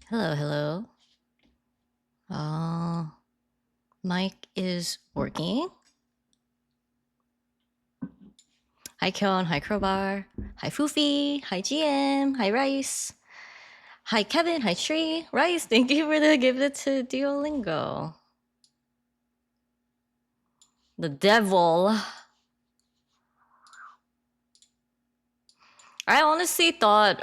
Hello, hello. Uh, mic is working. Hi, Kyon. Hi, Crowbar. Hi, Foofy. Hi, GM. Hi, Rice. Hi, Kevin. Hi, Tree. Rice, thank you for the gift to Duolingo. The devil. I honestly thought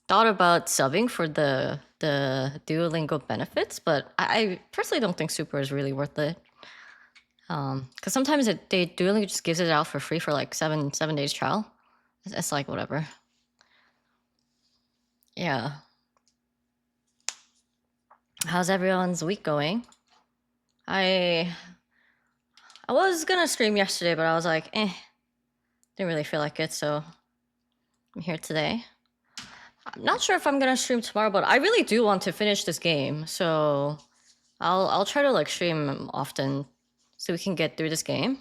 about subbing for the Duolingo benefits, but I personally don't think Super is really worth it. Because sometimes Duolingo just gives it out for free for like seven days trial. It's like whatever. Yeah. How's everyone's week going? I was gonna stream yesterday, but I was like, didn't really feel like it, so I'm here today. I'm not sure if I'm gonna stream tomorrow, but I really do want to finish this game, so I'll try to like stream often so we can get through this game.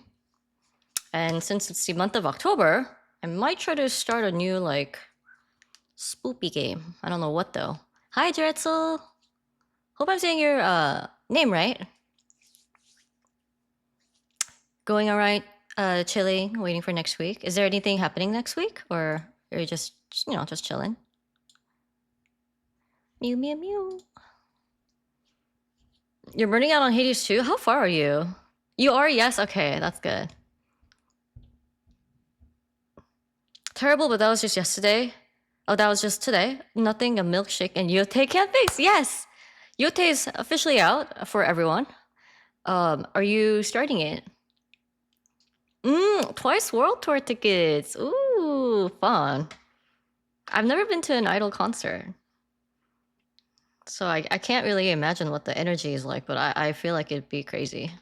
And since it's the month of October, I might try to start a new like spoopy game. I don't know what though. Hi Dretzel. Hope I'm saying your name right. Going all right. Chilling, waiting for next week. Is there anything happening next week, or are you just just chilling? Mew mew mew. You're burning out on Hades too. How far are you? You are, yes. Okay, that's good. Terrible, but that was just yesterday. Oh, that was just today. Nothing. A milkshake and Yote can't fix. Yes, Yote is officially out for everyone. Are you starting it? Twice world tour tickets. Ooh, fun. I've never been to an idol concert. So I can't really imagine what the energy is like, but I feel like it'd be crazy.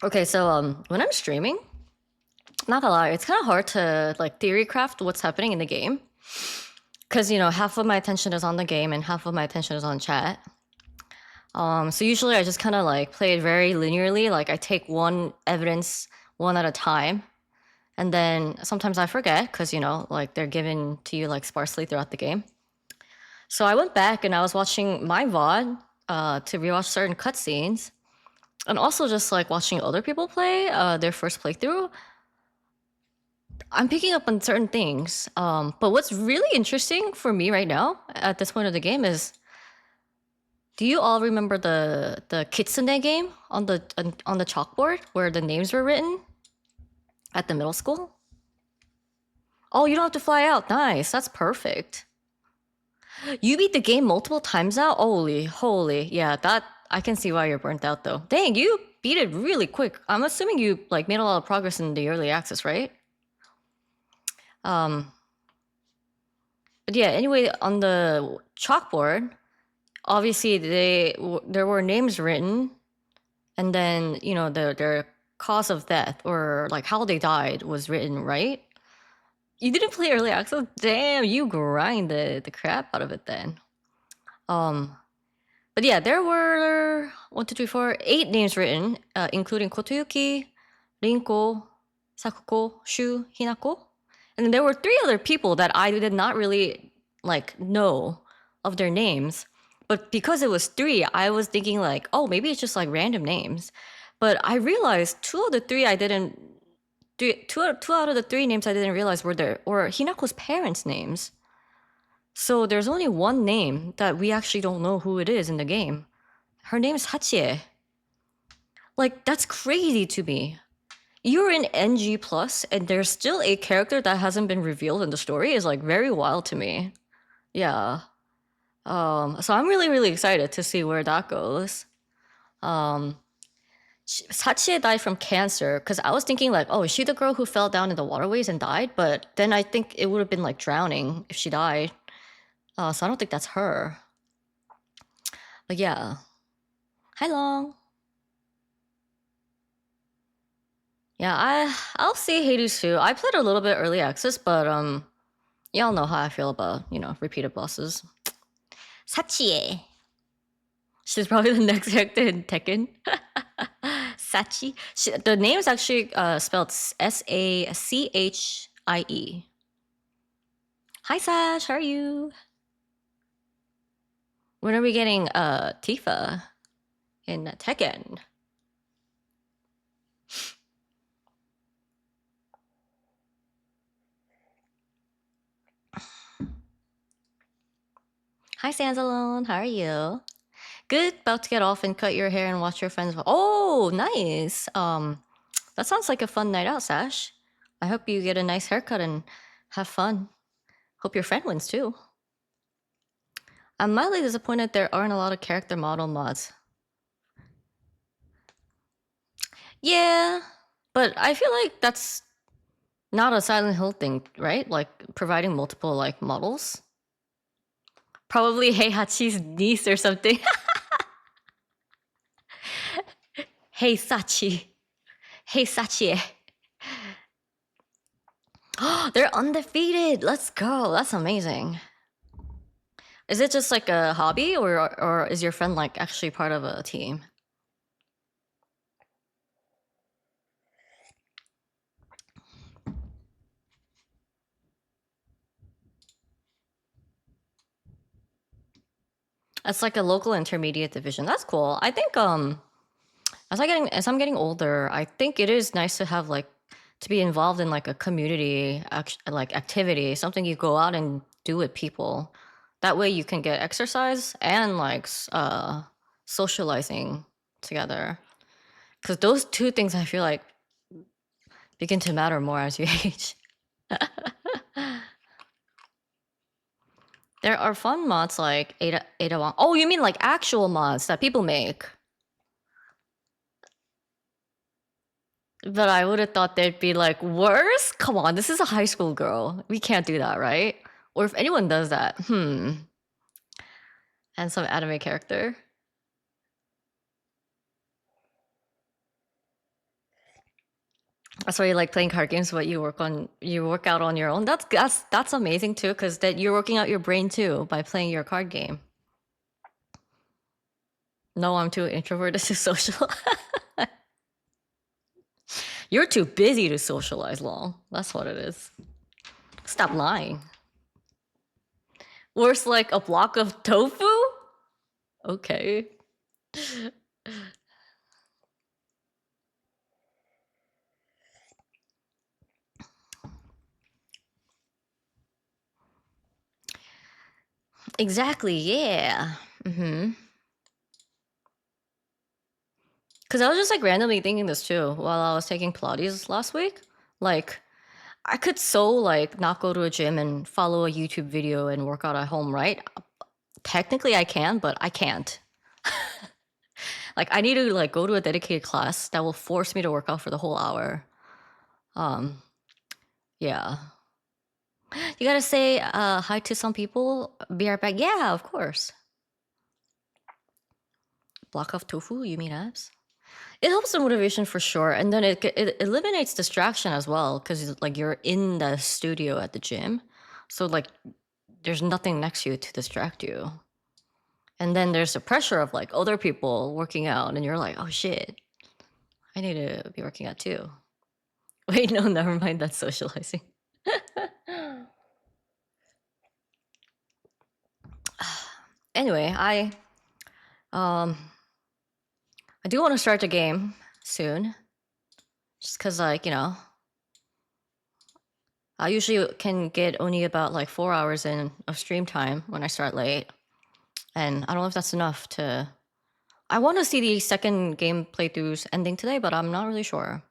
Okay, so when I'm streaming, not gonna lie, it's kind of hard to like theory craft what's happening in the game, because half of my attention is on the game and half of my attention is on chat. So usually I just kind of like play it very linearly, like I take one evidence one at a time, and then sometimes I forget because like they're given to you like sparsely throughout the game. So I went back and I was watching my VOD to rewatch certain cutscenes, and also just like watching other people play their first playthrough. I'm picking up on certain things. But what's really interesting for me right now at this point of the game is, do you all remember the Kitsune game on the chalkboard where the names were written at the middle school? Oh, you don't have to fly out. Nice. That's perfect. You beat the game multiple times now? Holy. Yeah, that I can see why you're burnt out though. Dang, you beat it really quick. I'm assuming you like made a lot of progress in the early access, right? Um but yeah, anyway, on the chalkboard, obviously there were names written, and then, their cause of death or like how they died was written, right? You didn't play early access? Damn, you grinded the crap out of it then. Um But yeah, there were 8 names written, including Kotoyuki, Rinko, Sakuko, Shu, Hinako. And then there were 3 other people that I did not really like know of their names. But because it was 3, I was thinking like, oh, maybe it's just like random names. But I realized 2 of the 3 I didn't. Two out of the 3 names I didn't realize were Hinako's parents' names. So there's only one name that we actually don't know who it is in the game. Her name's Hachie. Like, that's crazy to me. You're in NG plus, and there's still a character that hasn't been revealed in the story is like very wild to me. Yeah. So I'm really, really excited to see where that goes. Um, Sachie died from cancer because I was thinking like, oh, is she the girl who fell down in the waterways and died? But then I think it would have been like drowning if she died. So I don't think that's her. But yeah. Hi Long. Yeah, I'll see Hades too. I played a little bit early access, but y'all know how I feel about, repeated bosses. Sachie. She's probably the next character in Tekken. Sachi. The name is actually spelled Sachie. Hi Sash, how are you? When are we getting Tifa in Tekken? Hi Sansalone, how are you? Good. About to get off and cut your hair and watch your friends. Oh, nice. That sounds like a fun night out, Sash. I hope you get a nice haircut and have fun. Hope your friend wins too. I'm mildly disappointed there aren't a lot of character model mods. Yeah, but I feel like that's not a Silent Hill thing, right? Like providing multiple like models. Probably Heihachi's niece or something. Hey Sachi. Hey Sachi. They're undefeated. Let's go. That's amazing. Is it just like a hobby or is your friend like actually part of a team? It's like a local intermediate division. That's cool. I think as I'm getting older, I think it is nice to have like to be involved in like a community like activity, something you go out and do with people. That way you can get exercise and like socializing together. Because those two things I feel like begin to matter more as you age. There are fun mods like Ada 1. Oh, you mean like actual mods that people make? But I would have thought they'd be like worse. Come on, this is a high school girl. We can't do that, right? Or if anyone does that, and some anime character. That's why you like playing card games. But you work out on your own. That's amazing too, because that you're working out your brain too by playing your card game. No, I'm too introverted to social. You're too busy to socialize, long. That's what it is. Stop lying. Worse, like a block of tofu? Okay. Exactly, yeah. Because I was just like randomly thinking this too while I was taking Pilates last week. Like, I could so like not go to a gym and follow a YouTube video and work out at home, right? Technically I can, but I can't. Like I need to like go to a dedicated class that will force me to work out for the whole hour. Um, yeah. You gotta say hi to some people. Be right back. Yeah, of course. Block off tofu, you mean abs? It helps the motivation for sure, and then it eliminates distraction as well because like you're in the studio at the gym, so like there's nothing next to you to distract you. And then there's the pressure of like other people working out, and you're like, oh shit, I need to be working out too. Wait, no, never mind. That's socializing. Anyway, um I do want to start the game soon, just because like I usually can get only about like 4 hours in of stream time when I start late, and I don't know if that's enough to. I want to see the second game playthroughs ending today, but I'm not really sure.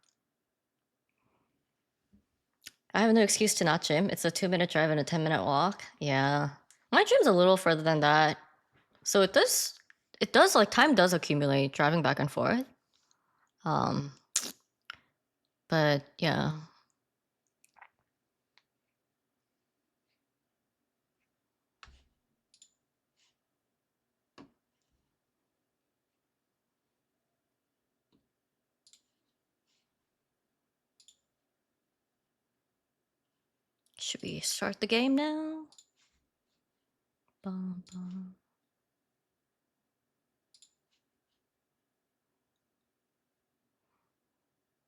I have no excuse to not gym. It's a 2-minute drive and a 10-minute walk. Yeah, my gym's a little further than that, so it does like time does accumulate driving back and forth. Um, but yeah, should we start the game now? Bum, bum.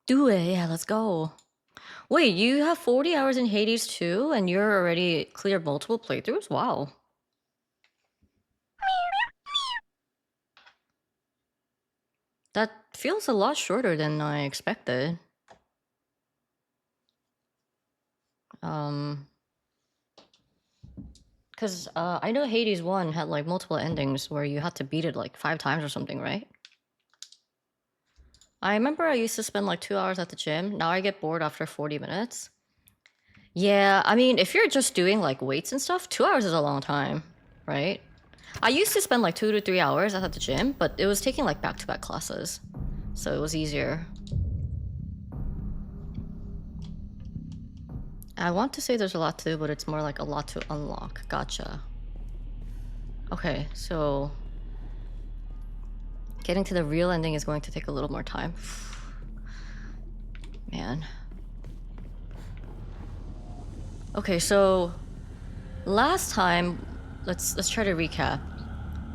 Do it. Yeah, let's go. Wait, you have 40 hours in Hades too, and you're already cleared multiple playthroughs? Wow. That feels a lot shorter than I expected. Because I know Hades 1 had like multiple endings where you had to beat it like 5 times or something, right? I remember I used to spend like 2 hours at the gym. Now I get bored after 40 minutes. Yeah, I mean, if you're just doing like weights and stuff, 2 hours is a long time, right? I used to spend like 2 to 3 hours at the gym, but it was taking like back-to-back classes. So it was easier. I want to say there's a lot to do, but it's more like a lot to unlock. Gotcha. Okay, so getting to the real ending is going to take a little more time. Man. Okay, so last time, let's try to recap.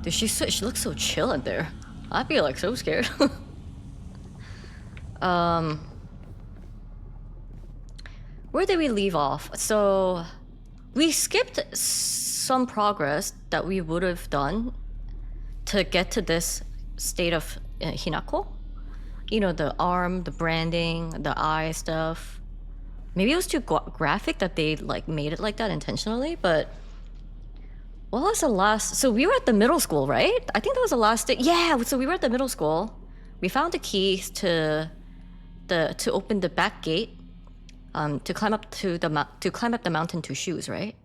Dude, she looks so chill in there. I'd be like so scared. Where did we leave off? So we skipped some progress that we would have done to get to this state of Hinako. You know, the arm, the branding, the eye stuff. Maybe it was too graphic that they like made it like that intentionally, but what was the last? So we were at the middle school, right? I think that was the last day. Yeah, so we were at the middle school. We found the keys to open the back gate, to climb up the mountain to shoes, right?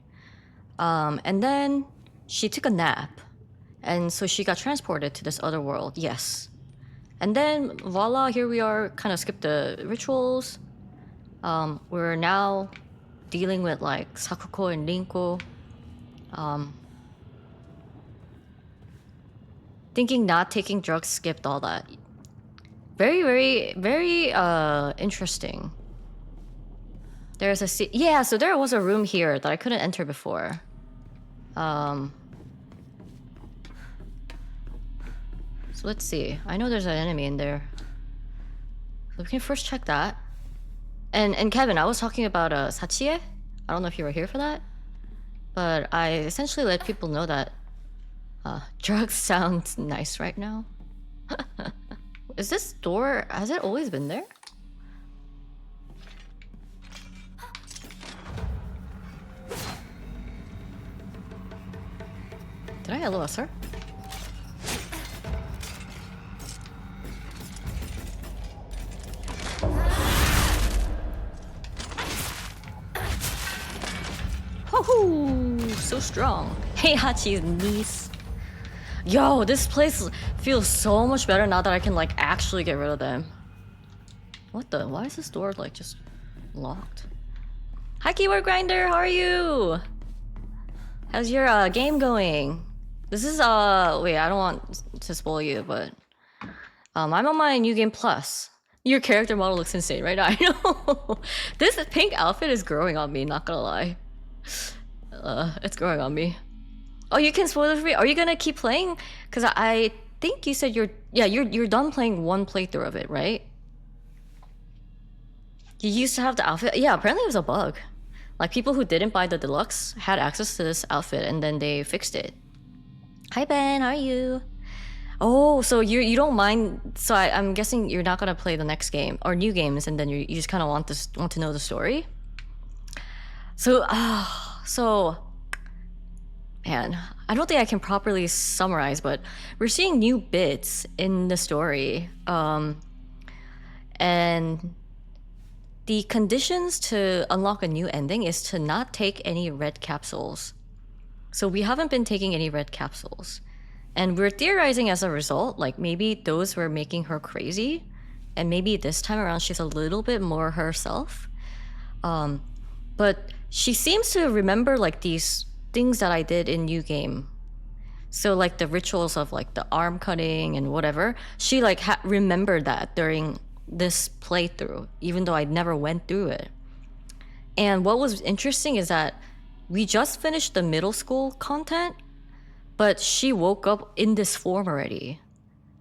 And then she took a nap, and so she got transported to this other world. Yes, and then voila, here we are. Kind of skipped the rituals. We're now dealing with like Sakuko and Rinko. Thinking not taking drugs skipped all that. Very, very, very interesting. There's a yeah, so there was a room here that I couldn't enter before. So let's see. I know there's an enemy in there. So we can first check that. And Kevin, I was talking about Sachie. I don't know if you were here for that, but I essentially let people know that drugs sounds nice right now. Is this door, has it always been there? Did I LOS her? Woohoo! So strong. Hey, Hachi's niece. Yo, this place feels so much better now that I can like actually get rid of them. What the? Why is this door like just locked? Hi, Keyword Grinder. How are you? How's your game going? This is wait, I don't want to spoil you, but I'm on my new game plus. Your character model looks insane right now. I know. This pink outfit is growing on me, not gonna lie. It's growing on me. Oh, you can spoiler free. Are you gonna keep playing? Cause I think you said you're done playing one playthrough of it, right? You used to have the outfit. Yeah, apparently it was a bug. Like people who didn't buy the deluxe had access to this outfit and then they fixed it. Hi Ben, how are you? Oh, so you don't mind? So I'm guessing you're not gonna play the next game or new games, and then you just kind of want to know the story. So so man, I don't think I can properly summarize, but we're seeing new bits in the story, and the conditions to unlock a new ending is to not take any red capsules. So we haven't been taking any red capsules. And we're theorizing as a result, like maybe those were making her crazy, and maybe this time around she's a little bit more herself. But she seems to remember like these things that I did in New Game. So like the rituals of like the arm cutting and whatever, she like remembered that during this playthrough, even though I never went through it. And what was interesting is that we just finished the middle school content, but she woke up in this form already.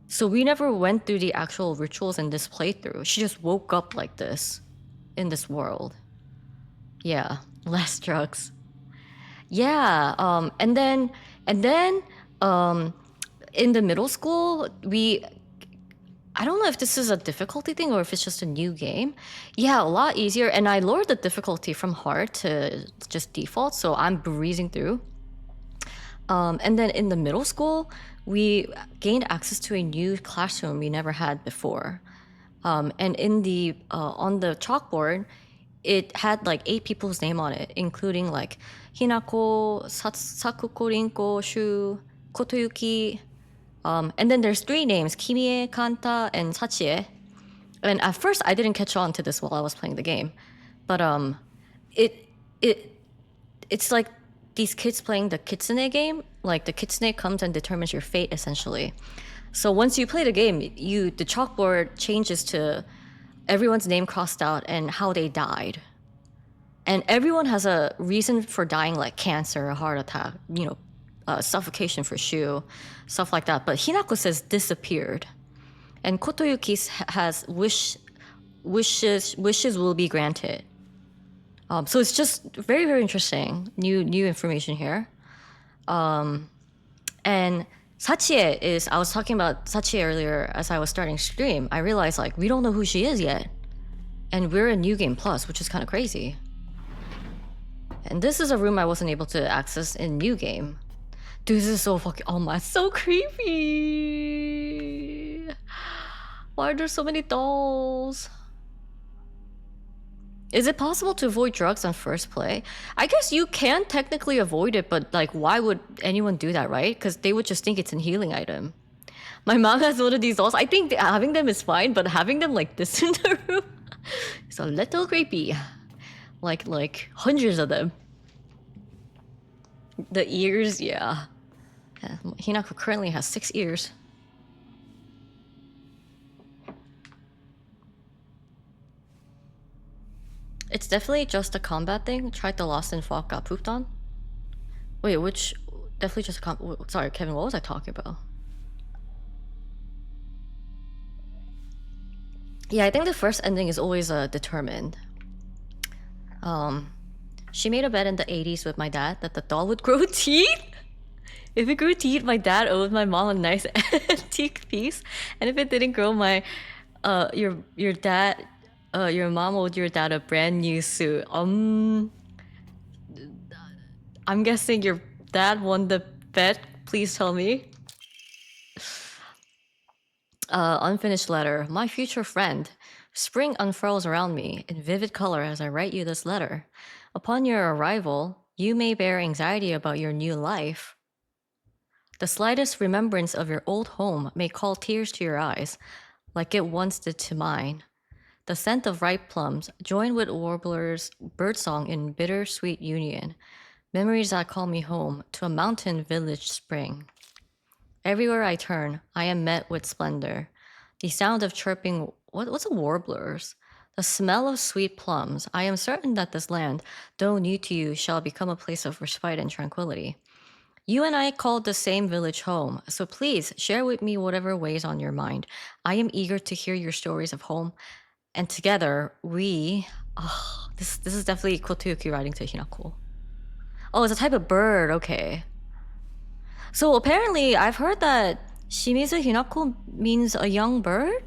So we never went through the actual rituals in this playthrough. She just woke up like this in this world. Yeah, less drugs. Yeah, and then um in the middle school, I don't know if this is a difficulty thing or if it's just a new game. Yeah, a lot easier. And I lowered the difficulty from hard to just default, so I'm breezing through. And then in the middle school, we gained access to a new classroom we never had before. And in the on the chalkboard, it had like 8 people's name on it, including like Hinako, Sakuko, Rinko, Shu, Kotoyuki. And then there's 3 names, Kimie, Kanta, and Sachie. And at first, I didn't catch on to this while I was playing the game, but it it it's like these kids playing the kitsune game. Like the kitsune comes and determines your fate, essentially. So once you play the game, the chalkboard changes to everyone's name crossed out and how they died. And everyone has a reason for dying, like cancer, a heart attack, suffocation for Shu, stuff like that. But Hinako says disappeared, and Kotoyuki has wishes will be granted. So it's just very, very interesting. New information here. And Sachie I was talking about Sachie earlier as I was starting stream. I realized like we don't know who she is yet. And we're in New Game Plus, which is kind of crazy. And this is a room I wasn't able to access in New Game. Dude, this is so fucking, oh my, it's so creepy. Why are there so many dolls? Is it possible to avoid drugs on first play? I guess you can technically avoid it, but like, why would anyone do that, right? Because they would just think it's a healing item. My mom has one of these dolls. I think having them is fine, but having them like this in the room is a little creepy. Like hundreds of them. The ears, yeah. Hinako currently has 6 ears. It's definitely just a combat thing. Tried the Lost in Fog, got pooped on. Wait, which? Definitely just a sorry, Kevin, what was I talking about? Yeah, I think the first ending is always determined. She made a bet in the 80s with my dad that the doll would grow teeth. If it grew teeth, my dad owed my mom a nice antique piece, and if it didn't grow, your mom owed your dad a brand new suit. I'm guessing your dad won the bet. Please tell me. Unfinished letter. My future friend. Spring unfurls around me in vivid color as I write you this letter. Upon your arrival, you may bear anxiety about your new life. The slightest remembrance of your old home may call tears to your eyes, like it once did to mine. The scent of ripe plums, joined with warblers' birdsong in bittersweet union. Memories that call me home to a mountain village spring. Everywhere I turn, I am met with splendor. The sound of chirping, what's a warblers? The smell of sweet plums. I am certain that this land, though new to you, shall become a place of respite and tranquility. You and I called the same village home, so please share with me whatever weighs on your mind. I am eager to hear your stories of home, and together we. Oh, this is definitely Kotoyuki writing to Hinako. Oh, it's a type of bird. Okay. So apparently, I've heard that Shimizu Hinako means a young bird.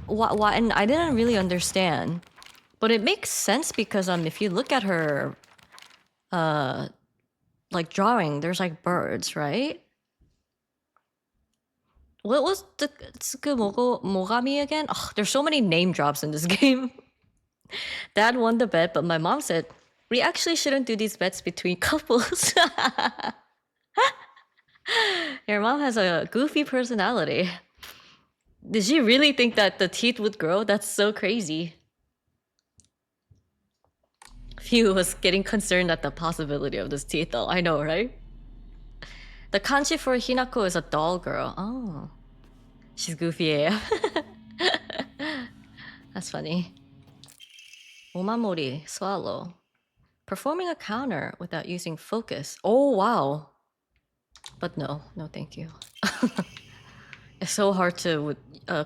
Why? And I didn't really understand, but it makes sense because if you look at her, like drawing, there's like birds, right? What was the Mogami again? Ugh, there's so many name drops in this game. Dad won the bet, but my mom said we actually shouldn't do these bets between couples. Your mom has a goofy personality. Did she really think that the teeth would grow? That's so crazy. Phew was getting concerned at the possibility of this teeth though. I know, right? The kanji for Hinako is a doll girl. Oh. She's goofy AF. That's funny. Omamori, swallow. Performing a counter without using focus. Oh, wow. But no, thank you. It's so hard to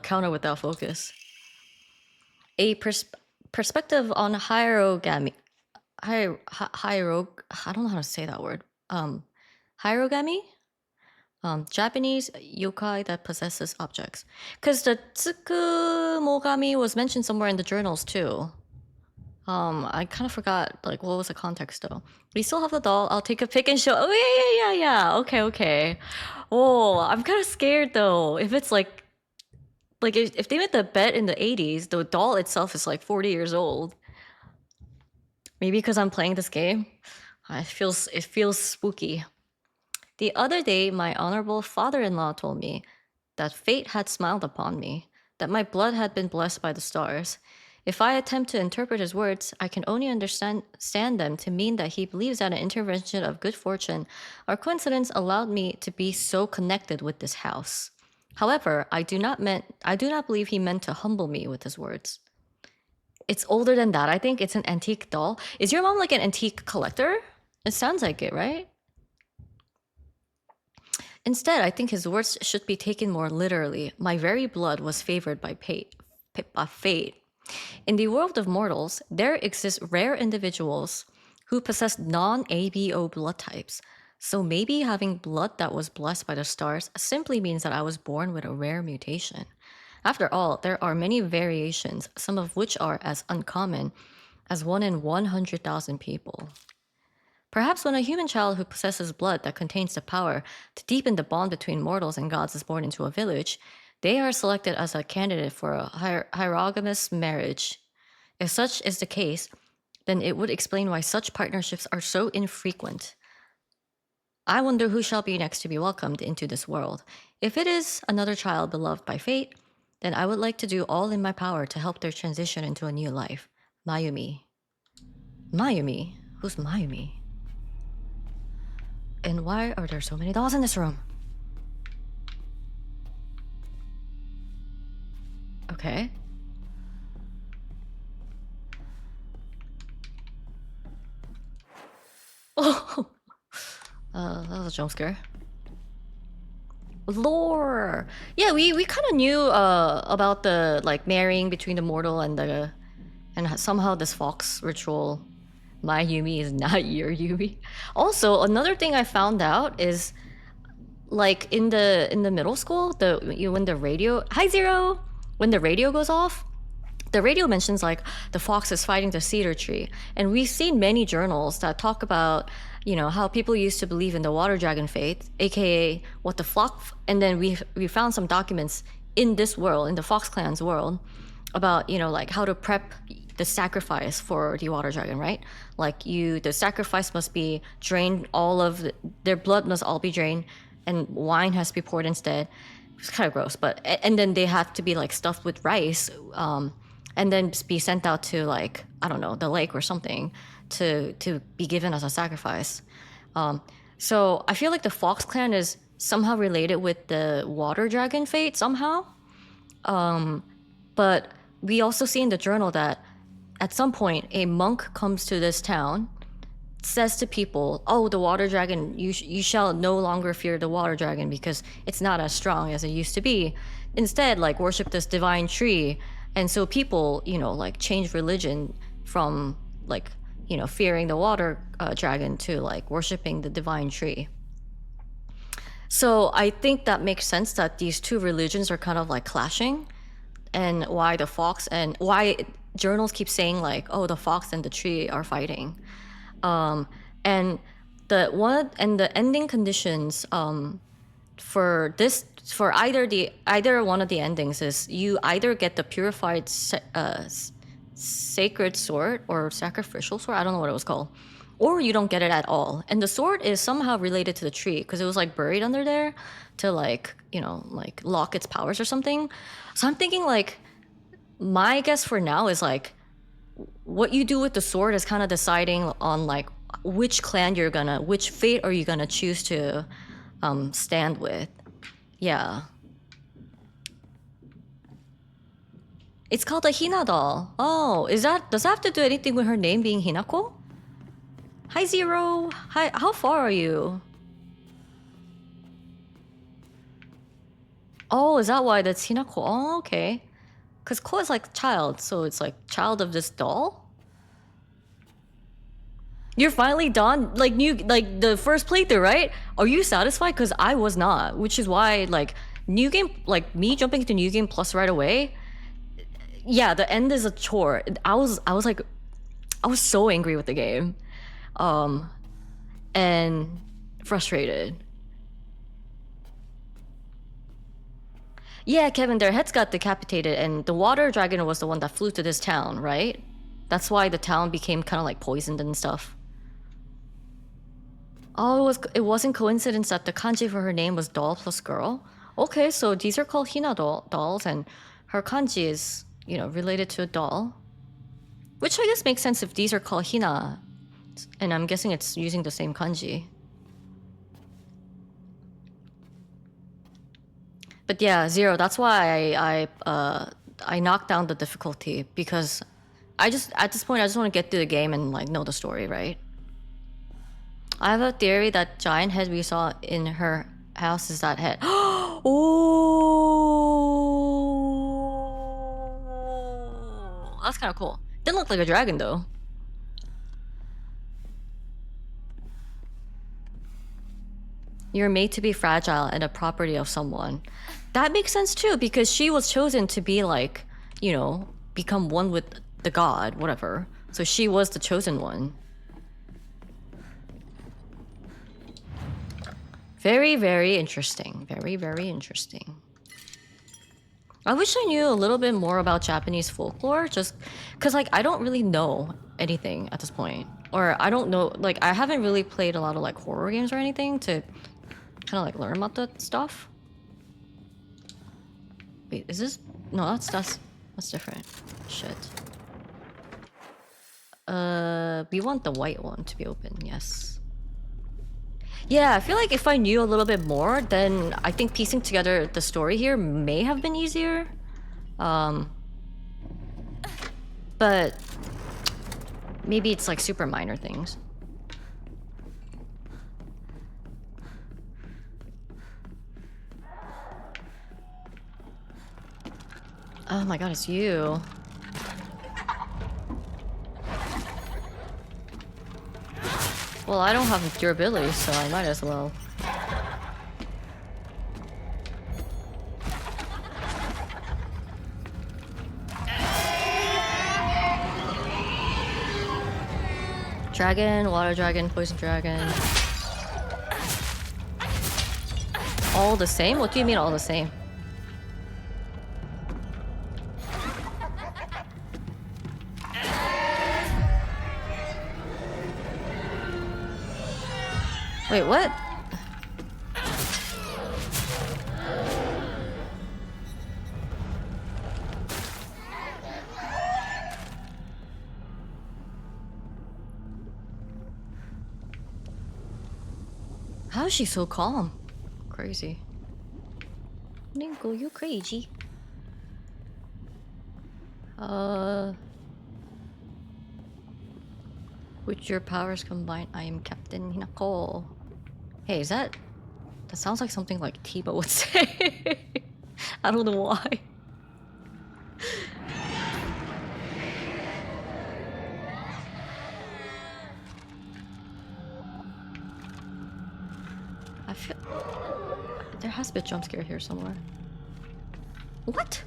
counter without focus. A perspective on hierogamy. I don't know how to say that word. Hierogamy? Japanese yokai that possesses objects. Because the tsukumogami was mentioned somewhere in the journals too. I kind of forgot, like, what was the context though? We still have the doll. I'll take a pic and show. Oh, yeah. Okay. Oh, I'm kind of scared though. If it's like if they made the bet in the 80s, the doll itself is like 40 years old. Maybe because I'm playing this game. It feels spooky. The other day, my honorable father-in-law told me that fate had smiled upon me, that my blood had been blessed by the stars. If I attempt to interpret his words, I can only understand them to mean that he believes that an intervention of good fortune or coincidence allowed me to be so connected with this house. However, I do not believe he meant to humble me with his words. It's older than that, I think. It's an antique doll. Is your mom like an antique collector? It sounds like it, right? Instead, I think his words should be taken more literally. My very blood was favored by fate. In the world of mortals, there exist rare individuals who possess non-ABO blood types. So maybe having blood that was blessed by the stars simply means that I was born with a rare mutation. After all, there are many variations, some of which are as uncommon as 1 in 100,000 people. Perhaps when a human child who possesses blood that contains the power to deepen the bond between mortals and gods is born into a village, they are selected as a candidate for a hierogamous marriage. If such is the case, then it would explain why such partnerships are so infrequent. I wonder who shall be next to be welcomed into this world. If it is another child beloved by fate, then I would like to do all in my power to help their transition into a new life. Mayumi. Mayumi? Who's Mayumi? And why are there so many dolls in this room? Okay. Oh, that was a jump scare. Lore. Yeah, we kind of knew about the like marrying between the mortal and somehow this fox ritual. My Yumi is not your Yumi. Also, another thing I found out is like in the middle school, when the radio hi Zero, when the radio goes off, the radio mentions like the fox is fighting the cedar tree, and we've seen many journals that talk about how people used to believe in the water dragon faith, aka what the flock, and then we found some documents in this world, in the Fox Clan's world, about like how to prep the sacrifice for the water dragon, right? Like the sacrifice must be drained, their blood must all be drained, and wine has to be poured instead. It's kind of gross, but and then they have to be like stuffed with rice, and then be sent out to like I don't know the lake or something to be given as a sacrifice. So I feel like the Fox Clan is somehow related with the water dragon fate somehow. But we also see in the journal that at some point a monk comes to this town, says to people, oh, the water dragon, you shall no longer fear the water dragon because it's not as strong as it used to be. Instead, like worship this divine tree. And so people, like change religion from like, fearing the water dragon to like worshiping the divine tree. So I think that makes sense that these two religions are kind of like clashing, and why the fox and why journals keep saying like, oh, the fox and the tree are fighting. And the ending conditions for either one of the endings is you either get the purified sacred sword or sacrificial sword, I don't know what it was called, or you don't get it at all. And the sword is somehow related to the tree because it was like buried under there to like like lock its powers or something. So I'm thinking like my guess for now is like what you do with the sword is kind of deciding on like which fate are you gonna choose to stand with. Yeah. It's called a Hina doll. Oh, does that have to do anything with her name being Hinako? Hi Zero. Hi, how far are you? Oh, is that why that's Hinako? Oh, okay. Because Ko is like child, so it's like child of this doll? You're finally done? Like like the first playthrough, right? Are you satisfied? Because I was not, which is why like new game, like me jumping into new game plus right away. Yeah, the end is a chore. I was so angry with the game. And frustrated. Yeah, Kevin, their heads got decapitated, and the water dragon was the one that flew to this town, right? That's why the town became kind of like poisoned and stuff. Oh, it wasn't coincidence that the kanji for her name was doll plus girl. Okay, so these are called dolls, and her kanji is, you know, related to a doll. Which I guess makes sense if these are called Hina, and I'm guessing it's using the same kanji. But yeah, Zero, that's why I knocked down the difficulty, because at this point I just want to get through the game and like know the story, right? I have a theory that giant head we saw in her house is that head. Oh, that's kind of cool. Didn't look like a dragon though. You're made to be fragile and a property of someone. That makes sense too, because she was chosen to be like, you know, become one with the god, whatever. So she was the chosen one. Very, very interesting. Very, very interesting. I wish I knew a little bit more about Japanese folklore, just because, like, I don't really know anything at this point. Or I don't know, like, I haven't really played a lot of, like, horror games or anything to kind of, like, learn about the stuff. Wait, is this? No, that's different. Shit. We want the white one to be open, yes. Yeah, I feel like if I knew a little bit more, then I think piecing together the story here may have been easier. But maybe it's like super minor things. Oh my god, it's you. Well, I don't have durability, so I might as well. Dragon, water dragon, poison dragon. All the same? What do you mean all the same? Wait, what? How is she so calm? Crazy. Ninko, you crazy. With your powers combined, I am Captain Hinako. Hey, is that... That sounds like something like Tiba would say. I don't know why. I feel... There has to be a jump scare here somewhere. What?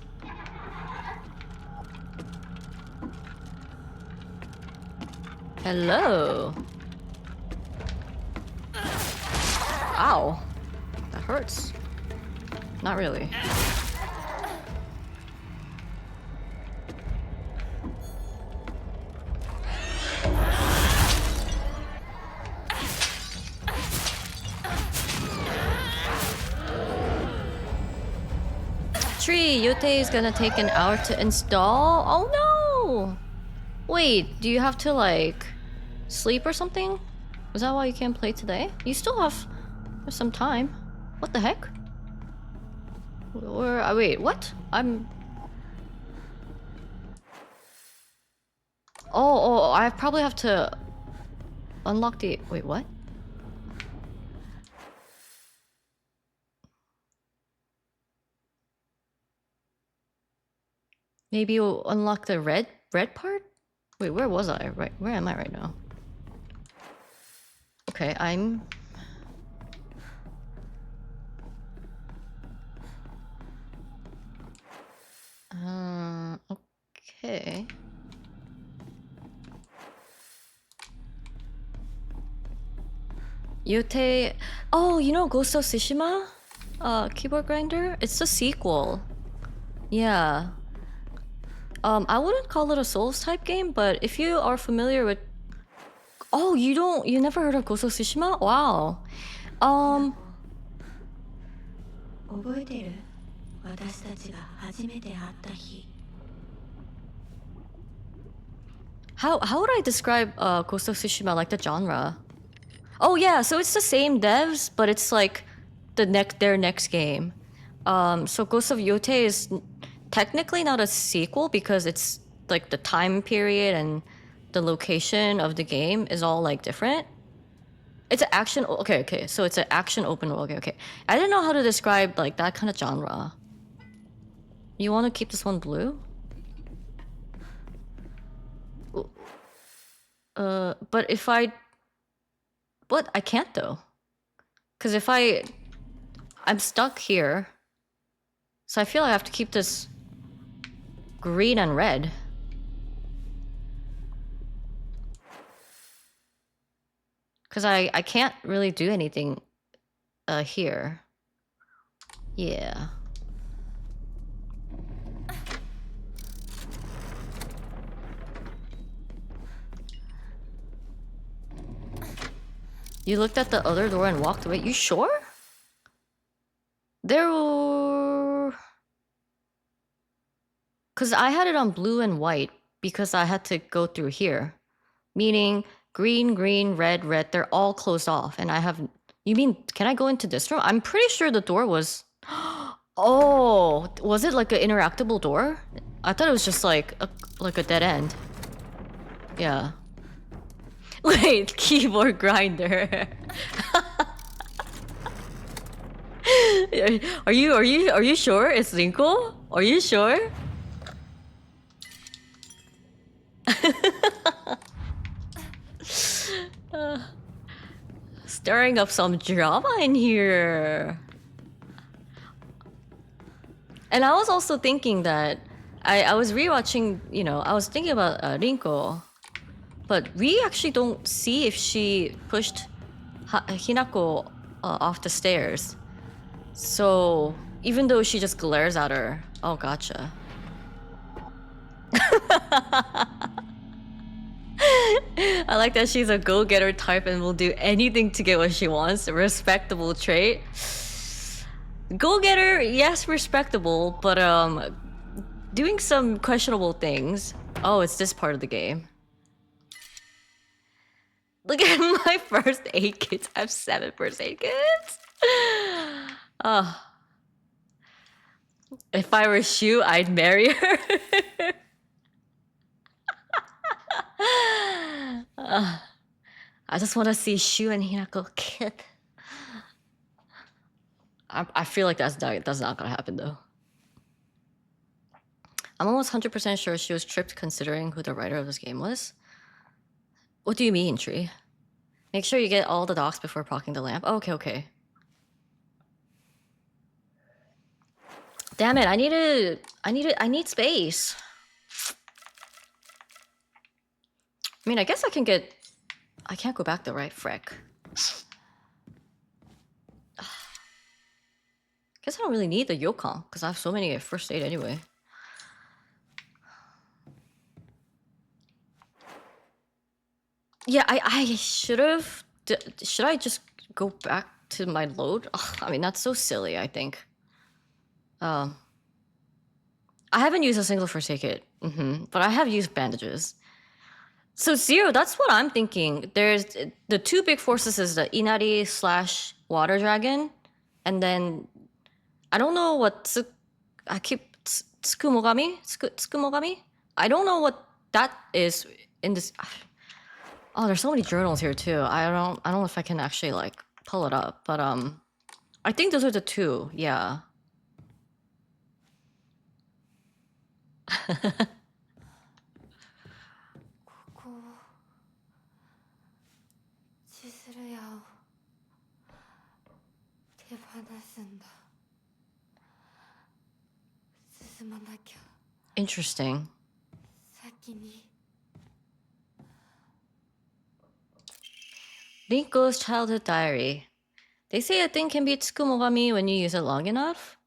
Hello. Ow. That hurts. Not really. Tree, Yute is gonna take an hour to install? Oh no! Wait, do you have to like sleep or something? Is that why you can't play today? You still have some time. What the heck? Or wait, what? Oh, I probably have to unlock the... Wait, what? Maybe you'll unlock the red part? Wait, where was I? Right, where am I right now? Okay, I'm... okay. Yute... Oh, you know Ghost of Tsushima? Keyboard grinder? It's the sequel. Yeah. I wouldn't call it a Souls type game, but if you are familiar with... Oh, you never heard of Ghost of Tsushima? Wow. Um... 覚えてる私たちが初めて会った日 How would I describe Ghost of Tsushima, like the genre? Oh yeah, so it's the same devs, but it's like their next game. So Ghost of Yote is technically not a sequel because it's like the time period and the location of the game is all like different. It's an action. Okay. So it's an action open world. Okay. I didn't know how to describe like that kind of genre. You want to keep this one blue? But if I... What? I can't though. Because if I'm stuck here. So I feel I have to keep this green and red. Because I can't really do anything here. Yeah. You looked at the other door and walked away. You sure? There were... Because I had it on blue and white because I had to go through here. Meaning green, red, they're all closed off. And I have... You mean, can I go into this room? I'm pretty sure the door was... Oh, was it like an interactable door? I thought it was just like a dead end. Yeah. Wait, keyboard grinder. Are you sure it's Linko? Are you sure? Stirring up some drama in here. And I was also thinking that I was rewatching, you know, I was thinking about Rinko, but we actually don't see if she pushed Hinako off the stairs. So even though she just glares at her, oh, gotcha. I like that she's a go-getter type and will do anything to get what she wants. A respectable trait. Go-getter, yes, respectable, but doing some questionable things. Oh, it's this part of the game. Look at my first 8 kids. I have 7 first 8 kids. If I were Shu, I'd marry her. I just want to see Shu and Hinako kid. I feel like that's not gonna happen though. I'm almost 100% sure she was tripped considering who the writer of this game was. What do you mean, Tree? Make sure you get all the docs before procking the lamp. Oh, okay. Damn it, I need space. I mean, I guess I can't go back though, right? Frick. Guess I don't really need the Yokon, because I have so many at first aid anyway. Yeah, I should've... Should I just go back to my load? Ugh, I mean, that's so silly, I think. I haven't used a single first aid kit. But I have used bandages. So Zero, that's what I'm thinking. There's... The 2 big forces is the Inari / Water Dragon. And then... I don't know what... I keep... Tsukumogami? I don't know what that is in this... Oh, there's so many journals here too. I don't know if I can actually like pull it up, but I think those are the 2. Yeah. ここを千鶴屋を手放すんだ。進まなきゃ。 Interesting. 先に。 Rinko's childhood diary. They say a thing can be Tsukumogami when you use it long enough.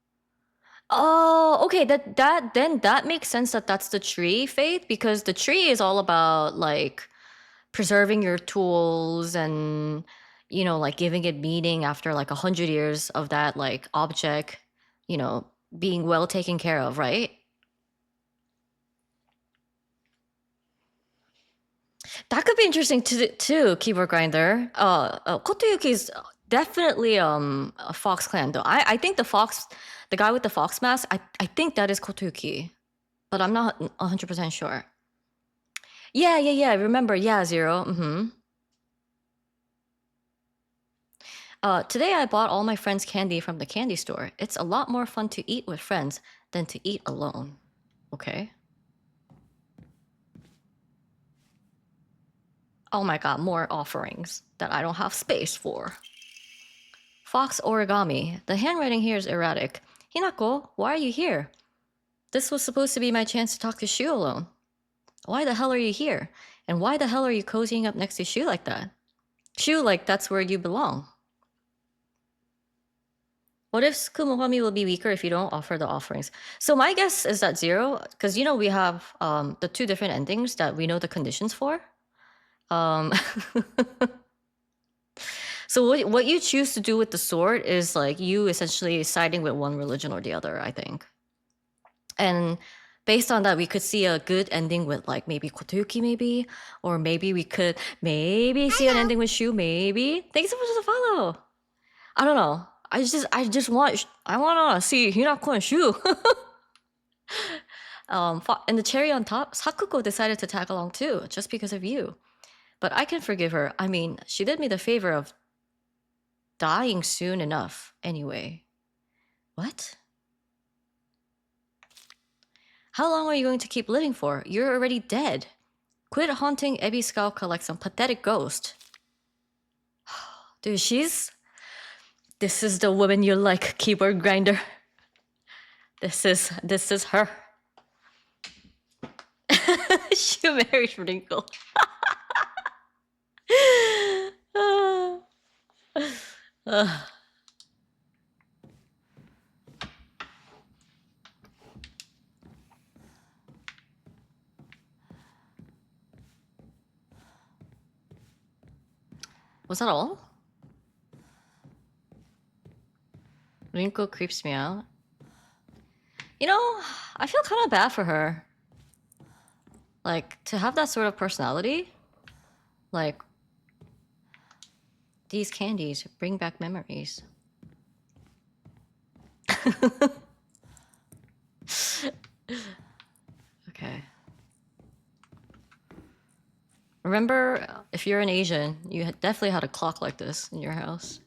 Oh, okay. That makes sense that that's the tree faith, because the tree is all about like preserving your tools and, you know, like giving it meaning after like 100 years of that like object, you know, being well taken care of, right? That could be interesting too, keyboard grinder. Kotoyuki is definitely a Fox clan though. I think the guy with the fox mask, I think that is Kotoyuki, but I'm not 100% sure. Yeah. Remember, yeah, Zero. Today I bought all my friends candy from the candy store. It's a lot more fun to eat with friends than to eat alone. Okay. Oh my god, more offerings that I don't have space for. Fox origami. The handwriting here is erratic. Hinako, why are you here? This was supposed to be my chance to talk to Shu alone. Why the hell are you here? And why the hell are you cozying up next to Shu like that? Shu, like that's where you belong. What if Kumogami will be weaker if you don't offer the offerings? So my guess is that Zero, because you know we have the two different endings that we know the conditions for. So what you choose to do with the sword is like you essentially siding with one religion or the other, I think. And based on that, we could see a good ending with like maybe Kotoyuki, maybe, or maybe we could see an ending with Shu, maybe. Thanks so much for the follow. I don't know. I want to see Hinako and Shu. And the cherry on top, Sakuko decided to tag along too, just because of you. But I can forgive her. I mean, she did me the favor of dying soon enough, anyway. What? How long are you going to keep living for? You're already dead. Quit haunting Ebi Scalca like some pathetic ghost. Dude, this is the woman you like, keyboard grinder. This is her. She married Wrinkle. Was that all? Rinko creeps me out. You know, I feel kind of bad for her. Like, to have that sort of personality, like, these candies bring back memories. Okay. Remember, if you're an Asian, you definitely had a clock like this in your house.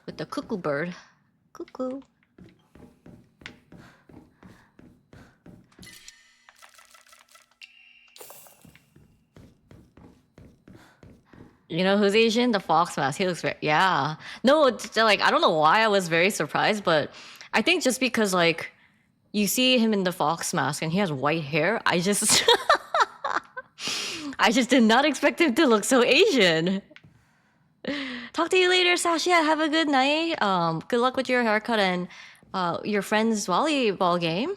With the cuckoo bird. Cuckoo. You know who's Asian? The fox mask. He looks very... Yeah. No, like, I don't know why I was very surprised, but I think just because, like, you see him in the fox mask and he has white hair, I just... I just did not expect him to look so Asian. Talk to you later, Sasha. Have a good night. Good luck with your haircut and your friend's volleyball game.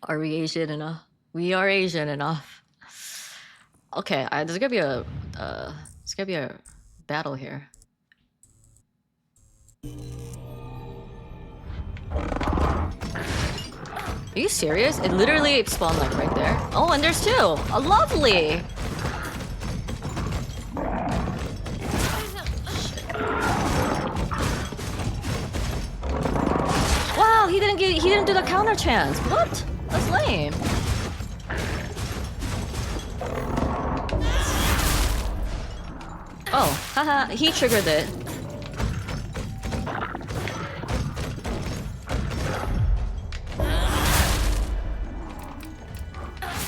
Are we Asian enough? We are Asian enough. Okay, there's gonna be a battle here. Are you serious? It literally spawned like right there. Oh, and there's two. Oh, lovely. Wow, he didn't do the counter chance. What? That's lame. Oh, haha, he triggered it.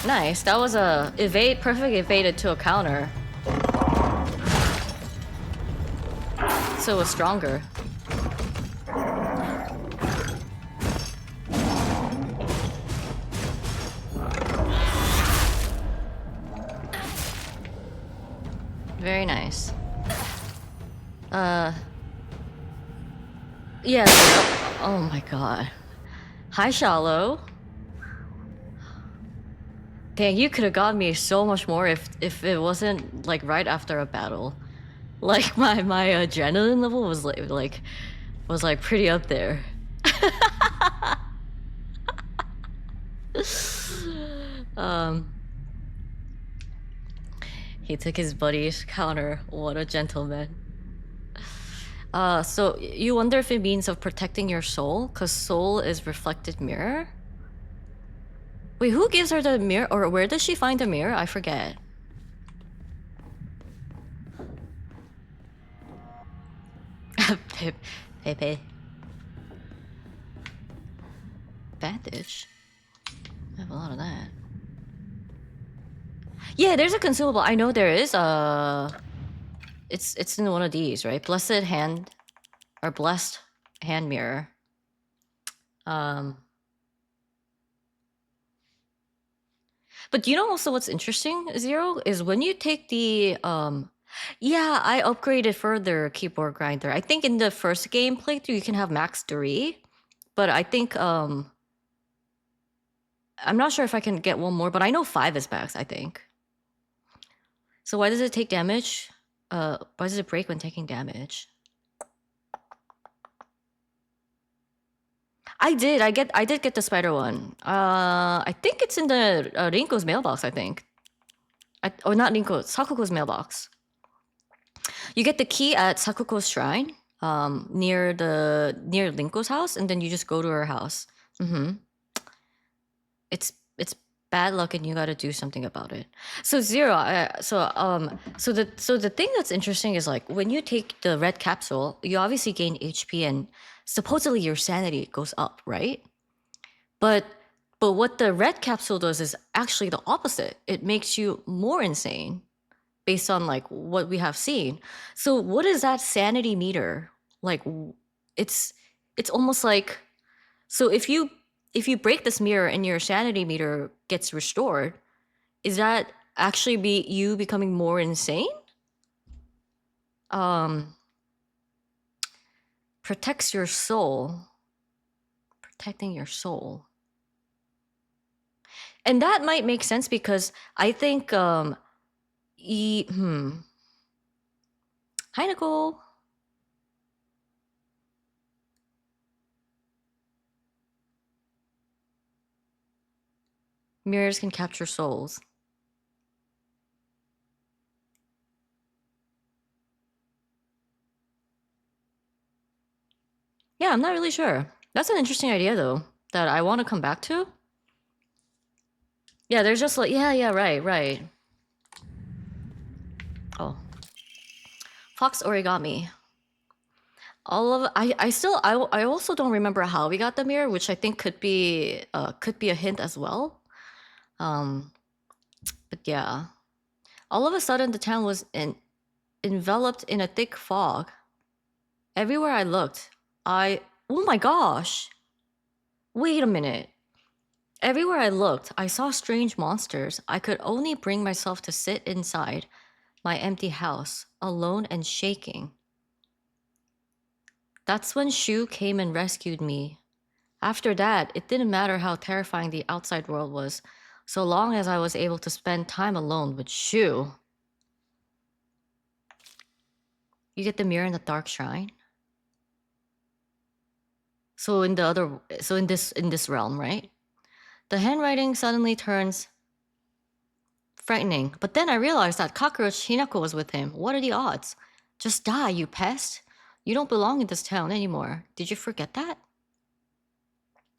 Nice. That was a evade, perfect evaded to a counter. So it was stronger. Very nice. Yeah. Oh my god. Hi, Shallow. Dang, you could have got me so much more if it wasn't like right after a battle. Like my adrenaline level was like pretty up there. He took his buddy's counter. What a gentleman. So you wonder if it means of protecting your soul, because soul is reflected mirror. Wait, who gives her the mirror, or where does she find the mirror? I forget. Pepe. Bandage. I have a lot of that. Yeah, there's a consumable. I know there is. It's in one of these, right? Blessed hand, or blessed hand mirror. But you know also what's interesting, Zero, is when you take the yeah, I upgraded further keyboard grinder. I think in the first game playthrough you can have max 3, but I think I'm not sure if I can get one more, but I know 5 is max, I think. So why does it take damage? Why does it break when taking damage? I did get the spider one. I think it's in the Rinko's mailbox, I think. Or not Rinko, Sakuko's mailbox. You get the key at Sakuko's shrine, near Rinko's house, and then you just go to her house. It's bad luck, and you got to do something about it. So Zero, so the thing that's interesting is like when you take the red capsule, you obviously gain HP, and supposedly your sanity goes up, right? But what the red capsule does is actually the opposite. It makes you more insane based on like what we have seen. So what is that sanity meter? Like it's almost like, so if you break this mirror and your sanity meter gets restored, is that actually be you becoming more insane? Protects your soul. Protecting your soul. And that might make sense because I think Hi Nicole. Mirrors can capture souls. Yeah, I'm not really sure. That's an interesting idea though, that I want to come back to. Yeah, there's just like, yeah, right. Oh. Fox origami. All of I also don't remember how we got the mirror, which I think could be a hint as well. But yeah. All of a sudden the town was enveloped in a thick fog. Everywhere I looked, oh my gosh. Wait a minute. Everywhere I looked, I saw strange monsters. I could only bring myself to sit inside my empty house, alone and shaking. That's when Shu came and rescued me. After that, it didn't matter how terrifying the outside world was, so long as I was able to spend time alone with Shu. You get the mirror in the dark shrine. So in this realm, right? The handwriting suddenly turns frightening. But then I realized that cockroach Hinako was with him. What are the odds? Just die, you pest. You don't belong in this town anymore. Did you forget that?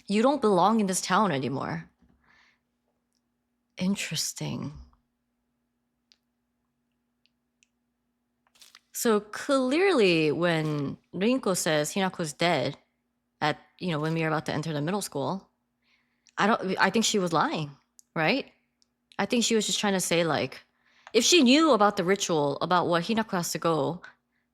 You don't belong in this town anymore. Interesting. So clearly when Rinko says Hinako's dead at, when we were about to enter the middle school, I think she was lying, right? I think she was just trying to say like, if she knew about the ritual, about what Hinako has to go,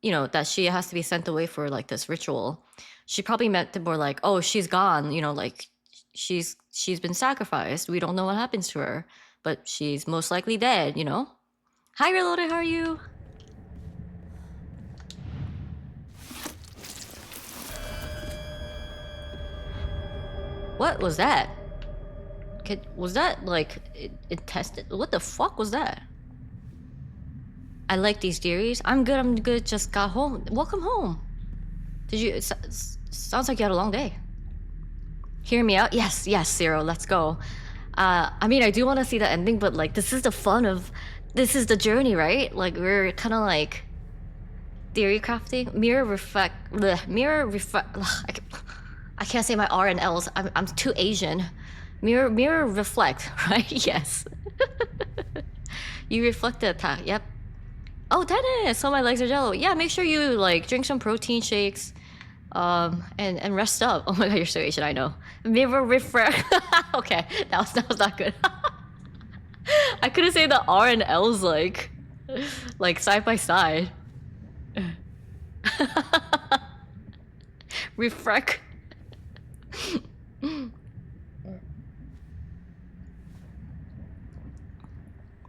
you know, that she has to be sent away for like this ritual, she probably meant it more like, oh, she's gone, you know, like she's been sacrificed. We don't know what happens to her, but she's most likely dead, you know? Hi, Reloaded, how are you? What was that? Was that like it tested? What the fuck was that? I like these theories. I'm good. Just got home. Welcome home. Did you? Sounds like you had a long day. Hear me out? Yes, Zero. Let's go. I mean, I do want to see the ending, but like, this is the fun of, this is the journey, right? Like, we're kind of like theory crafting. Mirror reflect. I can't say my R and L's. I'm too Asian. Mirror reflect, right? Yes. You reflect the attack. Yep. Oh, Dennis! So my legs are jello. Yeah, make sure you like drink some protein shakes, and rest up. Oh my god, you're so Asian. I know. Mirror refresh. Okay, that was not good. I couldn't say the R and L's like side by side. Refresh.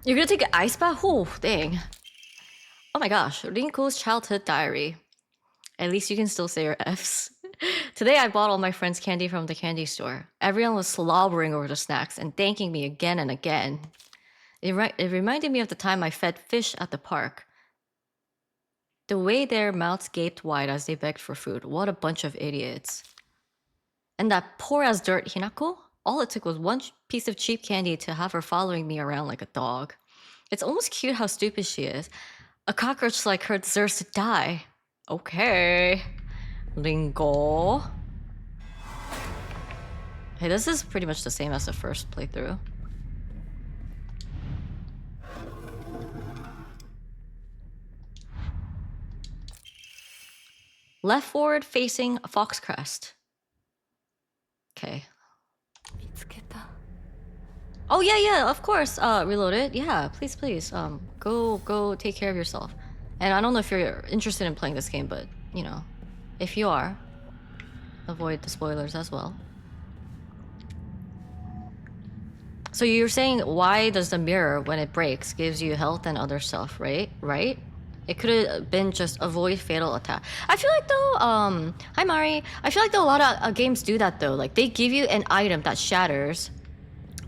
You're gonna take an ice bath? Oh, dang. Oh my gosh, Rinko's childhood diary. At least you can still say your F's. Today I bought all my friends candy from the candy store. Everyone was slobbering over the snacks and thanking me again and again. It reminded me of the time I fed fish at the park. The way their mouths gaped wide as they begged for food. What a bunch of idiots. And that poor as dirt Hinako? All it took was one piece of cheap candy to have her following me around like a dog. It's almost cute how stupid she is. A cockroach like her deserves to die. Okay. Lingo. Hey, this is pretty much the same as the first playthrough. Left forward facing Fox Crest. Okay. Oh yeah, of course. Reloaded. Yeah, please. Go take care of yourself. And I don't know if you're interested in playing this game, but you know, if you are, avoid the spoilers as well. So you're saying, why does the mirror, when it breaks, gives you health and other stuff, right? Right? It could have been just avoid fatal attack. I feel like though, hi Mari. I feel like though a lot of games do that though. Like they give you an item that shatters,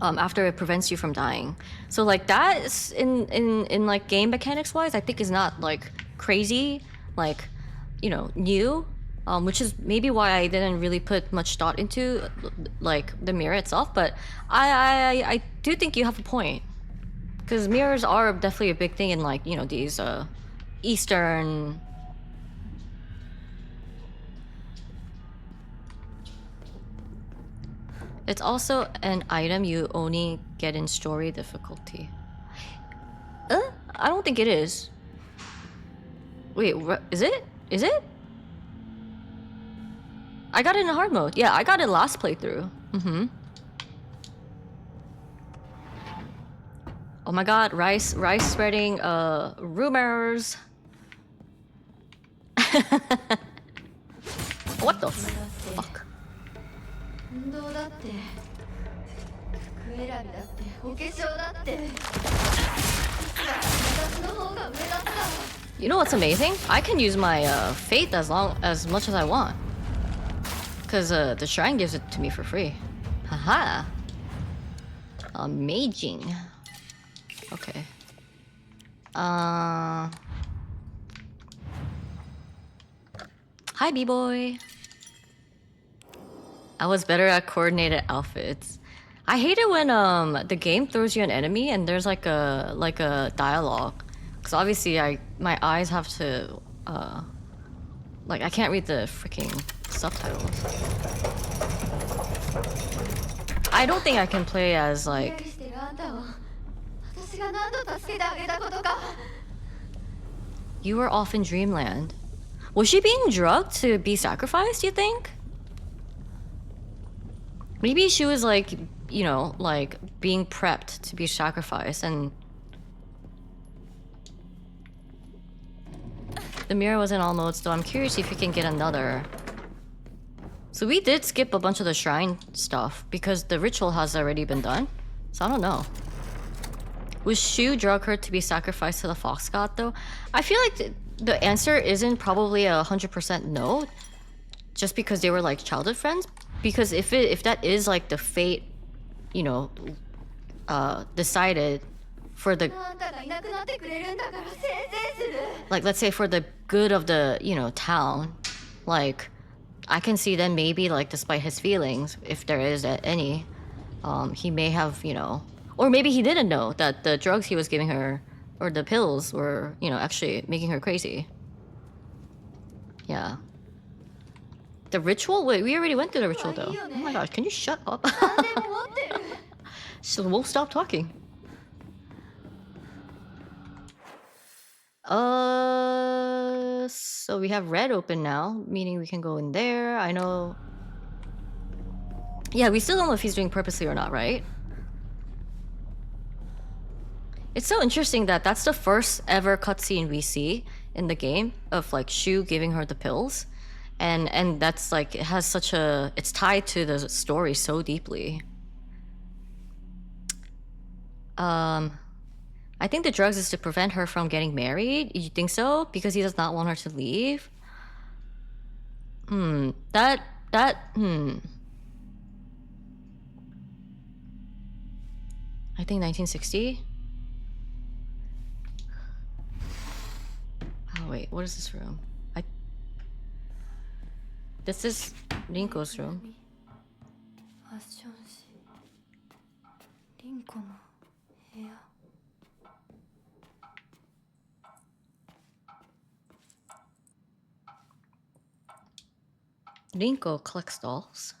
after it prevents you from dying. So like that is in like game mechanics wise, I think is not like crazy, like, you know, new. Which is maybe why I didn't really put much thought into like the mirror itself, but I do think you have a point, because mirrors are definitely a big thing in like, you know, these Eastern. It's also an item you only get in story difficulty. I don't think it is. Wait, is it? Is it? I got it in hard mode. Yeah, I got it last playthrough. Oh my god, Rice spreading rumors. What the fuck? You know what's amazing? I can use my faith as much as I want. Because the shrine gives it to me for free. Haha. Amazing. Okay. Hi, B-boy. I was better at coordinated outfits. I hate it when the game throws you an enemy and there's like a dialogue. Because obviously my eyes have to like, I can't read the freaking subtitles. I don't think I can play as like. You were off in dreamland. Was she being drugged to be sacrificed, you think? Maybe she was like you know, like being prepped to be sacrificed. And the mirror was in all modes, though I'm curious if you can get another. So we did skip a bunch of the shrine stuff because the ritual has already been done. So I don't know. Was Shu drug her to be sacrificed to the fox god though? I feel like the answer isn't probably 100% no, just because they were like childhood friends. Because if that is like the fate, you know, decided for the, like, let's say for the good of the, you know, town, like I can see then maybe like despite his feelings, if there is any, he may have, you know, or maybe he didn't know that the drugs he was giving her or the pills were, you know, actually making her crazy. Yeah. The ritual? Wait, we already went through the ritual though. Oh my gosh, can you shut up? So we'll stop talking. So we have red open now, meaning we can go in there. I know. Yeah, we still don't know if he's doing purposely or not, right? It's so interesting that that's the first ever cutscene we see in the game of like Shu giving her the pills. And that's like, it has such a, it's tied to the story so deeply. I think the drugs is to prevent her from getting married. You think so? Because he does not want her to leave? That, I think 1960? Oh wait, what is this room? This is Rinko's room. ファッション誌リンコの部屋 Rinko collects dolls.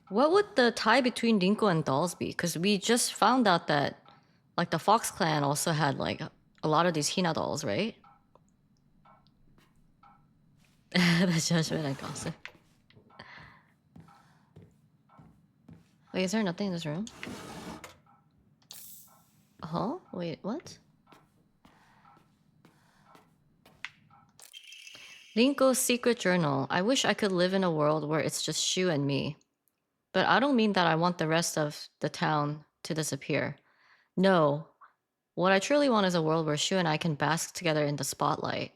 What would the tie between Rinko and dolls be? Because we just found out that like the Fox clan also had like a lot of these Hina dolls, right? The judgment and gossip. Wait, is there nothing in this room? Huh? Wait, what? Rinko's secret journal. I wish I could live in a world where it's just Shu and me. But I don't mean that I want the rest of the town to disappear. No. What I truly want is a world where Shu and I can bask together in the spotlight,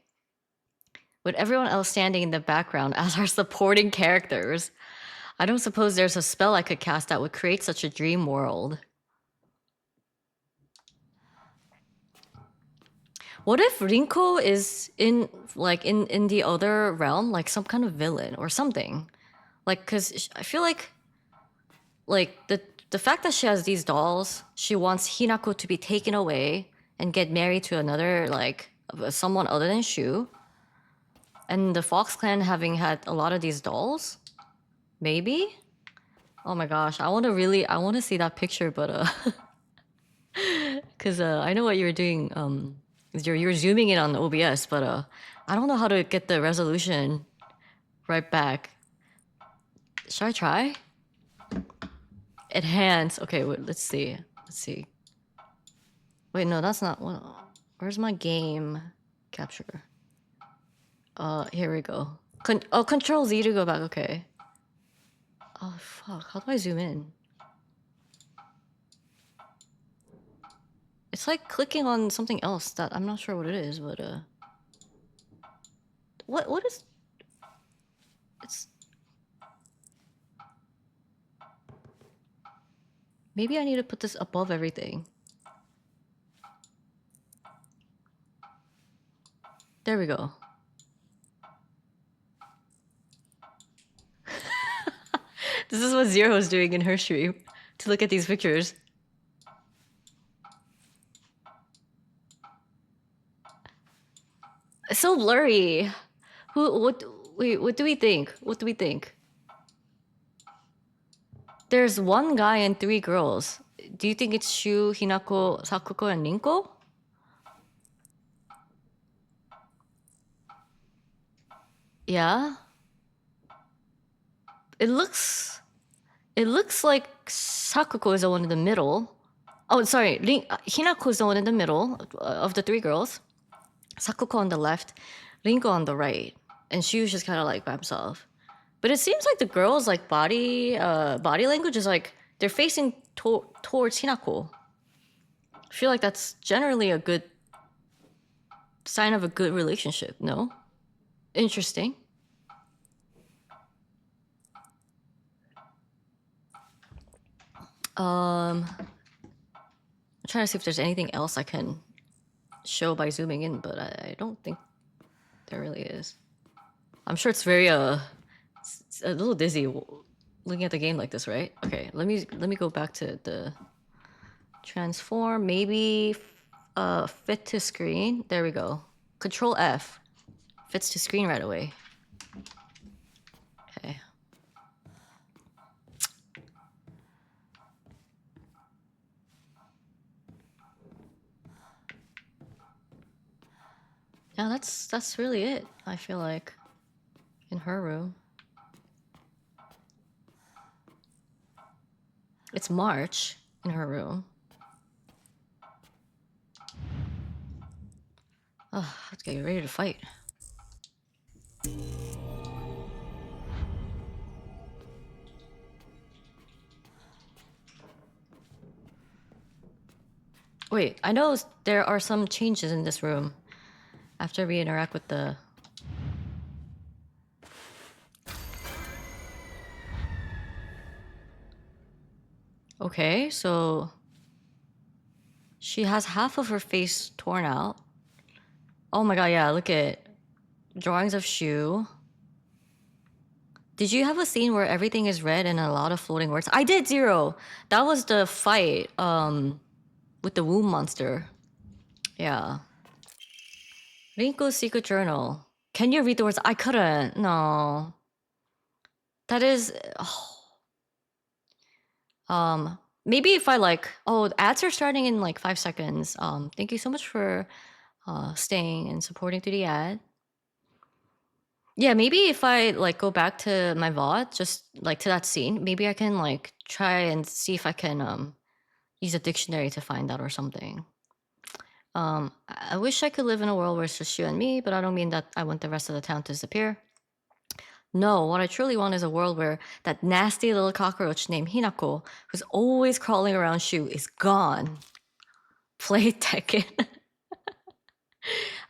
with everyone else standing in the background as our supporting characters. I don't suppose there's a spell I could cast that would create such a dream world. What if Rinko is in like in the other realm, like some kind of villain or something? Like, cause I feel like the fact that she has these dolls, she wants Hinako to be taken away and get married to another, like someone other than Shu. And the Fox clan having had a lot of these dolls, maybe. Oh my gosh, I want to see that picture, but because I know what you're doing. You're zooming in on OBS, but I don't know how to get the resolution right back. Should I try? Enhance. Okay, wait, let's see. Let's see. Wait, no, that's not one. Where's my game capture? Here we go. Control Z to go back. Okay. Oh fuck! How do I zoom in? It's like clicking on something else that I'm not sure what it is, but what is? It's. Maybe I need to put this above everything. There we go. This is what Zero is doing in her stream to look at these pictures. It's so blurry. Wait, what do we think? What do we think? There's one guy and three girls. Do you think it's Shu, Hinako, Sakuko, and Rinko? Yeah. It looks like Sakuko is the one in the middle. Oh, sorry. Hinako is the one in the middle of the three girls. Sakuko on the left, Rinko on the right, and she was just kind of like by himself. But it seems like the girls' like body language is like they're facing towards Hinako. I feel like that's generally a good sign of a good relationship. No, interesting. I'm trying to see if there's anything else I can show by zooming in, but I don't think there really is. I'm sure it's very it's a little dizzy looking at the game like this, right? Okay, let me go back to the transform. Maybe fit to screen. There we go. Control F fits to screen right away. Okay. Yeah, that's really it. I feel like in her room. It's March in her room. Oh, let's get ready to fight. Wait, I know there are some changes in this room after we interact with the... Okay, so she has half of her face torn out. Oh my god, yeah, look at drawings of Shu. Did you have a scene where everything is red and a lot of floating words? I did, Zero. That was the fight with the womb monster. Yeah. Rinko's secret journal. Can you read the words? I couldn't. No. That is maybe if I like, oh, ads are starting in like 5 seconds. Thank you so much for staying and supporting through the ad. Yeah, maybe if I like go back to my VOD, just like to that scene, maybe I can like try and see if I can use a dictionary to find out or something. I wish I could live in a world where it's just you and me, but I don't mean that I want the rest of the town to disappear. No, what I truly want is a world where that nasty little cockroach named Hinako, who's always crawling around Shu, is gone. Play Tekken.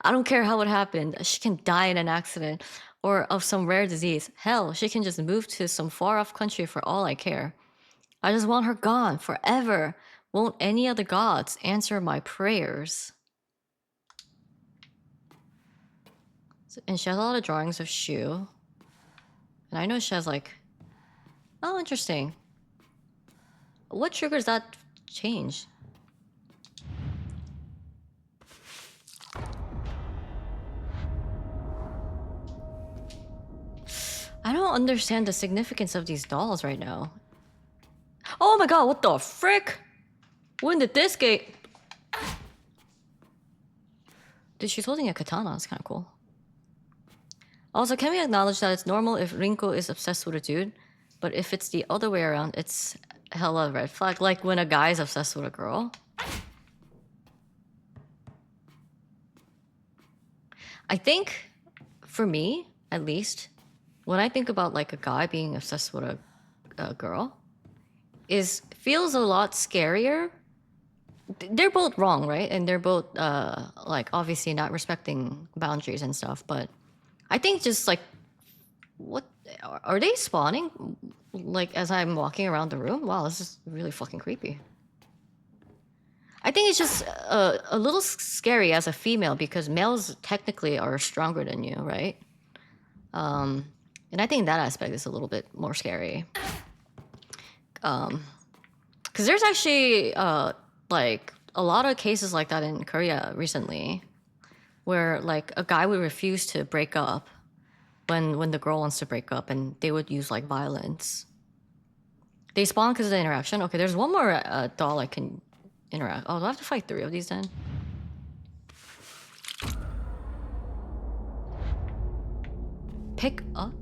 I don't care how it happened. She can die in an accident or of some rare disease. Hell, she can just move to some far off country for all I care. I just want her gone forever. Won't any of the gods answer my prayers? And she has a lot of drawings of Shu. And I know she has like... Oh, interesting. What triggers that change? I don't understand the significance of these dolls right now. Oh my god, what the frick? When did this get... Dude, she's holding a katana. It's kind of cool. Also, can we acknowledge that it's normal if Rinko is obsessed with a dude, but if it's the other way around, it's hella red flag. Like when a guy is obsessed with a girl. I think, for me, at least, when I think about like a guy being obsessed with a girl, feels a lot scarier. They're both wrong, right? And they're both like obviously not respecting boundaries and stuff. But I think just like, what are they spawning? Like as I'm walking around the room? Wow, this is really fucking creepy. I think it's just a little scary as a female because males technically are stronger than you, right? And I think that aspect is a little bit more scary. Because there's actually like a lot of cases like that in Korea recently, where like a guy would refuse to break up when the girl wants to break up, and they would use like violence. They spawn because of the interaction. Okay, there's one more doll I can interact. Oh, do I have to fight 3 of these then? Pick up?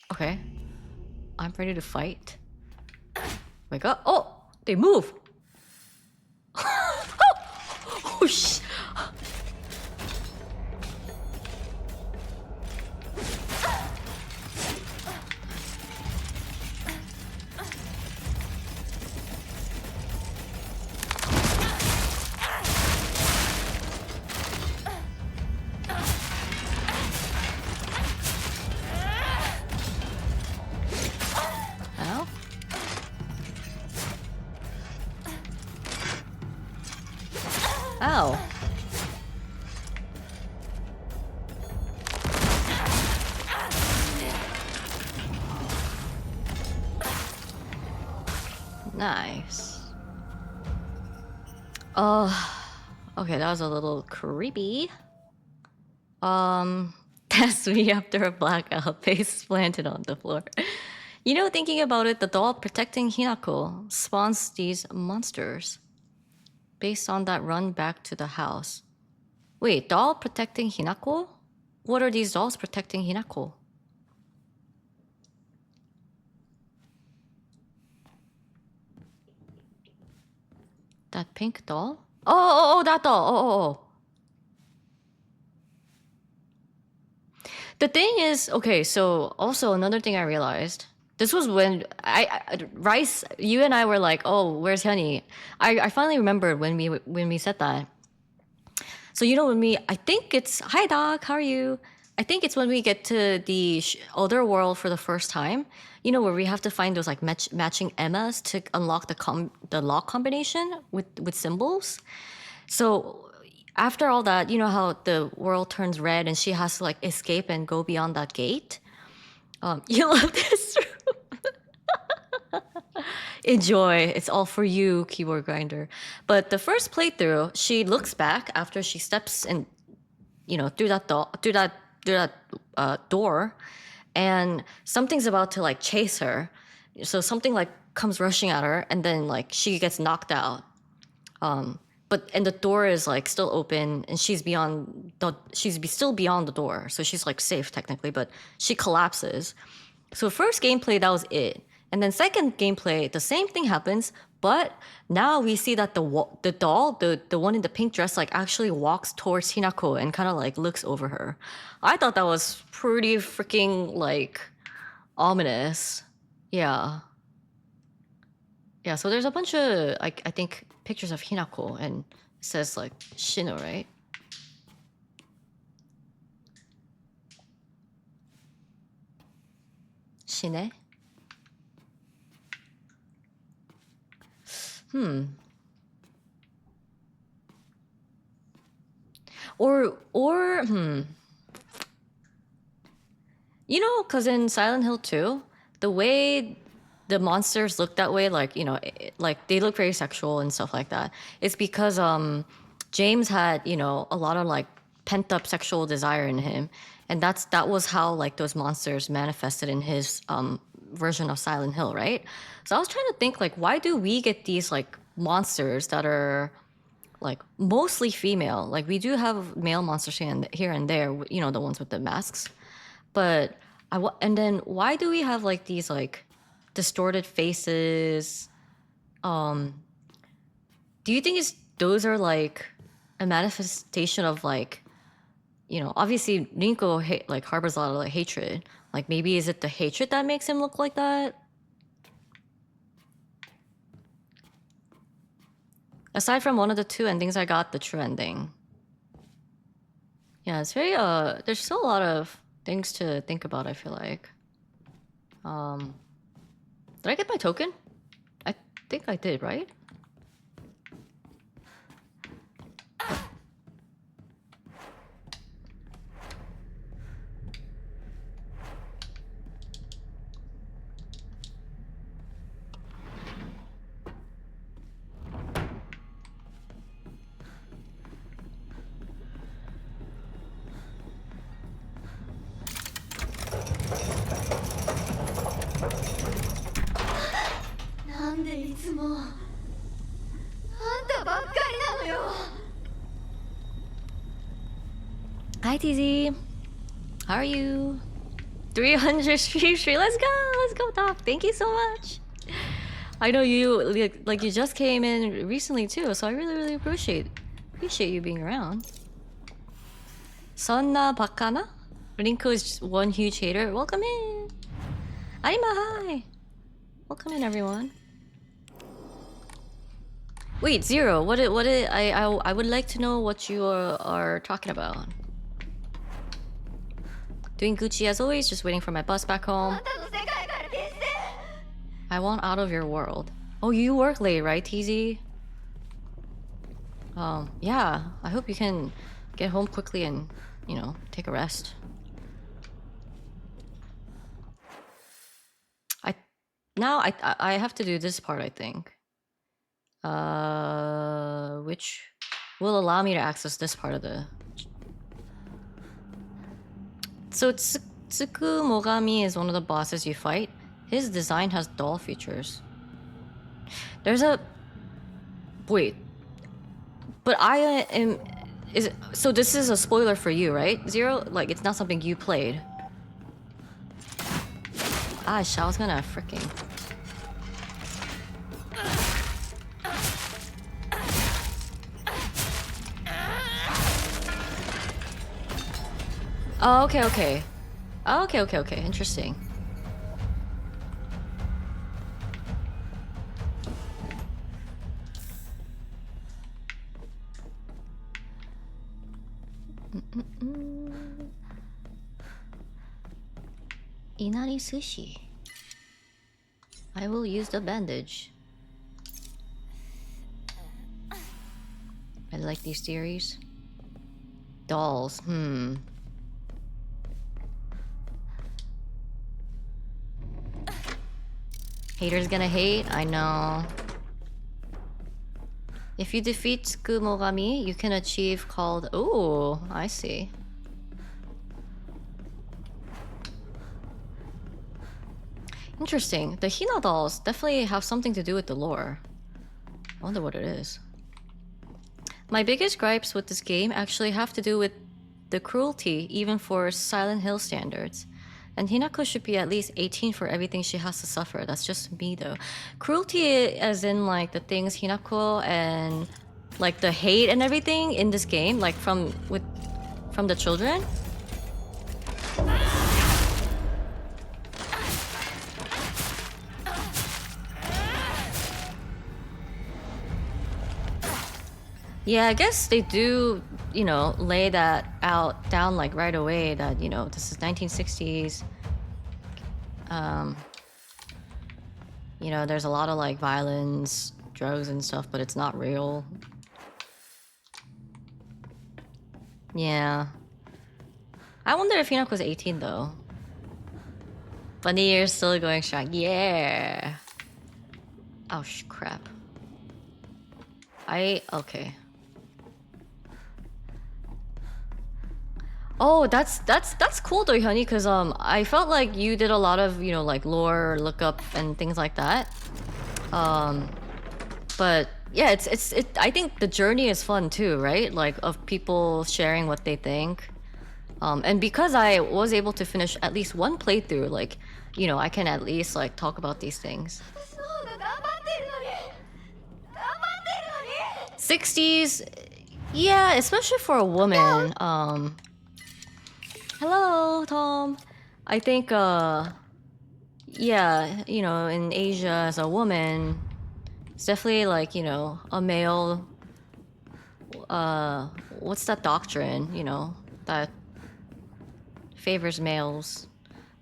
Okay. I'm ready to fight. Wake up. Oh! They move! Oh, sh... Ow. Ow. Nice. Okay, that was a little creepy. That's me after a blackout, face planted on the floor. You know, thinking about it, the doll protecting Hinako spawns these monsters based on that run back to the house. Wait, doll protecting Hinako? What are these dolls protecting Hinako? That pink doll? Oh, that doll. Oh. The thing is, okay, so also another thing I realized. This was when Rice, you and I were like, oh, where's Hyunny? I finally remembered when we said that. So you know I think it's, hi Doc, how are you? I think it's when we get to the other world for the first time. You know, where we have to find those like matching Emmas to unlock the lock combination with symbols. So after all that, you know how the world turns red and she has to like escape and go beyond that gate. You love this room. Enjoy. It's all for you, keyboard grinder. But the first playthrough, she looks back after she steps in, you know, through that door, and something's about to like chase her. So something like comes rushing at her, and then like she gets knocked out. And the door is like still open, and she's still beyond the door, so she's like safe technically, but she collapses. So first gameplay, that was it. And then second gameplay, the same thing happens, but now we see that the doll, the one in the pink dress, like actually walks towards Hinako and kind of like looks over her. I thought that was pretty freaking like ominous. Yeah. Yeah, so there's a bunch of I think pictures of Hinako, and it says like Shino, right? Shine? You know, because in Silent Hill 2, the way the monsters look that way, like, you know, like they look very sexual and stuff like that. It's because James had, you know, a lot of like pent up sexual desire in him, and that was how like those monsters manifested in his version of Silent Hill, right? So I was trying to think like, why do we get these like monsters that are like mostly female? Like we do have male monsters here and there, you know, the ones with the masks. But and then why do we have like these like distorted faces? Do you think those are like a manifestation of like, you know, obviously Rinko like harbors a lot of like hatred. Like maybe is it the hatred that makes him look like that? Aside from one of the two endings, I got the true ending. Yeah, it's very there's still a lot of things to think about, I feel like. Did I get my token? I think I did, right? Hi, TZ. How are you? 300 stream. Let's go, Doc. Thank you so much. I know you like you just came in recently too, so I really appreciate you being around. Sonna Bakana? Rinko is one huge hater. Welcome in. Arima, hi. Welcome in, everyone. Wait, Zero. I would like to know what you are talking about. Doing Gucci as always, just waiting for my bus back home. I want out of your world. Oh, you work late, right, TZ? Yeah. I hope you can get home quickly and, you know, take a rest. I have to do this part, I think. Which will allow me to access this part of the... So Tsuku Mogami is one of the bosses you fight. His design has doll features. There's a... Wait. But I am... So this is a spoiler for you, right? Zero? Like, it's not something you played. I was gonna freaking... Oh, okay. Okay. Interesting. Inari sushi. I will use the bandage. I like these theories. Dolls, Haters gonna hate, I know. If you defeat Tsukumogami, you can achieve called... Ooh, I see. Interesting. The Hina dolls definitely have something to do with the lore. I wonder what it is. My biggest gripes with this game actually have to do with the cruelty, even for Silent Hill standards. And Hinako should be at least 18 for everything she has to suffer. That's just me though. Cruelty as in like the things Hinako and like the hate and everything in this game, like from the children. Yeah, I guess they do, you know, lay that down like right away that, you know, this is 1960s. You know, there's a lot of like violence, drugs and stuff, but it's not real. Yeah. I wonder if Hinako's 18 though. Bunny ears still going strong. Yeah. Oh crap. Okay. Oh, that's cool though, Hyuni, because I felt like you did a lot of, you know, like lore lookup and things like that. But yeah, I think the journey is fun too, right? Like of people sharing what they think. And because I was able to finish at least one playthrough, like, you know, I can at least like talk about these things. 60s, yeah, especially for a woman. Hello, Tom. I think, yeah, you know, in Asia as a woman, it's definitely like, you know, a male, what's that doctrine, you know, that favors males.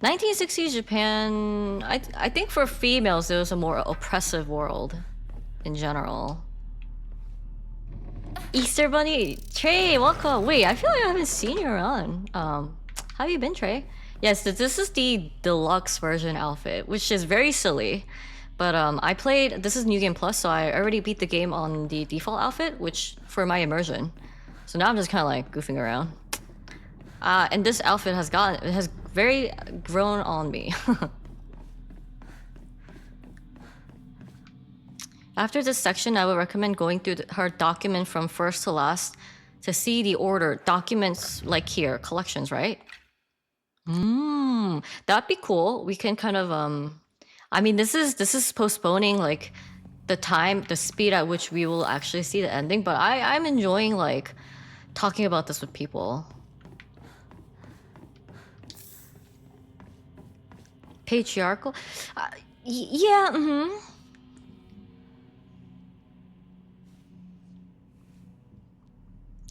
1960s Japan, I think for females, it was a more oppressive world in general. Easter Bunny, Trey, welcome. Wait, I feel like I haven't seen you around. How have you been, Trey? Yes, this is the deluxe version outfit, which is very silly. But I played, this is New Game Plus, so I already beat the game on the default outfit, which for my immersion. So now I'm just kind of like goofing around. And this outfit has very grown on me. After this section, I would recommend going through her document from first to last to see the order. Documents like here, collections, right? That'd be cool. We can kind of I mean this is postponing like the time, the speed at which we will actually see the ending, but I'm enjoying like talking about this with people. Patriarchal? Uh, yeah,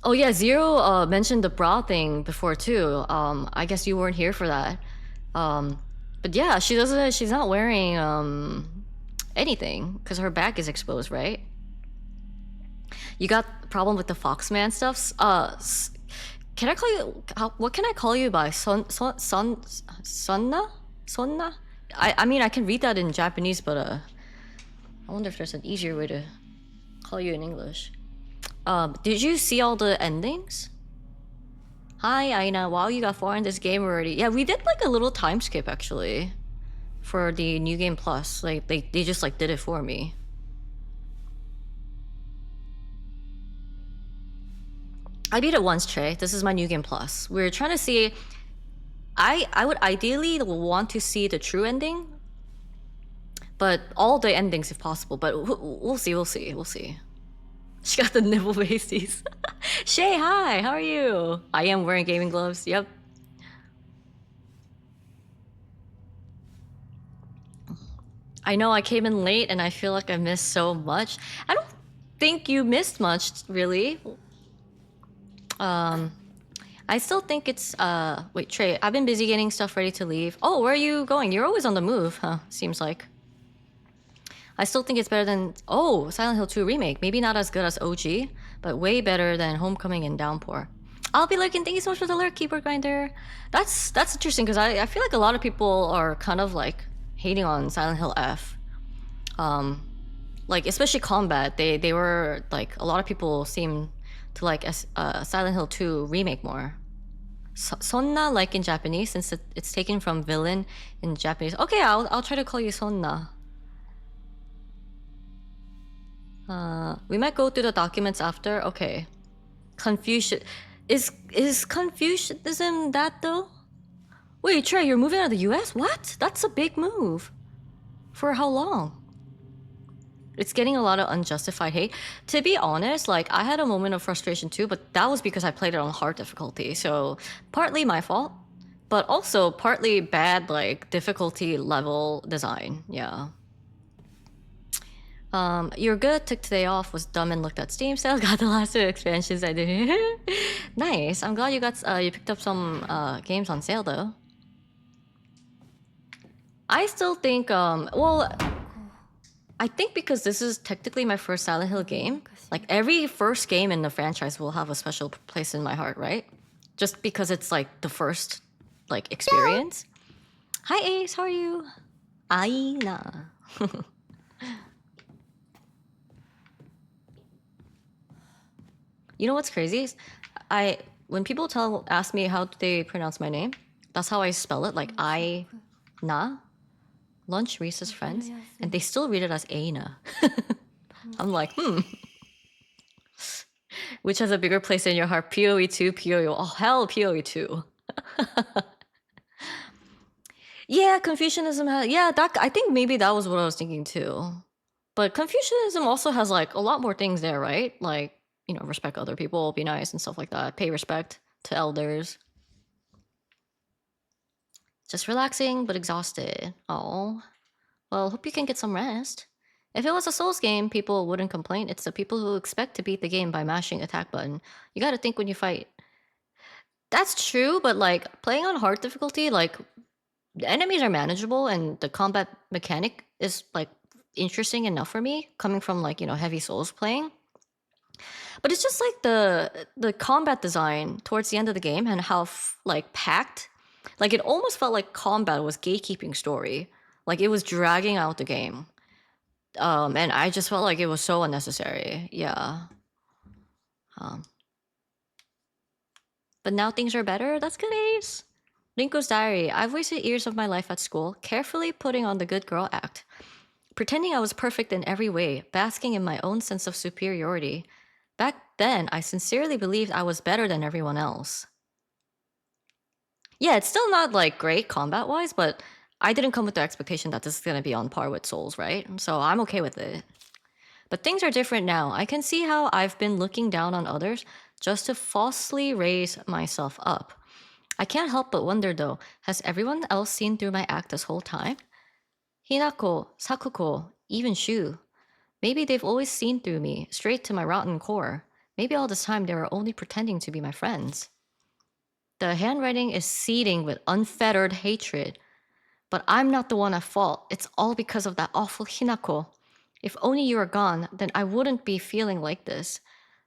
Oh yeah, Zero mentioned the bra thing before too. I guess you weren't here for that. Um, but yeah, she's not wearing anything because her back is exposed, right? You got a problem with the Foxman stuff? Can I call you? What can I call you by? Sonna? Sonna? I mean I can read that in Japanese, but I wonder if there's an easier way to call you in English. Did you see all the endings? Hi, Aina. Wow, you got far in this game already. Yeah, we did like a little time skip actually for the New Game Plus. Like they just like did it for me. I beat it once, Trey. This is my New Game Plus. We're trying to see. I would ideally want to see the true ending, but all the endings if possible. But we'll see. We'll see. We'll see. She got the nibble pasties. Shay, hi. How are you? I am wearing gaming gloves. Yep. I know I came in late and I feel like I missed so much. I don't think you missed much, really. I still think it's wait, Trey, I've been busy getting stuff ready to leave. Oh, where are you going? You're always on the move, huh? Seems like. I still think it's better than Silent Hill 2 remake. Maybe not as good as OG, but way better than Homecoming and Downpour. I'll be lurking. Thank you so much for the lurk, Keeper Grinder. That's interesting because I feel like a lot of people are kind of like hating on Silent Hill F. Like especially combat. They were like a lot of people seem to like Silent Hill 2 remake more. Sonna like in Japanese since it's taken from villain in Japanese. Okay, I'll try to call you Sonna. We might go through the documents after. Okay. Confucian is Confucianism that though? Wait, Trey, you're moving out of the US? What? That's a big move. For how long? It's getting a lot of unjustified hate. To be honest, like I had a moment of frustration too, but that was because I played it on hard difficulty. So partly my fault, but also partly bad like difficulty level design. Yeah. You're good. Took today off. Was dumb and looked at Steam sales. Got the last two expansions. I did. Nice. I'm glad you got you picked up some games on sale though. I still think well, I think because this is technically my first Silent Hill game, like every first game in the franchise will have a special place in my heart, right? Just because it's like the first like experience. Hi Ace, how are you? Aina. You know what's crazy? When people ask me how do they pronounce my name, that's how I spell it, like I na lunch recess friends, and they still read it as Aina. I'm like, which has a bigger place in your heart, PoE 2, PoE? Oh hell, PoE 2. Yeah, Confucianism has, yeah, that I think maybe that was what I was thinking too. But Confucianism also has like a lot more things there, right? Like, you know, respect other people, be nice and stuff like that. Pay respect to elders. Just relaxing but exhausted. Oh. Well, hope you can get some rest. If it was a Souls game, people wouldn't complain. It's the people who expect to beat the game by mashing attack button. You gotta think when you fight. That's true, but like playing on hard difficulty, like the enemies are manageable and the combat mechanic is like interesting enough for me coming from like, you know, heavy Souls playing. But it's just like the combat design towards the end of the game and how like packed, like it almost felt like combat was gatekeeping story. Like it was dragging out the game. And I just felt like it was so unnecessary. Yeah. But now things are better. That's good, Ace. Rinko's diary. I've wasted years of my life at school, carefully putting on the good girl act, pretending I was perfect in every way, basking in my own sense of superiority. Back then, I sincerely believed I was better than everyone else. Yeah, it's still not like great combat wise, but I didn't come with the expectation that this is gonna be on par with Souls, right? So I'm okay with it. But things are different now. I can see how I've been looking down on others just to falsely raise myself up. I can't help but wonder though, has everyone else seen through my act this whole time? Hinako, Sakuko, even Shu. Maybe they've always seen through me, straight to my rotten core. Maybe all this time they were only pretending to be my friends. The handwriting is seething with unfettered hatred. But I'm not the one at fault. It's all because of that awful Hinako. If only you were gone, then I wouldn't be feeling like this.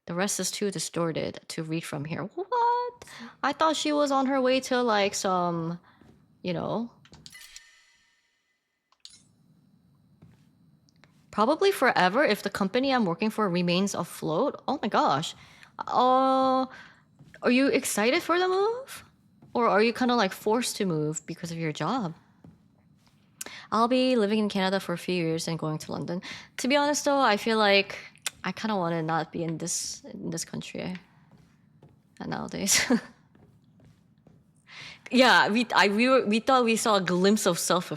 The rest is too distorted to read from here. What? I thought she was on her way to like some, you know, probably forever if the company I'm working for remains afloat. Oh my gosh. Oh, are you excited for the move? Or are you kind of like forced to move because of your job? I'll be living in Canada for a few years and going to London. To be honest though, I feel like I kind of want to not be in this country nowadays. Yeah, we thought we saw a glimpse of self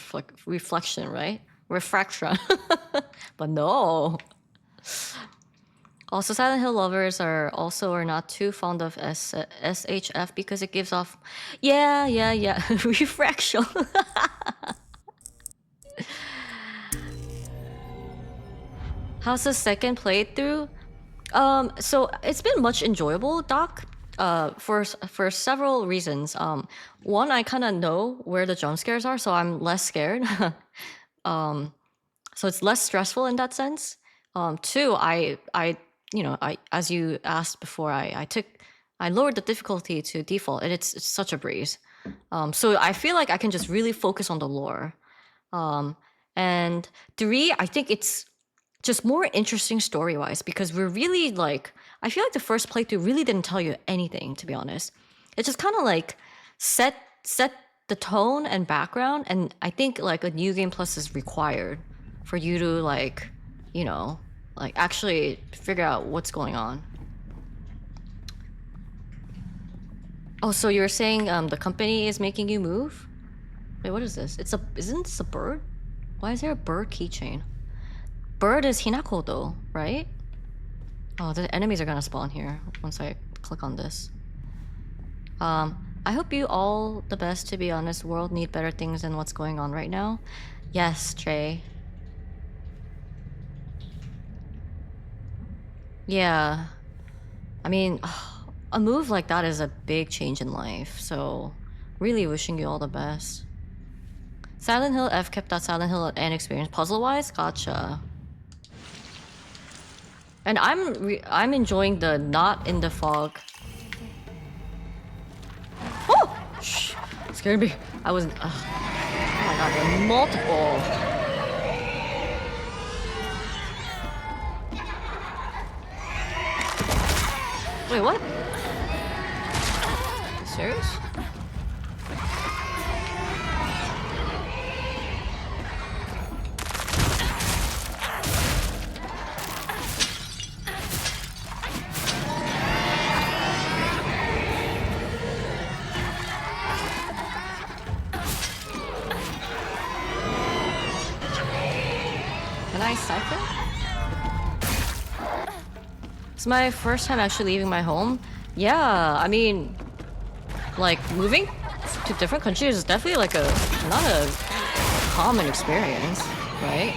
reflection, right? Refraction. But no. Also, Silent Hill lovers are not too fond of SHF because it gives off, yeah, refraction. How's the second playthrough? So it's been much enjoyable, Doc. For several reasons. One, I kind of know where the jump scares are, so I'm less scared. So it's less stressful in that sense. Two, I as you asked before, I lowered the difficulty to default, and it's such a breeze. So I feel like I can just really focus on the lore. And three, I think it's just more interesting story wise because we're really like, I feel like the first playthrough really didn't tell you anything, to be honest. It just kind of like set the tone and background, and I think like a new game plus is required for you to like, you know, like actually figure out what's going on. Oh, so you're saying the company is making you move? Wait, what is this? Isn't this a bird? Why is there a bird keychain? Bird is Hinako though, right? Oh, the enemies are gonna spawn here once I click on this. I hope you all the best, to be honest. World need better things than what's going on right now. Yes, Trey. Yeah. I mean, a move like that is a big change in life, so really wishing you all the best. Silent Hill F kept that Silent Hill N experience puzzle-wise? Gotcha. And I'm enjoying the not in the fog. Oh! Shh! Scared me. I wasn't. Oh my god, there are multiple. Wait, what? Serious? Can I siphon? It's my first time actually leaving my home. Yeah, I mean, like moving to different countries is definitely like not a common experience, right?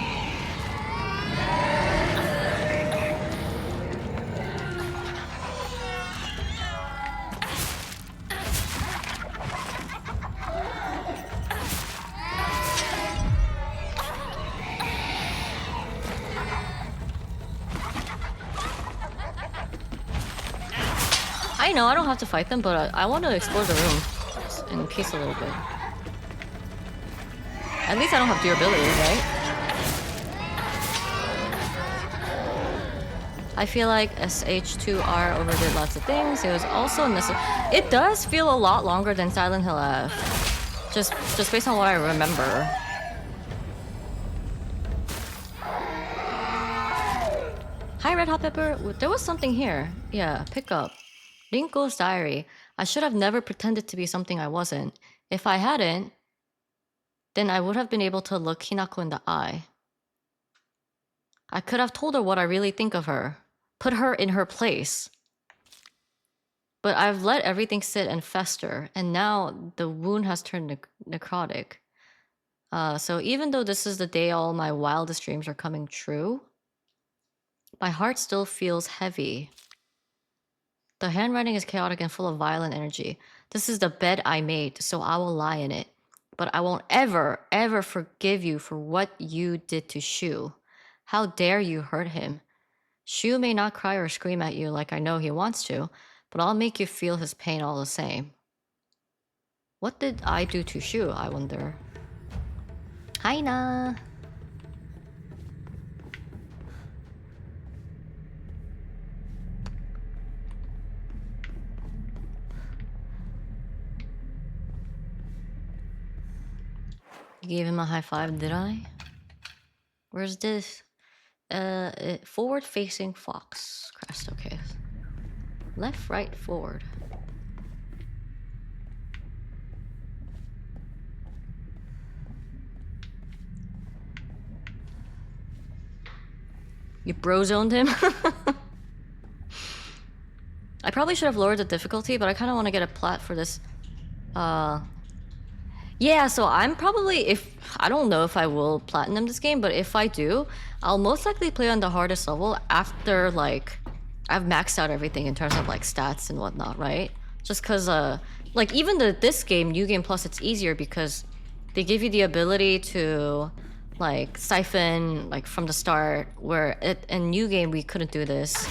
I know I don't have to fight them, but I want to explore the room in peace a little bit. At least I don't have durability, right? I feel like SH2R overdid lots of things. It was also necessary. It does feel a lot longer than Silent Hill F. Just based on what I remember. Hi, Red Hot Pepper. There was something here. Yeah, pick up. Rinko's diary. I should have never pretended to be something I wasn't. If I hadn't, then I would have been able to look Hinako in the eye. I could have told her what I really think of her, put her in her place. But I've let everything sit and fester, and now the wound has turned necrotic. So even though this is the day all my wildest dreams are coming true, my heart still feels heavy. The handwriting is chaotic and full of violent energy. This is the bed I made, so I will lie in it. But I won't ever, ever forgive you for what you did to Shu. How dare you hurt him? Shu may not cry or scream at you like I know he wants to, but I'll make you feel his pain all the same. What did I do to Shu, I wonder? Hi, Na. You gave him a high five, did I? Where's this? Forward facing fox. Crest, okay. Left, right, forward. You bro-zoned him? I probably should have lowered the difficulty, but I kind of want to get a plat for this. Yeah, so I'm probably, I don't know if I will platinum this game, but if I do, I'll most likely play on the hardest level after, like, I've maxed out everything in terms of, like, stats and whatnot, right? Just because, like, even this game, New Game Plus, it's easier because they give you the ability to, like, siphon, like, from the start, where in New Game, we couldn't do this.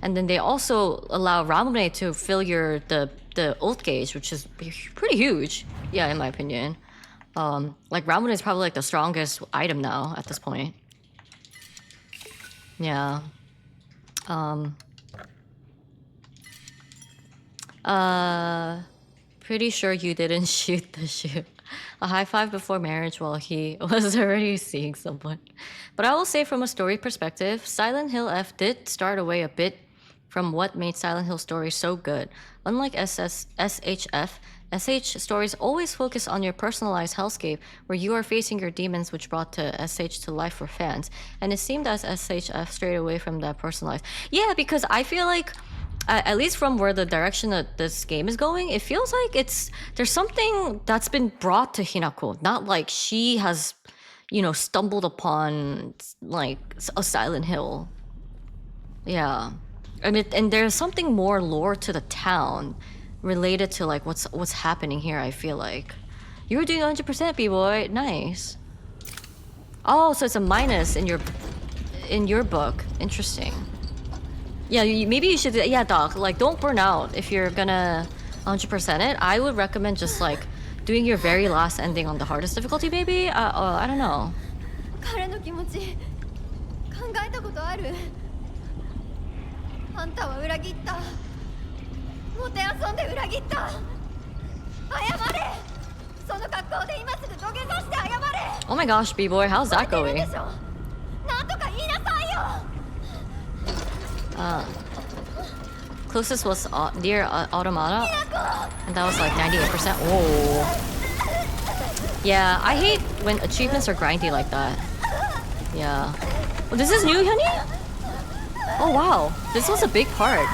And then they also allow Ramune to fill the ult gauge, which is pretty huge, yeah, in my opinion. Like Ramune is probably like the strongest item now at this point. Yeah. Pretty sure you didn't shoot the shoe. A high five before marriage while he was already seeing someone. But I will say from a story perspective, Silent Hill F did start away a bit from what made Silent Hill stories so good. Unlike SHF, SH stories always focus on your personalized hellscape where you are facing your demons, which brought to SH to life for fans. And it seemed as SHF strayed away from that personalized. Yeah, because I feel like, at least from where the direction that this game is going, it feels like there's something that's been brought to Hinako. Not like she has, stumbled upon, like, a Silent Hill. Yeah. And there's something more lore to the town related to like what's happening here, I feel like. You were doing 100%, B-boy. Nice. Oh, so it's a minus in your book. Interesting. Yeah, maybe you should, yeah, Doc, like don't burn out if you're gonna 100% it. I would recommend just like doing your very last ending on the hardest difficulty, maybe? I don't know. 彼の気持ち考えたことある？あんたは裏切った。もてあそんで裏切った。謝れ。その格好で今すぐ土下座して謝れ。 Oh my gosh, B-boy, how's that going? なんとか言いなさいよ。Closest was near Automata, and that was like 98%. Oh. Yeah, I hate when achievements are grindy like that. Yeah. Oh, this is new, Hyuni? Oh wow, this was a big part.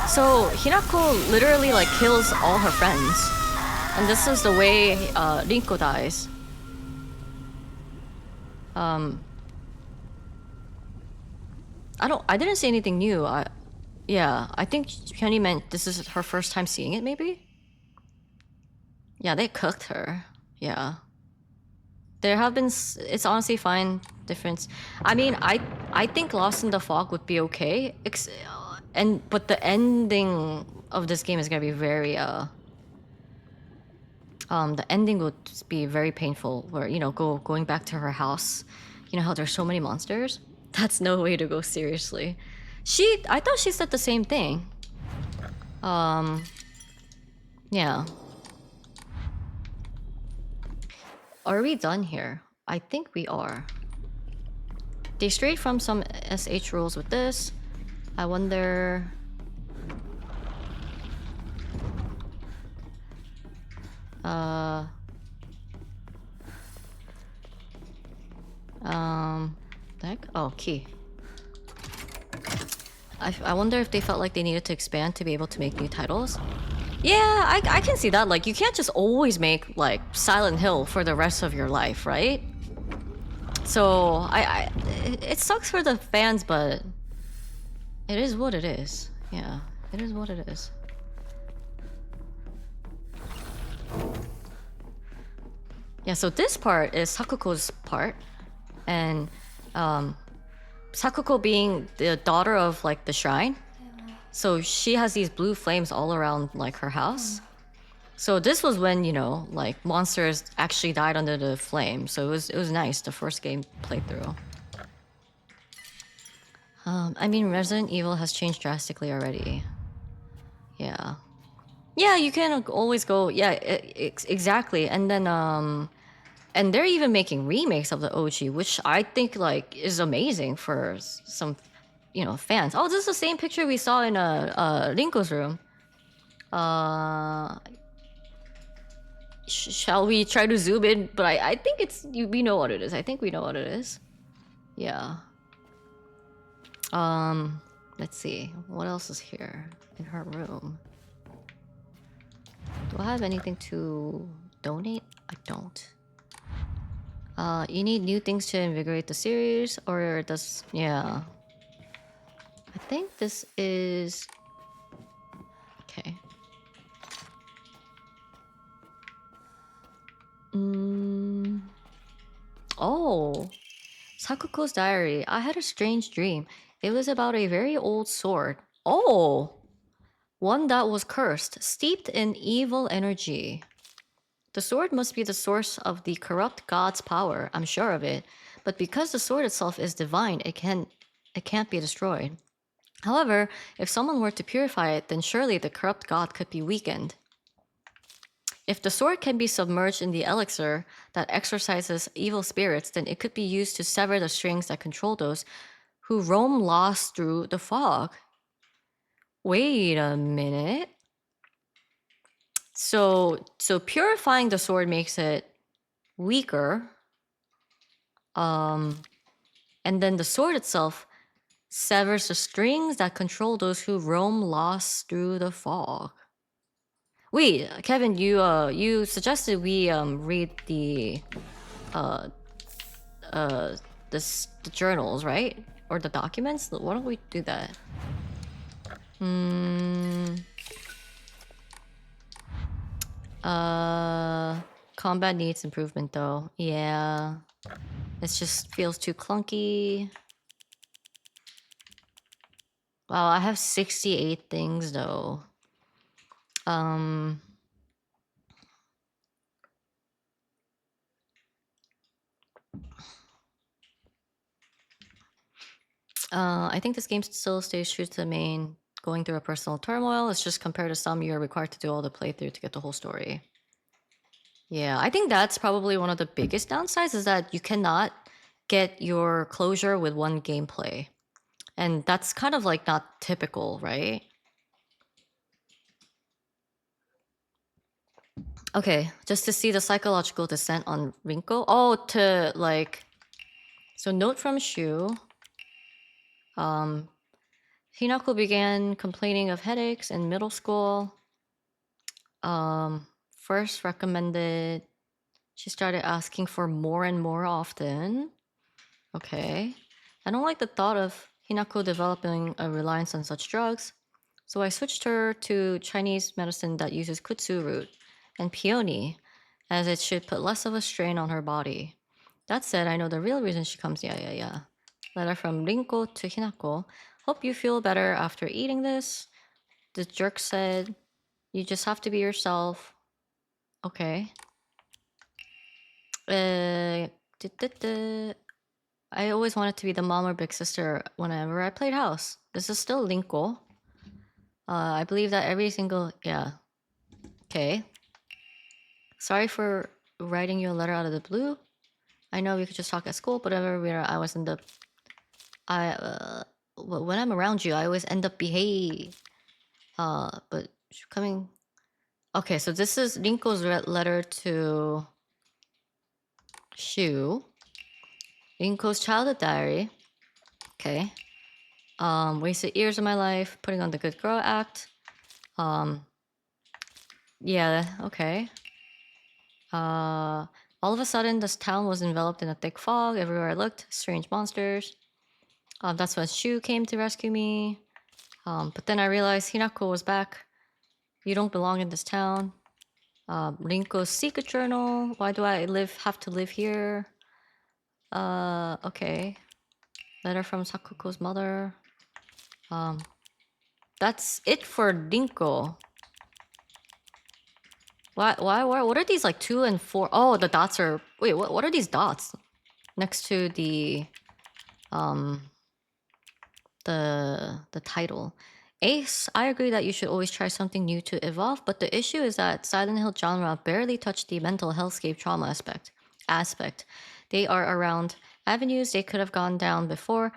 So Hinako literally like kills all her friends, and this is the way Rinko dies. I didn't see anything new. Yeah, I think Hyuni meant this is her first time seeing it, maybe? Yeah, they cooked her. Yeah. There have been, it's honestly fine difference. I mean, I think Lost in the Fog would be okay. But the ending of this game is gonna be very, the ending would be very painful where, going back to her house. You know how there's so many monsters? That's no way to go seriously. I thought she said the same thing. Yeah. Are we done here? I think we are. They strayed from some SH rules with this. I wonder... The heck? Oh, key. I wonder if they felt like they needed to expand to be able to make new titles. Yeah, I can see that. Like, you can't just always make, like, Silent Hill for the rest of your life, right? So, it sucks for the fans, but it is what it is. Yeah, it is what it is. Yeah, so this part is Sakuko's part. And, Sakuko being the daughter of, like, the shrine. So she has these blue flames all around, like, her house. So this was when, you know, like, monsters actually died under the flame. So it was nice, the first game playthrough. I mean, Resident Evil has changed drastically already. Yeah. Yeah, you can always go, yeah, exactly. And then, and they're even making remakes of the OG, which I think, like, is amazing for some, you know, fans. Oh, this is the same picture we saw in Rinko's room. Shall we try to zoom in? But I think it's, we know what it is. I think we know what it is. Yeah. Let's see. What else is here in her room? Do I have anything to donate? I don't. You need new things to invigorate the series, or does... Yeah. I think this is... Okay. Oh! Sakuko's diary. I had a strange dream. It was about a very old sword. Oh! One that was cursed, steeped in evil energy. The sword must be the source of the corrupt god's power, I'm sure of it. But because the sword itself is divine, it can't be destroyed. However, if someone were to purify it, then surely the corrupt god could be weakened. If the sword can be submerged in the elixir that exorcises evil spirits, then it could be used to sever the strings that control those who roam lost through the fog. Wait a minute. So purifying the sword makes it weaker. And then the sword itself severs the strings that control those who roam lost through the fog. Wait, Kevin, you suggested we read the the journals, right? Or the documents? Why don't we do that? Combat needs improvement though. Yeah. It just feels too clunky. Wow, I have 68 things though. I think this game still stays true to the main. Going through a personal turmoil. It's just compared to some, you're required to do all the playthrough to get the whole story. Yeah, I think that's probably one of the biggest downsides is that you cannot get your closure with one gameplay. And that's kind of like not typical, right? Okay, just to see the psychological descent on Rinko. Oh, to like... So note from Shu. Hinako began complaining of headaches in middle school. First recommended... She started asking for more and more often. Okay. I don't like the thought of Hinako developing a reliance on such drugs, so I switched her to Chinese medicine that uses kutsu root and peony, as it should put less of a strain on her body. That said, I know the real reason she comes. Yeah. Letter from Rinko to Hinako. Hope you feel better after eating this. The jerk said, you just have to be yourself. Okay. I always wanted to be the mom or big sister whenever I played house. This is still Linko. I believe that every single... Yeah. Okay. Sorry for writing you a letter out of the blue. I know we could just talk at school, but whenever I was in the... when I'm around you, I always end up behave. But coming... Okay, so this is Rinko's letter to Shu. Rinko's childhood diary. Okay. Wasted years of my life putting on the good girl act. Yeah, okay. All of a sudden, this town was enveloped in a thick fog. Everywhere I looked, strange monsters. That's when Shu came to rescue me. But then I realized Hinako was back. You don't belong in this town. Rinko's secret journal. Why do I have to live here? Okay. Letter from Sakuko's mother. That's it for Rinko. What are these like 2 and 4? Oh, the dots are. Wait, what are these dots next to the title? Ace, I agree that you should always try something new to evolve, but the issue is that Silent Hill genre barely touched the mental hellscape trauma aspect. They are around avenues they could have gone down before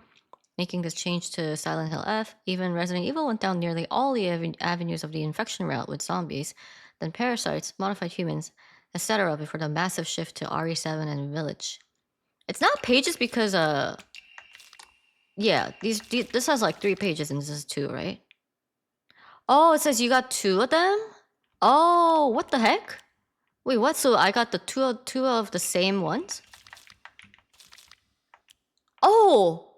making this change to Silent Hill F. Even Resident Evil went down nearly all the avenues of the infection route with zombies, then parasites, modified humans, etc. before the massive shift to RE7 and Village. It's not pages because yeah, this has like 3 pages and this is 2, right? Oh, it says you got 2 of them? Oh, what the heck? Wait, what? So I got the two of the same ones? Oh!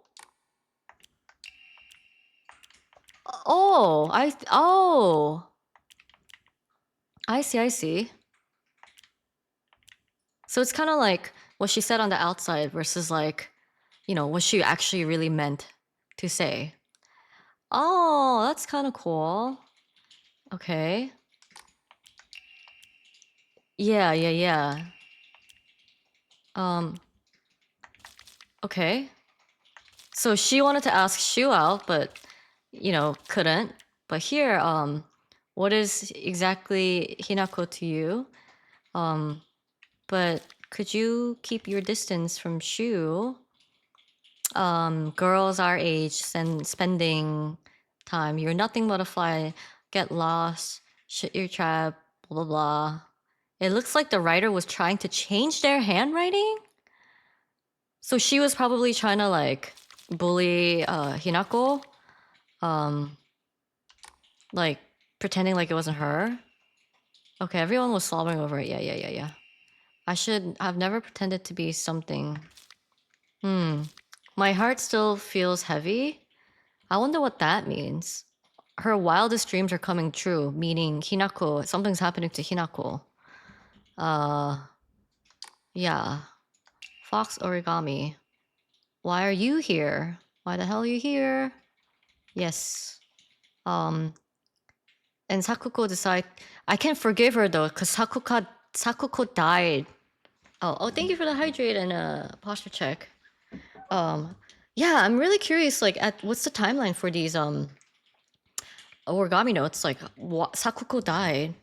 Oh, I see. So it's kind of like what she said on the outside versus like, you know, what she actually really meant to say. Oh, that's kind of cool. Okay. Yeah. Okay. So she wanted to ask Shu out, but you know, couldn't. But here, what is exactly Hinako to you? But could you keep your distance from Shu? Girls our age and spending time. You're nothing but a fly. Get lost. Shit your trap. Blah blah blah. It looks like the writer was trying to change their handwriting. So she was probably trying to like bully Hinako. Like pretending like it wasn't her. Okay, everyone was slobbering over it. Yeah. I've never pretended to be something. My heart still feels heavy. I wonder what that means. Her wildest dreams are coming true, meaning Hinako, something's happening to Hinako. Yeah. Fox origami. Why are you here? Why the hell are you here? Yes. And Sakuko decide I can't forgive her though, because Sakuko died. Oh, thank you for the hydrate and posture check. Yeah, I'm really curious, like, what's the timeline for these origami notes? Like, what Sakuko died.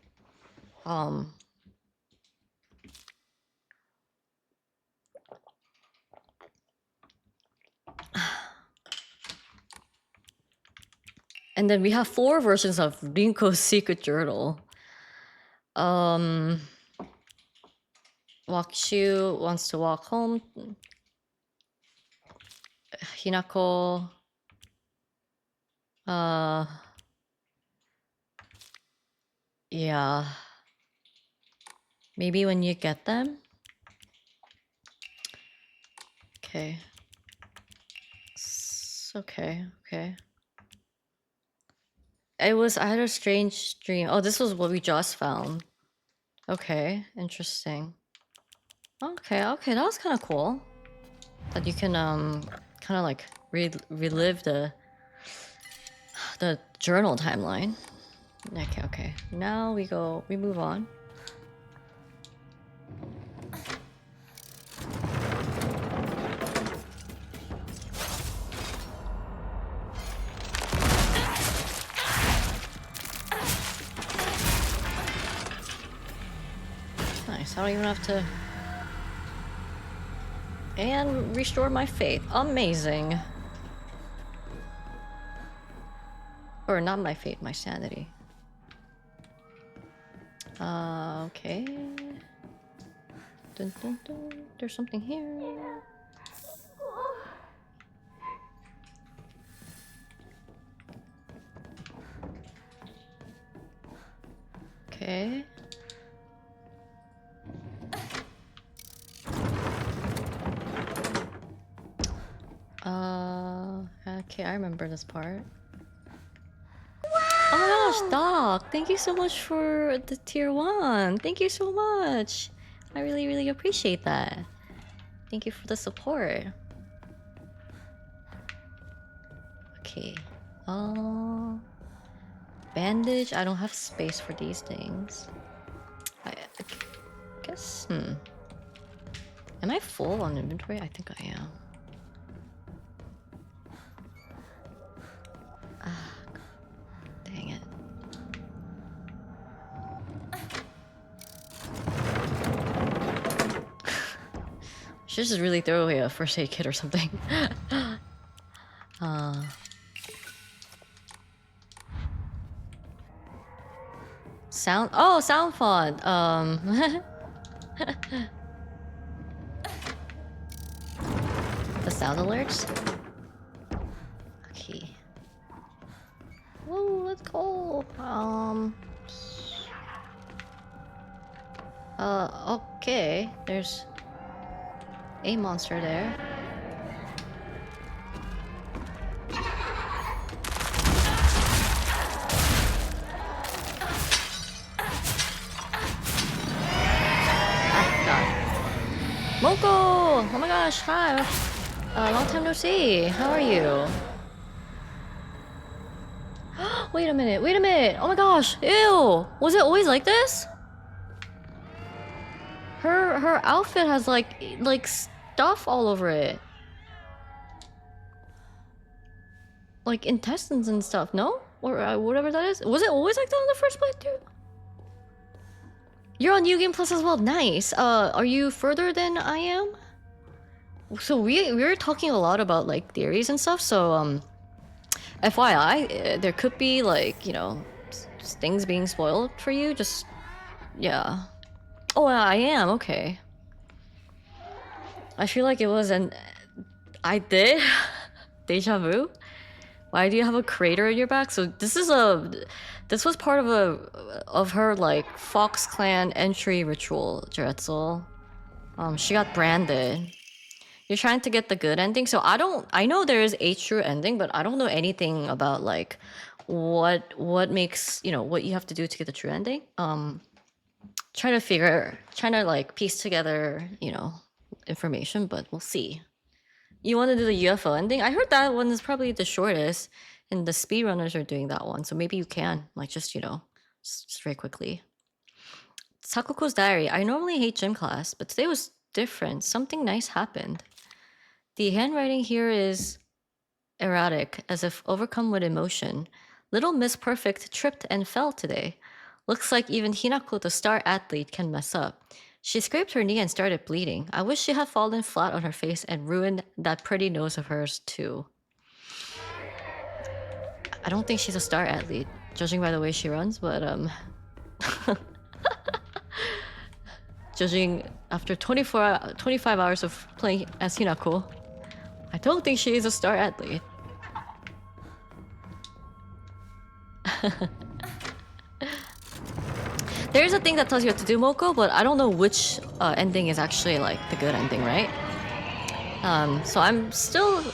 And then we have 4 versions of Rinko's secret journal. Wakshu wants to walk home. Hinako. Yeah. Maybe when you get them? Okay. Okay. I had a strange dream. Oh, this was what we just found. Okay, interesting. Okay, that was kind of cool. That you can kind of like relive the journal timeline. Okay. Now we move on. Nice. I don't even have to. And restore my faith. Amazing. Or not my faith, my sanity. Okay. Dun, dun, dun. There's something here. Okay. Okay, I remember this part. Oh my gosh, Doc! Thank you so much for the tier 1. Thank you so much. I really, really appreciate that. Thank you for the support. Okay. Bandage. I don't have space for these things. I guess. Am I full on inventory? I think I am. Ah, dang it. Should just really throw away a first aid kit or something. Sound. Oh, sound font. The sound alerts. Okay. Whoa, let's go. Okay. There's a monster there. Moko! Oh my gosh, hi! Long time no see. How are you? Wait a minute, wait a minute! Oh my gosh, ew! Was it always like this? Her outfit has like stuff all over it. Like intestines and stuff, no? Or whatever that is. Was it always like that in the first place, too? You're on New Game Plus as well. Nice. Are you further than I am? So we were talking a lot about like theories and stuff. So FYI, there could be like, you know, things being spoiled for you. Just yeah. Oh, I am okay. I feel like it was I did deja vu. Why do you have a crater in your back? So this was part of her like Fox Clan entry ritual, Jetzel. She got branded. You're trying to get the good ending, so I know there is a true ending, but I don't know anything about like what makes, you know, what you have to do to get the true ending. Trying to like piece together, you know, information, but we'll see. You want to do the UFO ending? I heard that one is probably the shortest, and the speedrunners are doing that one, so maybe you can, like, just, you know, just very quickly. Sakuko's diary. I normally hate gym class, but today was different. Something nice happened. The handwriting here is erratic, as if overcome with emotion. Little Miss Perfect tripped and fell today. Looks like even Hinako, the star athlete, can mess up. She scraped her knee and started bleeding. I wish she had fallen flat on her face and ruined that pretty nose of hers, too. I don't think she's a star athlete, judging by the way she runs, but, judging after 25 hours of playing as Hinako, I don't think she is a star athlete. There's a thing that tells you what to do, Moko, but I don't know which ending is actually like the good ending, right? So I'm still...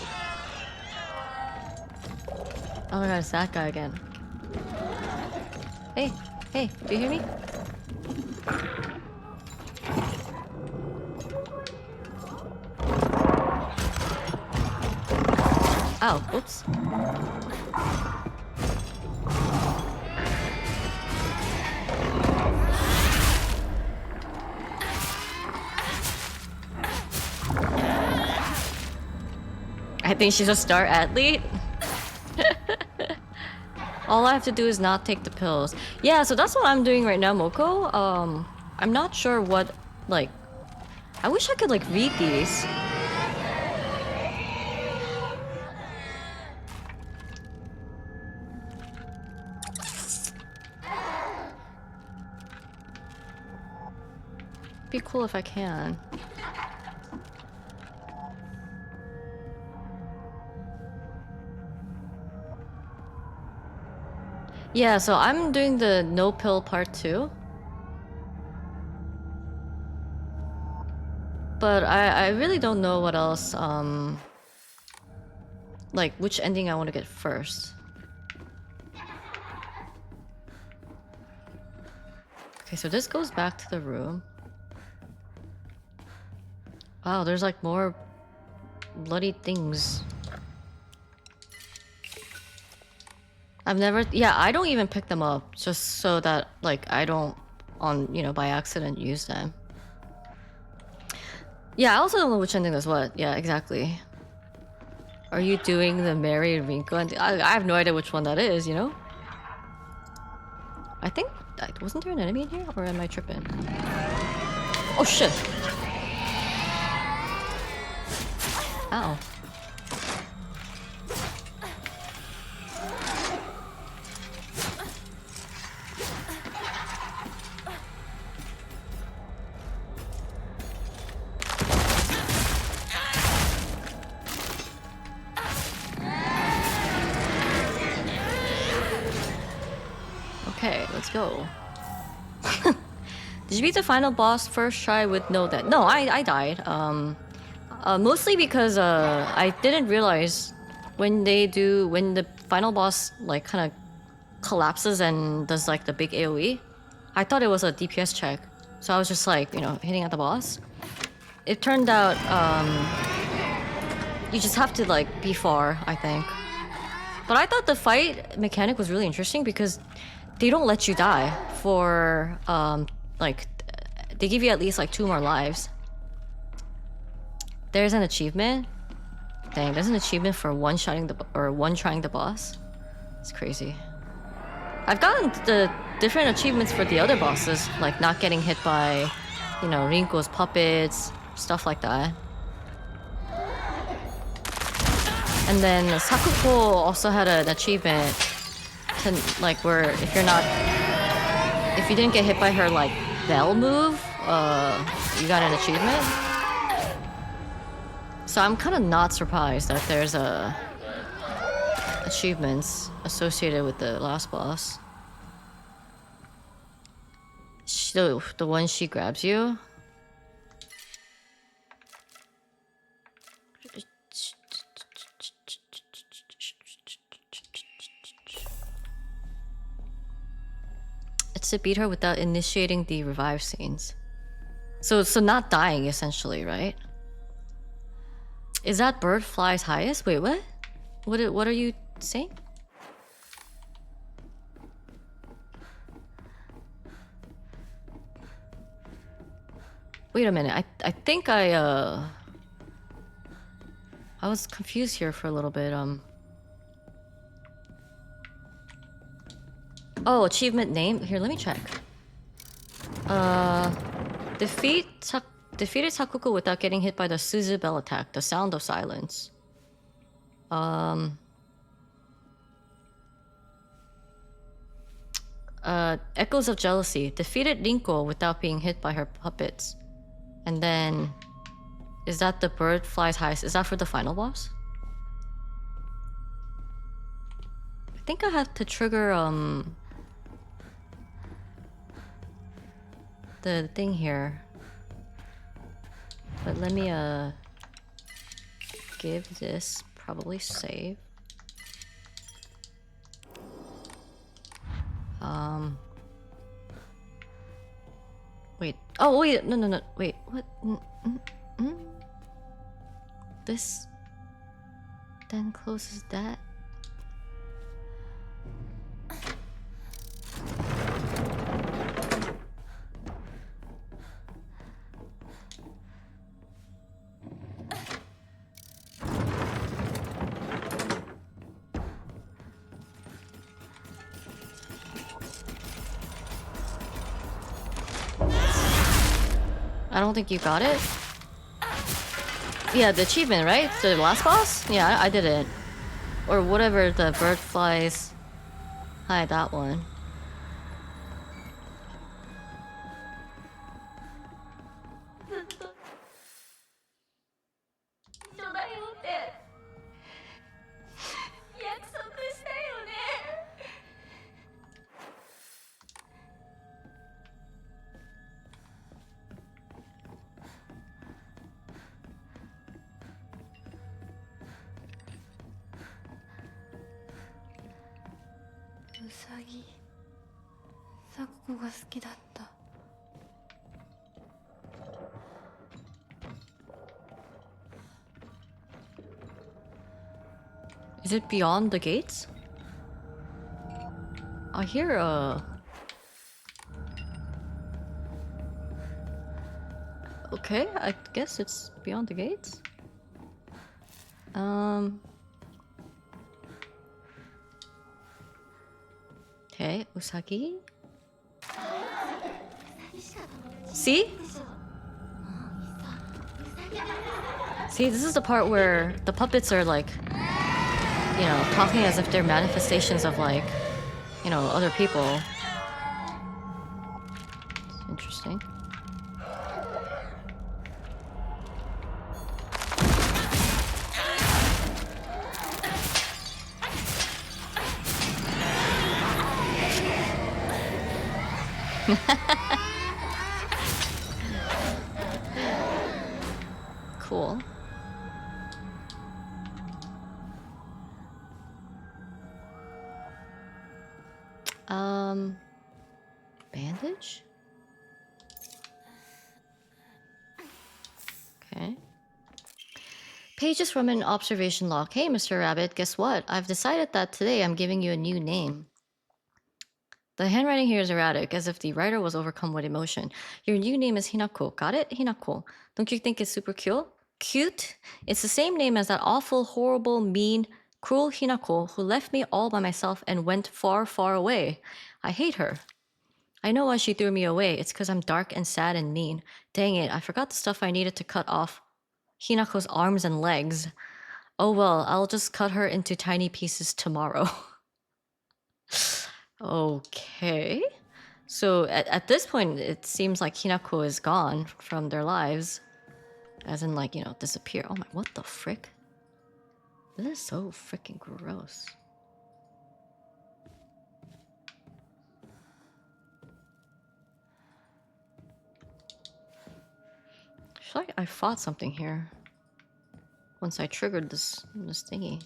Oh my god, it's that guy again. Hey, hey, do you hear me? Oh, whoops. I think she's a star athlete. All I have to do is not take the pills. Yeah, so that's what I'm doing right now, Moko. I'm not sure what, like... I wish I could, like, read these. be cool if I can. Yeah, so I'm doing the no pill part 2. But I really don't know what else, like which ending I want to get first. Okay, so this goes back to the room. Wow, there's like more bloody things. I've never, yeah, I don't even pick them up just so that like I don't by accident use them. Yeah, I also don't know which ending is what. Yeah, exactly. Are you doing the Mary and Rinko ending? I have no idea which one that is, you know? I think, wasn't there an enemy in here or am I tripping? Oh shit! Ow. Okay, let's go. Did you beat the final boss first try with no death? No, I died. Mostly because I didn't realize when the final boss like kind of collapses and does like the big AoE. I thought it was a DPS check, so I was just like hitting at the boss. It turned out you just have to like be far, I think. But I thought the fight mechanic was really interesting because they don't let you die for like they give you at least like 2 more lives. There's an achievement. Dang, there's an achievement for one-trying the boss. It's crazy. I've gotten the different achievements for the other bosses, like not getting hit by, Rinko's puppets, stuff like that. And then Sakuko also had an achievement to like where if you didn't get hit by her like bell move, you got an achievement. So I'm kind of not surprised that there's achievements associated with the last boss. The one she grabs you. It's to beat her without initiating the revive scenes. So not dying essentially, right? Is that bird flies highest? Wait, what? What are you saying? Wait a minute. I think I was confused here for a little bit. Oh, achievement name. Here, let me check. Defeated Sakuko without getting hit by the Suzu Bell attack, the sound of silence. Echoes of Jealousy. Defeated Rinko without being hit by her puppets. And then... Is that the bird flies highest? Is that for the final boss? I think I have to trigger, the thing here. But let me, give this, probably save. Wait. Oh, wait. No. Wait. What? This then closes that. I don't think you got it. Yeah, the achievement, right? The last boss? Yeah, I did it. Or whatever the bird flies. Hi, that one. うさぎ咲子が好きだった。 Is it beyond the gates? I hear okay, I guess it's beyond the gates. Okay, Usagi. See? See, this is the part where the puppets are like, you know, talking as if they're manifestations of like, you know, other people. It's interesting. Cool. Bandage? Okay. Pages from an observation log. Hey, Mr. Rabbit, guess what? I've decided that today I'm giving you a new name. The handwriting here is erratic, as if the writer was overcome with emotion. Your new name is Hinako. Got it? Hinako. Don't you think it's super cute? Cute? It's the same name as that awful, horrible, mean, cruel Hinako who left me all by myself and went far, far away. I hate her. I know why she threw me away. It's because I'm dark and sad and mean. Dang it, I forgot the stuff I needed to cut off Hinako's arms and legs. Oh well, I'll just cut her into tiny pieces tomorrow. Okay. So at this point, it seems like Hinako is gone from their lives. As in, like, you know, disappear. Oh my, what the frick? This is so freaking gross. I feel like I fought something here. Once I triggered this thingy.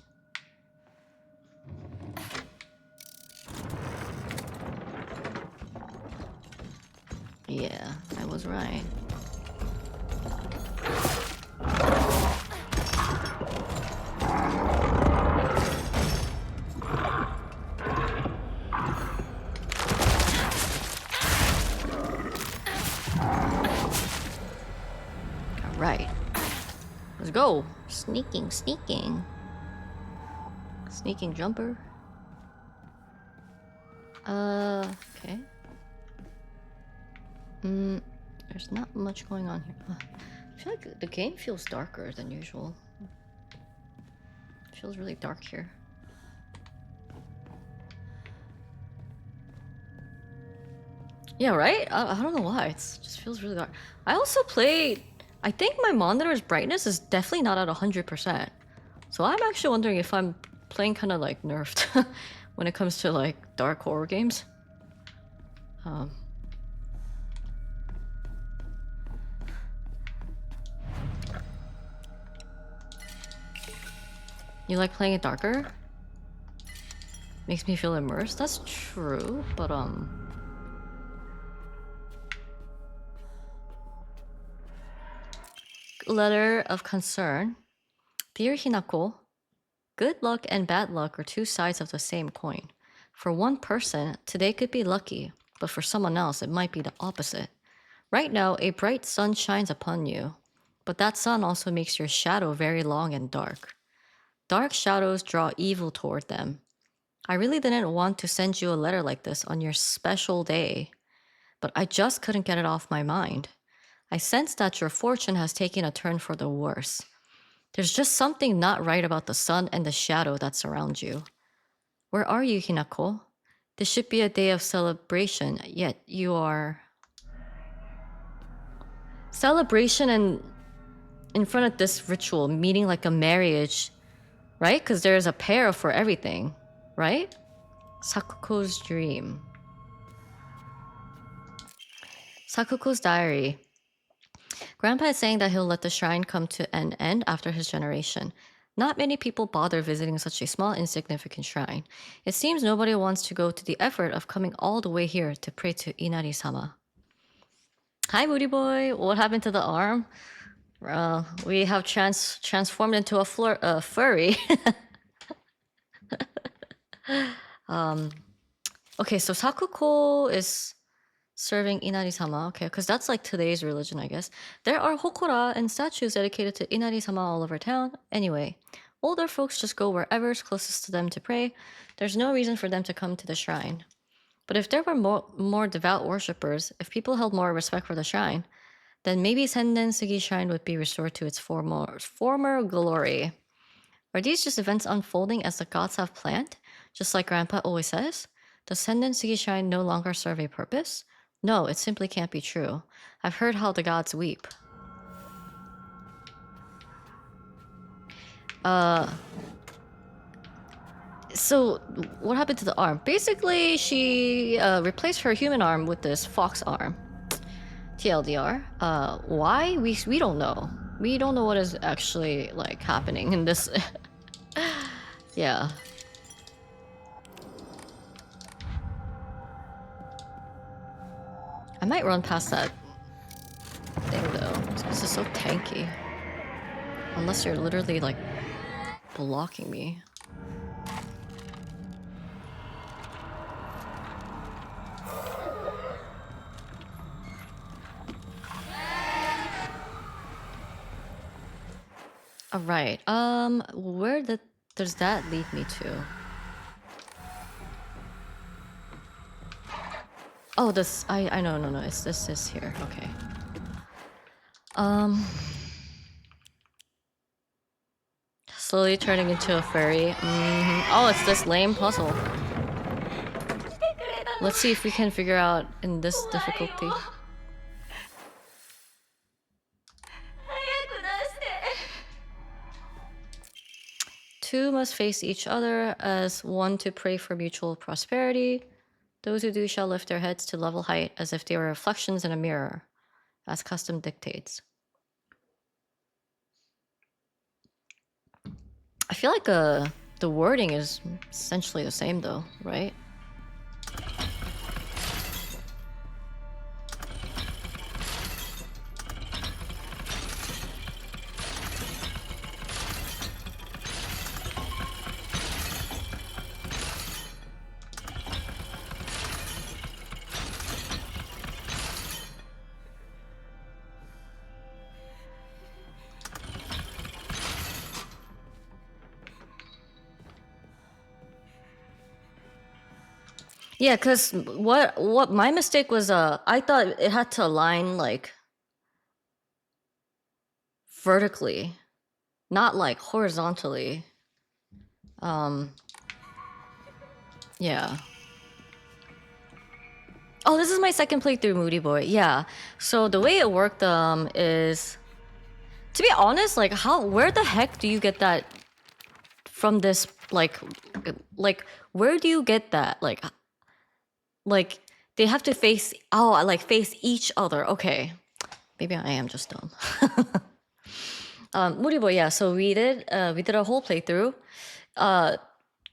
Yeah, I was right. Alright. Let's go. Sneaking, sneaking. Sneaking jumper. Okay. There's not much going on here. I feel like the game feels darker than usual. It feels really dark here. Yeah, right? I don't know why. It just feels really dark. I also played... I think my monitor's brightness is definitely not at 100%. So I'm actually wondering if I'm playing kind of like nerfed when it comes to like dark horror games. You like playing it darker? Makes me feel immersed. That's true, but letter of concern. Dear Hinako, good luck and bad luck are two sides of the same coin. For one person, today could be lucky, but for someone else, it might be the opposite. Right now, a bright sun shines upon you, but that sun also makes your shadow very long and dark. Dark shadows draw evil toward them. I really didn't want to send you a letter like this on your special day, but I just couldn't get it off my mind. I sense that your fortune has taken a turn for the worse. There's just something not right about the sun and the shadow that surround you. Where are you, Hinako? This should be a day of celebration, yet you are... Celebration and in front of this ritual, meaning like a marriage, right? Because there's a pair for everything, right? Sakuko's dream. Sakuko's diary. Grandpa is saying that he'll let the shrine come to an end after his generation. Not many people bother visiting such a small, insignificant shrine. It seems nobody wants to go to the effort of coming all the way here to pray to Inari-sama. Hi, Moody Boy. What happened to the arm? We have transformed into a furry. Okay, so Sakuko is serving Inari-sama. Okay, because that's like today's religion, I guess. There are hokora and statues dedicated to Inari-sama all over town. Anyway, older folks just go wherever is closest to them to pray. There's no reason for them to come to the shrine. But if there were more devout worshippers, if people held more respect for the shrine, then maybe Senden Sugi Shrine would be restored to its former glory. Are these just events unfolding as the gods have planned? Just like Grandpa always says? Does Senden Sugi Shrine no longer serve a purpose? No, it simply can't be true. I've heard how the gods weep. So, what happened to the arm? Basically, she replaced her human arm with this fox arm. TLDR. Why? We don't know. We don't know what is actually, like, happening in this... Yeah. I might run past that thing, though. This is so tanky. Unless you're literally, like, blocking me. Alright, where does that lead me to? Oh, this, I know, no, it's this here, okay. Slowly turning into a fairy. Oh, it's this lame puzzle. Let's see if we can figure out in this difficulty. Two must face each other as one to pray for mutual prosperity. Those who do shall lift their heads to level height as if they were reflections in a mirror, as custom dictates. I feel like the wording is essentially the same though, right? Yeah, because what my mistake was, I thought it had to align like vertically, not like horizontally. Yeah. Oh, this is my second playthrough, Moody Boy. Yeah. So the way it worked is, to be honest, like where the heck do you get that from this like where do you get that? Like they have to face face each other. Okay. Maybe I am just dumb. Moody Boy, yeah, so we did a whole playthrough.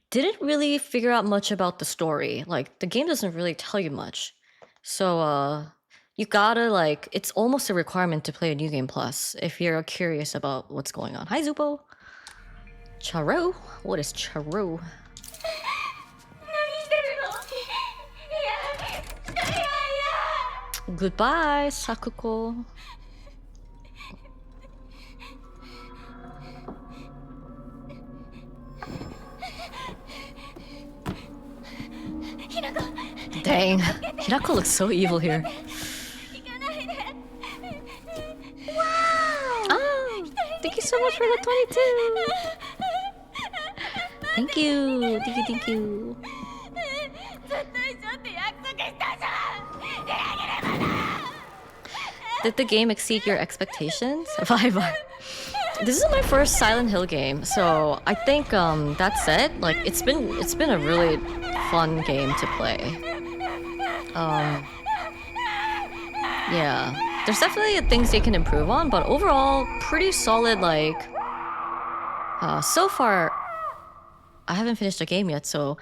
Didn't really figure out much about the story. Like the game doesn't really tell you much. So you gotta like, it's almost a requirement to play a New Game Plus if you're curious about what's going on. Hi Zupo. Charo? What is Charo? Goodbye, Sakuko. Dang, Hirako looks so evil here. Oh, thank you so much for the 22. Thank you, thank you. Did the game exceed your expectations? Bye. This is my first Silent Hill game, so I think that said, like it's been a really fun game to play. Yeah, there's definitely things they can improve on, but overall, pretty solid, like So far, I haven't finished the game yet, so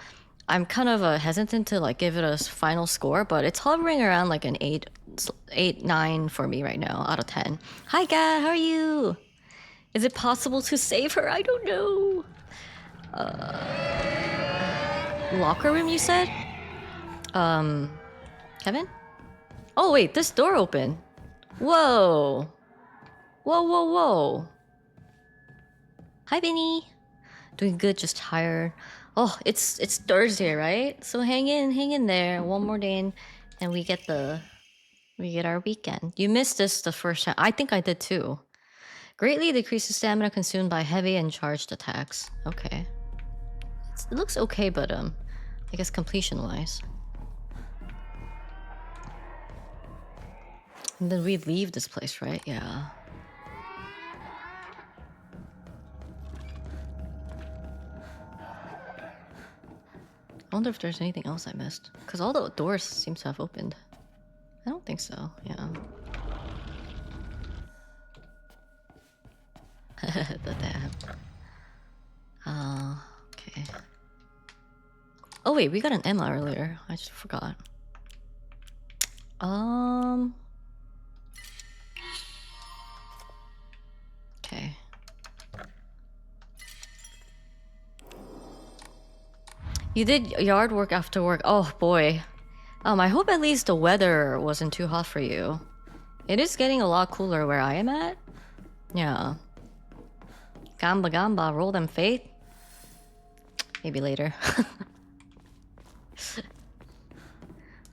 I'm kind of hesitant to like give it a final score, but it's hovering around like an 9 for me right now out of 10. Hi, Gad, how are you? Is it possible to save her? I don't know. Locker room, you said? Kevin? Oh, wait, this door open. Whoa. Whoa, whoa, whoa. Hi, Vinny. Doing good, just tired. Oh, it's Thursday, right? So hang in there. One more day and we get our weekend. You missed this the first time. I think I did too. Greatly decreases stamina consumed by heavy and charged attacks. Okay. It looks okay, but I guess completion-wise. And then we leave this place, right? Yeah. I wonder if there's anything else I missed. Because all the doors seem to have opened. I don't think so, yeah. The dab. Okay. Oh wait, we got an Emma earlier. I just forgot. Okay. You did yard work after work. Oh boy. I hope at least the weather wasn't too hot for you. It is getting a lot cooler where I am at. Yeah. Gamba gamba, roll them faith. Maybe later.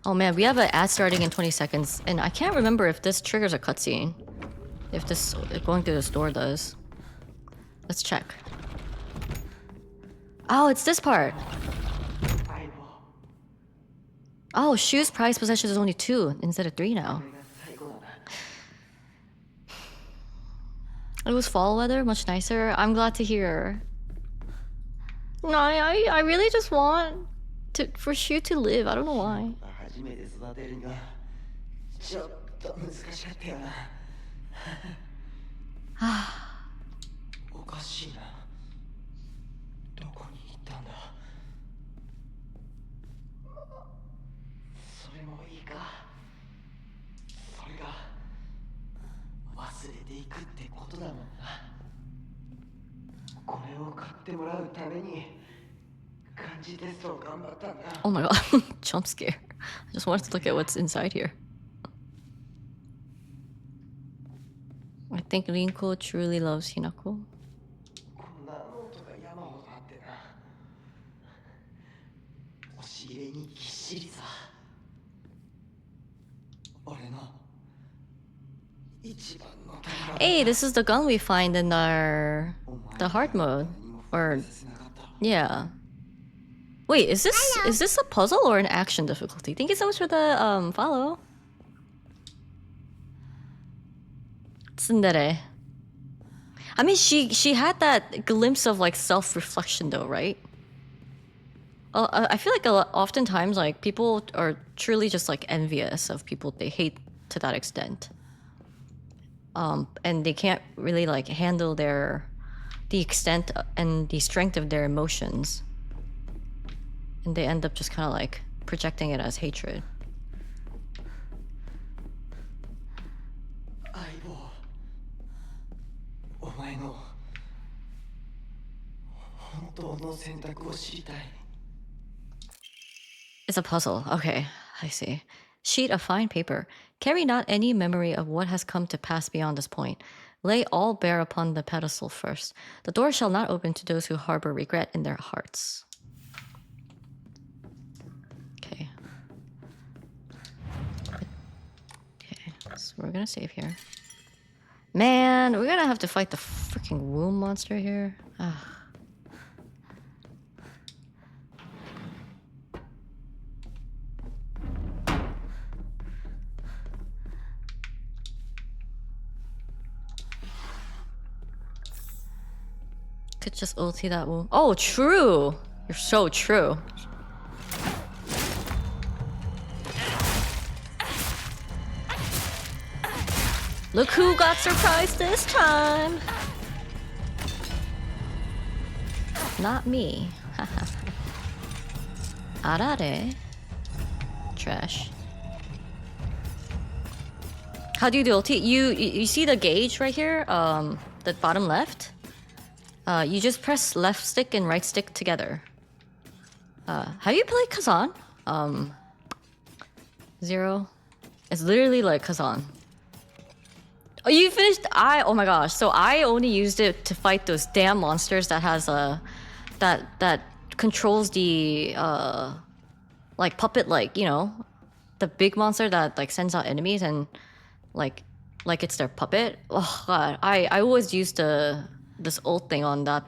Oh man, we have an ad starting in 20 seconds, and I can't remember if this triggers a cutscene. If this going through this door does. Let's check. Oh, it's this part. Oh, shoes prize possessions is only 2 instead of 3 now. It was fall weather, much nicer. I'm glad to hear. No, I really just want for Shu to live. I don't know why. Oh my god, jump scare. I just wanted to look at what's inside here. I think Rinko truly loves Hinako. Hey, this is the gun we find in the hard mode. Or yeah. Wait, is this a puzzle or an action difficulty? Thank you so much for the follow. Tsundere. I mean, she had that glimpse of like self-reflection though, right? I feel like oftentimes like people are truly just like envious of people they hate to that extent. And they can't really like handle the extent and the strength of their emotions. And they end up just kind of like projecting it as hatred. It's a puzzle. Okay, I see. Sheet of fine paper. Carry not any memory of what has come to pass beyond this point. Lay all bare upon the pedestal first. The door shall not open to those who harbor regret in their hearts. Okay. Okay, so we're gonna save here. Man, we're gonna have to fight the freaking womb monster here. Ah. Could just ulti that womb. Oh, true! You're so true. Look who got surprised this time! not me. Arare. Trash. How do you do ulti? You see the gauge right here? The bottom left? You just press left stick and right stick together. Have you played Kazan? 0. It's literally like Kazan. Oh, you finished? Oh my gosh. So I only used it to fight those damn monsters that has that controls the like puppet, like, you know, the big monster that like sends out enemies and like it's their puppet. Oh god. I always used this ult thing on that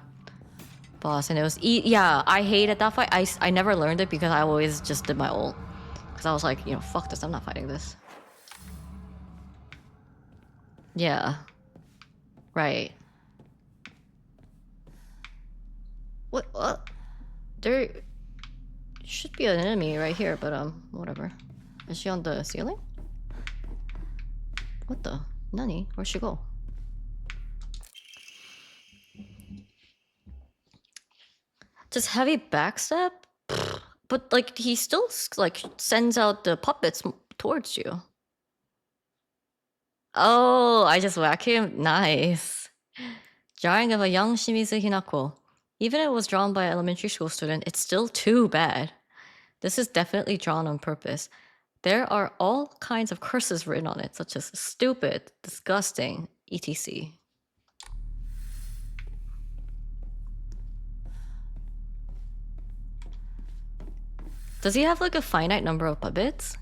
boss and it was yeah, I hated that fight. I never learned it because I always just did my ult. Cuz I was like, you know, fuck this. I'm not fighting this. Yeah. Right. What? There should be an enemy right here, but whatever. Is she on the ceiling? What the? Nani? Where'd she go? Just heavy backstab? But like he still like sends out the puppets towards you. Oh, I just whack him. Nice. Drawing of a young Shimizu Hinako. Even if it was drawn by an elementary school student, it's still too bad. This is definitely drawn on purpose. There are all kinds of curses written on it, such as stupid, disgusting, etc. Does he have like a finite number of puppets?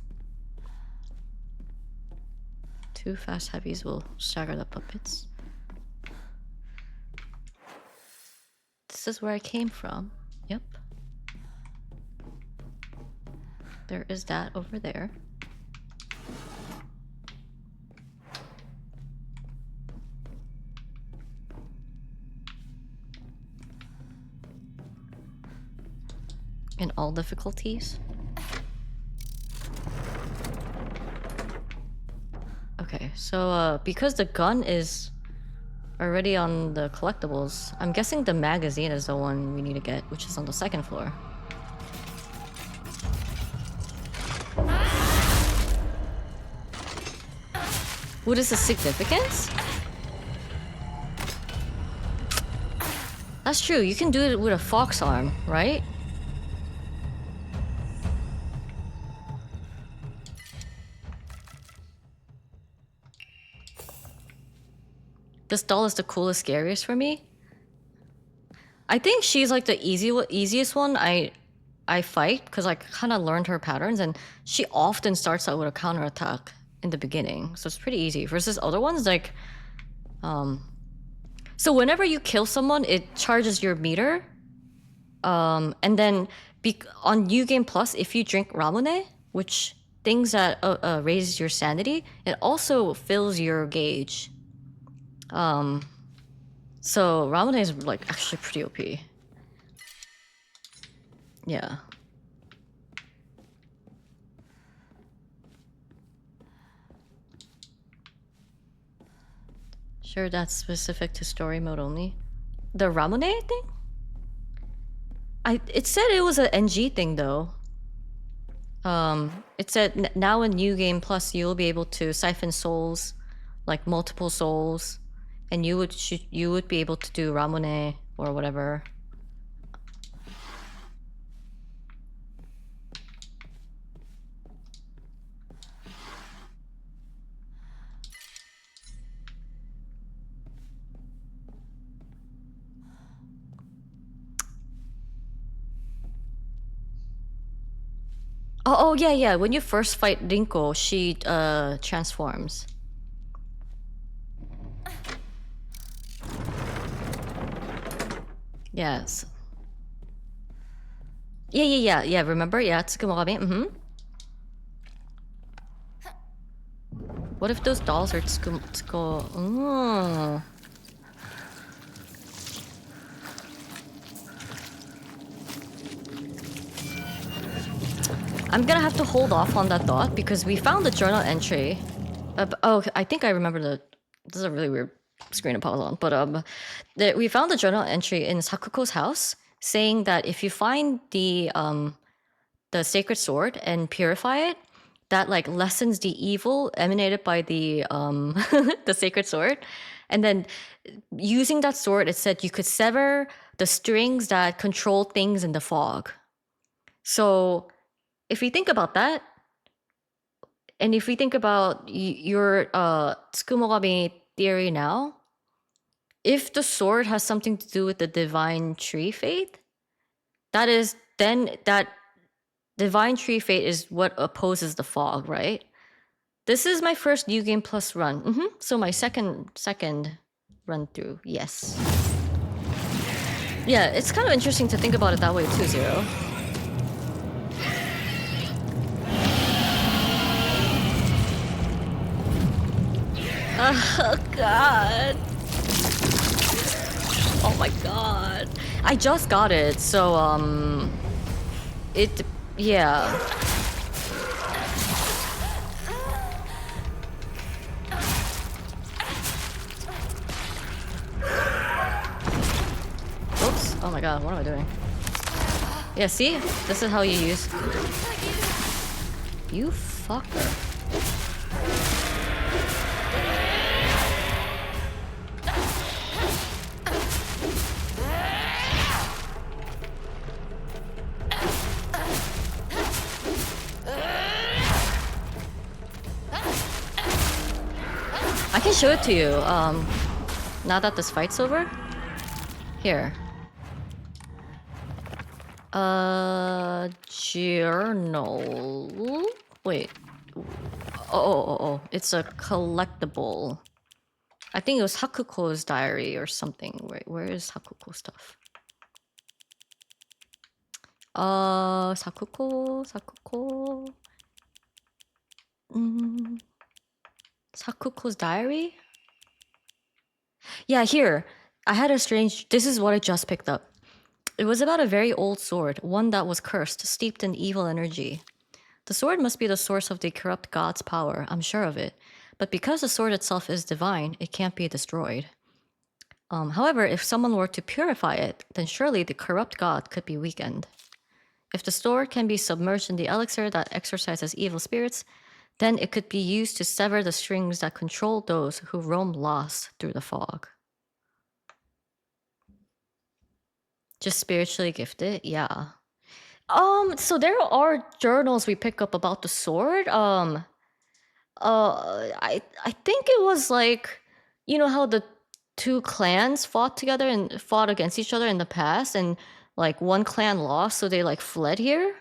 2 fast heavies will stagger the puppets. This is where I came from. Yep. There is that over there. In all difficulties. Okay, so because the gun is already on the collectibles, I'm guessing the magazine is the one we need to get, which is on the 2nd floor. What is the significance? That's true, you can do it with a fox arm, right? This doll is the coolest, scariest for me. I think she's like the easiest one I fight because I kind of learned her patterns and she often starts out with a counterattack in the beginning, so it's pretty easy. Versus other ones like, so whenever you kill someone, it charges your meter, and then on New Game Plus, if you drink Ramune, which things that raise your sanity, it also fills your gauge. So Ramune is like actually pretty OP. Yeah. Sure, that's specific to story mode only. The Ramune thing? It said it was an NG thing though. It said now in New Game Plus you'll be able to siphon souls, like multiple souls, and you would be able to do Ramune or whatever. Oh yeah. When you first fight Rinko, she transforms. Yes. Yeah. Remember? Yeah, Tsukumogami. What if those dolls are Tsuko? Oh. I'm gonna have to hold off on that thought because we found the journal entry. Oh, I think I remember this is a really weird screen to pause on, but we found the journal entry in Sakuko's house saying that if you find the sacred sword and purify it, that like lessens the evil emanated by the the sacred sword. And then using that sword, it said you could sever the strings that control things in the fog. So if we think about that, and if we think about your Tsukumogami theory now, if the sword has something to do with the divine tree faith, that is then that divine tree fate is what opposes the fog, right? This is my first New Game Plus run. So my second run through. Yes. Yeah, it's kind of interesting to think about it that way too, Zero. Oh god. Oh my god. I just got it, so it yeah. Oops. Oh my god, what am I doing? Yeah, see? This is how you use. You fucker. I can show it to you, now that this fight's over. Here. Journal. Wait. Oh. It's a collectible. I think it was Hakuko's diary or something. Wait, where is Hakuko stuff? Sakuko. Sakuko's diary? Yeah, here. I had a strange. This is what I just picked up. It was about a very old sword, one that was cursed, steeped in evil energy. The sword must be the source of the corrupt god's power, I'm sure of it. But because the sword itself is divine, it can't be destroyed. However, if someone were to purify it, then surely the corrupt god could be weakened. If the sword can be submerged in the elixir that exorcises evil spirits, then it could be used to sever the strings that control those who roam lost through the fog. Just spiritually gifted? Yeah. So there are journals we pick up about the sword. I think it was like, you know how the two clans fought together and fought against each other in the past, and like one clan lost, so they like fled here.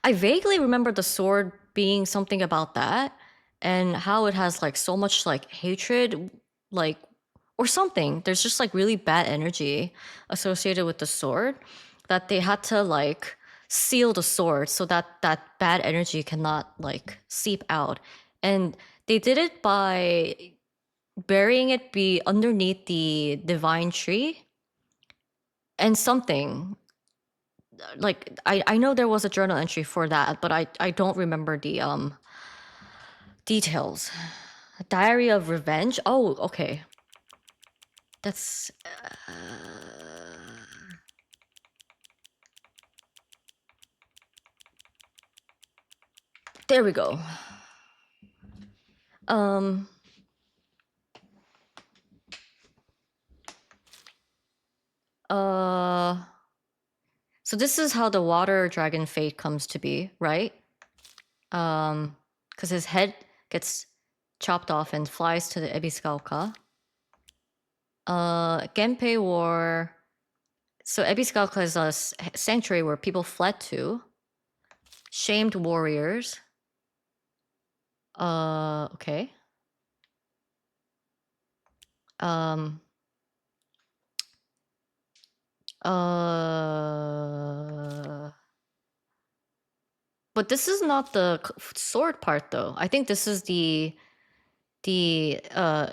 I vaguely remember the sword being something about that, and how it has like so much like hatred, like or something. There's just like really bad energy associated with the sword that they had to like seal the sword so that that bad energy cannot like seep out. And they did it by burying it be underneath the divine tree and something like I know there was a journal entry for that, but I don't remember the details. Diary of Revenge. Oh, okay. That's there we go. So this is how the water dragon fate comes to be, right? Because his head gets chopped off and flies to the Ebisugaoka. Genpei War. So Ebisugaoka is a sanctuary where people fled to. Shamed warriors. Okay. But this is not the sword part though. I think this is the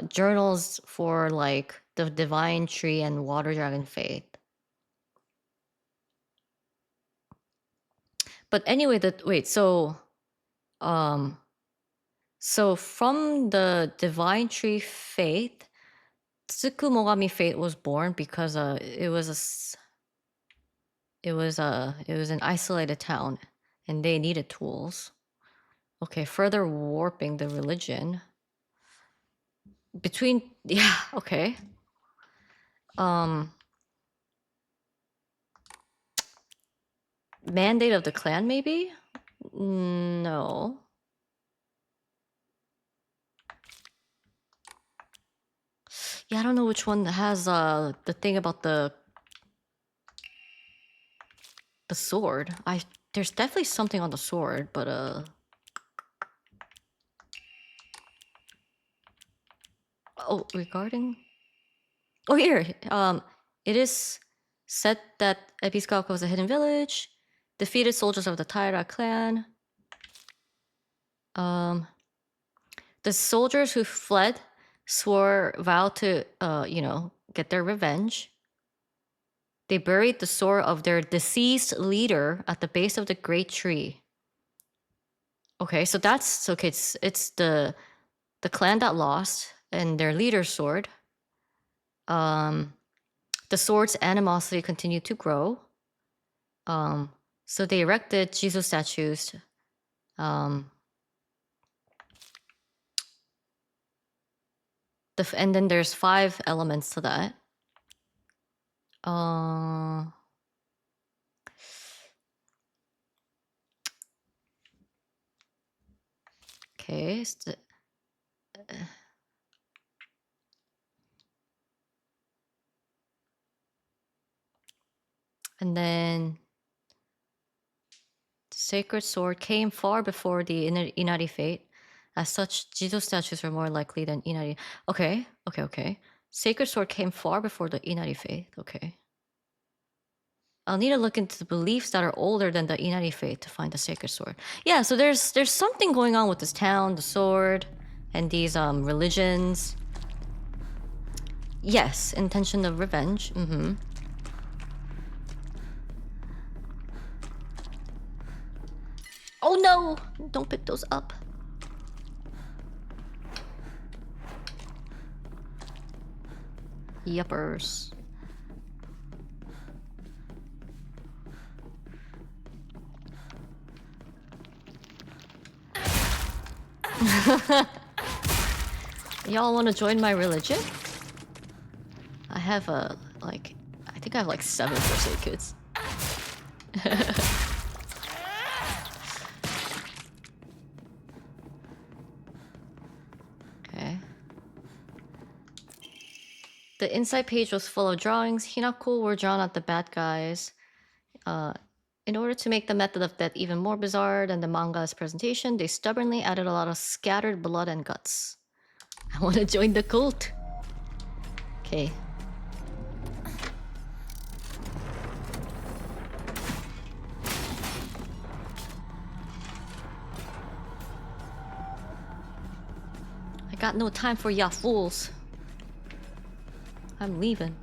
journals for like the divine tree and water dragon faith. But anyway, so from the divine tree faith, Tsukumogami fate was born because it was It was an isolated town, and they needed tools. Okay, further warping the religion between. Yeah, okay. Mandate of the clan, maybe? No. Yeah, I don't know which one has the thing about the sword. There's definitely something on the sword, but oh, regarding. Oh, here. It is said that Episkok was a hidden village, defeated soldiers of the Taira clan. The soldiers who fled swore vow to get their revenge. They buried the sword of their deceased leader at the base of the great tree. Okay, so that's okay. It's the clan that lost and their leader's sword. The sword's animosity continued to grow. So they erected Jesus statues. And then there's 5 elements to that. Okay. And then the sacred sword came far before the Inari fate. As such, Jizo statues are more likely than Inari. Okay. Sacred sword came far before the Inari faith. Okay. I'll need to look into the beliefs that are older than the Inari faith to find the sacred sword. Yeah, so there's something going on with this town, the sword, and these religions. Yes, intention of revenge. Oh no! Don't pick those up. Yuppers. Y'all want to join my religion? I have I think I have like 7 first aid kits. Okay. The inside page was full of drawings. Hinako were drawn at the bad guys. In order to make the method of death even more bizarre than the manga's presentation, they stubbornly added a lot of scattered blood and guts. I want to join the cult. Okay. I got no time for ya fools. I'm leaving.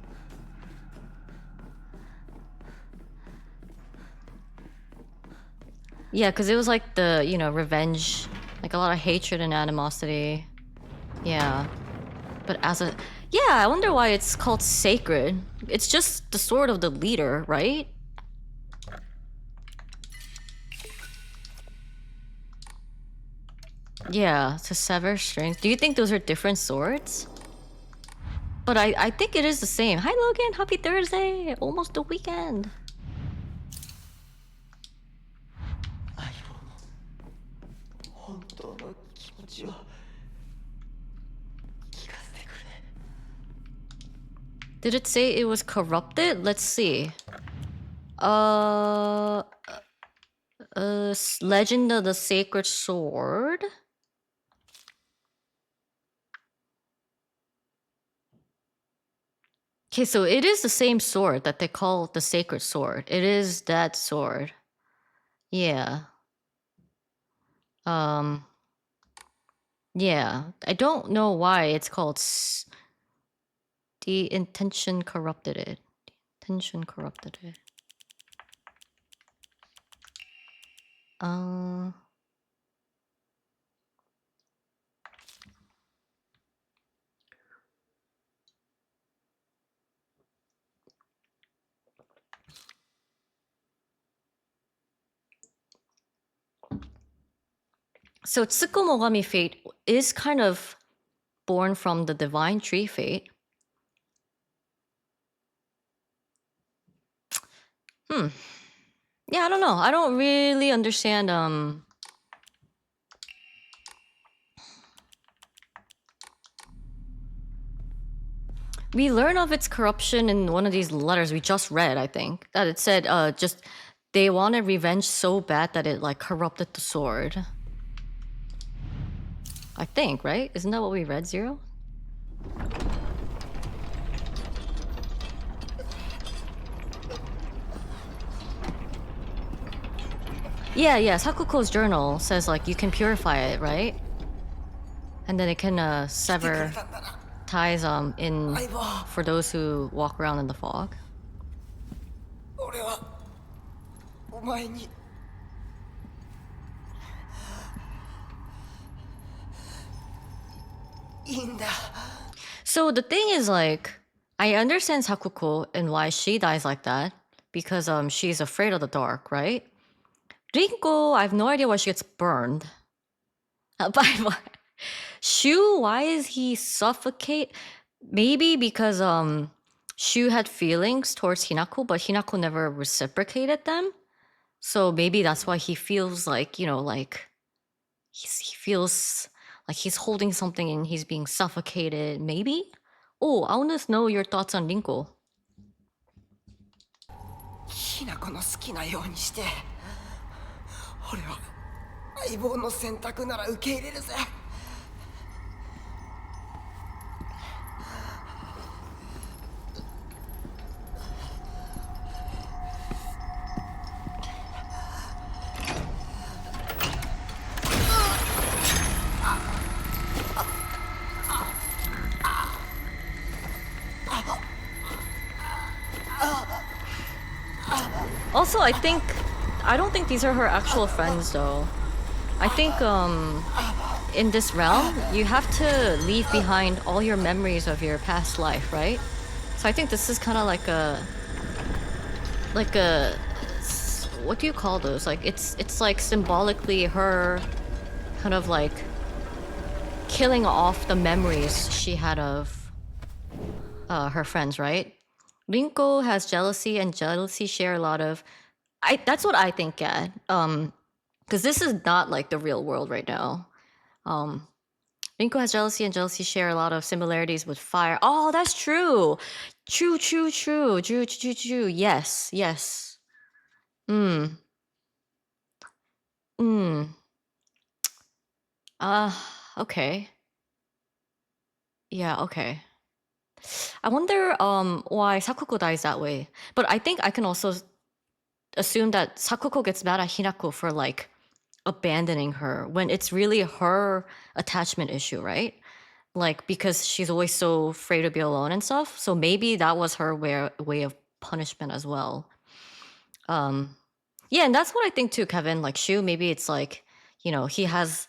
Yeah, because it was like the, revenge. Like a lot of hatred and animosity. Yeah. But as a... Yeah, I wonder why it's called sacred. It's just the sword of the leader, right? Yeah, to sever strings. Do you think those are different swords? But I think it is the same. Hi Logan, happy Thursday! Almost the weekend. Did it say it was corrupted? Let's see. Legend of the Sacred Sword. Okay, so it is the same sword that they call the Sacred Sword. It is that sword. Yeah. Yeah. I don't know why it's called the intention corrupted it. The intention corrupted it. So Tsukumogami fate is kind of born from the divine tree fate. Yeah, I don't know. I don't really understand. We learn of its corruption in one of these letters we just read, I think. That it said just they wanted revenge so bad that it like corrupted the sword. I think, right? Isn't that what we read, Zero? Yeah, Sakuko's journal says like you can purify it, right? And then it can sever ties in for those who walk around in the fog. 俺はお前にいいんだ。 So the thing is like I understand Sakuko and why she dies like that because she's afraid of the dark, right? Rinko, I have no idea why she gets burned. By what? Shu, why is he suffocate? Maybe because Shu had feelings towards Hinako, but Hinako never reciprocated them. So maybe that's why he feels like, you know, like he feels like he's holding something and he's being suffocated. Maybe? Oh, I want to know your thoughts on Rinko. ひな子の好きなようにして。俺は相棒の選択なら受け入れるぜ。Also, I don't think these are her actual friends though. I think in this realm, you have to leave behind all your memories of your past life, right? So I think this is kind of like a what do you call those? Like it's like symbolically her kind of like killing off the memories she had of her friends, right? Rinko has jealousy, and jealousy share a lot of. That's what I think, yeah. Because this is not like the real world right now. Rinko has jealousy, and jealousy share a lot of similarities with fire. Oh, that's true. True. Yes. Hmm. Hmm. Okay. Yeah, okay. I wonder why Sakuko dies that way. But I think I can also assume that Sakuko gets mad at Hinako for like abandoning her when it's really her attachment issue, right? Like because she's always so afraid to be alone and stuff. So maybe that was her way of punishment as well. Yeah, and that's what I think too, Kevin. Like Shu, maybe it's like, you know, he has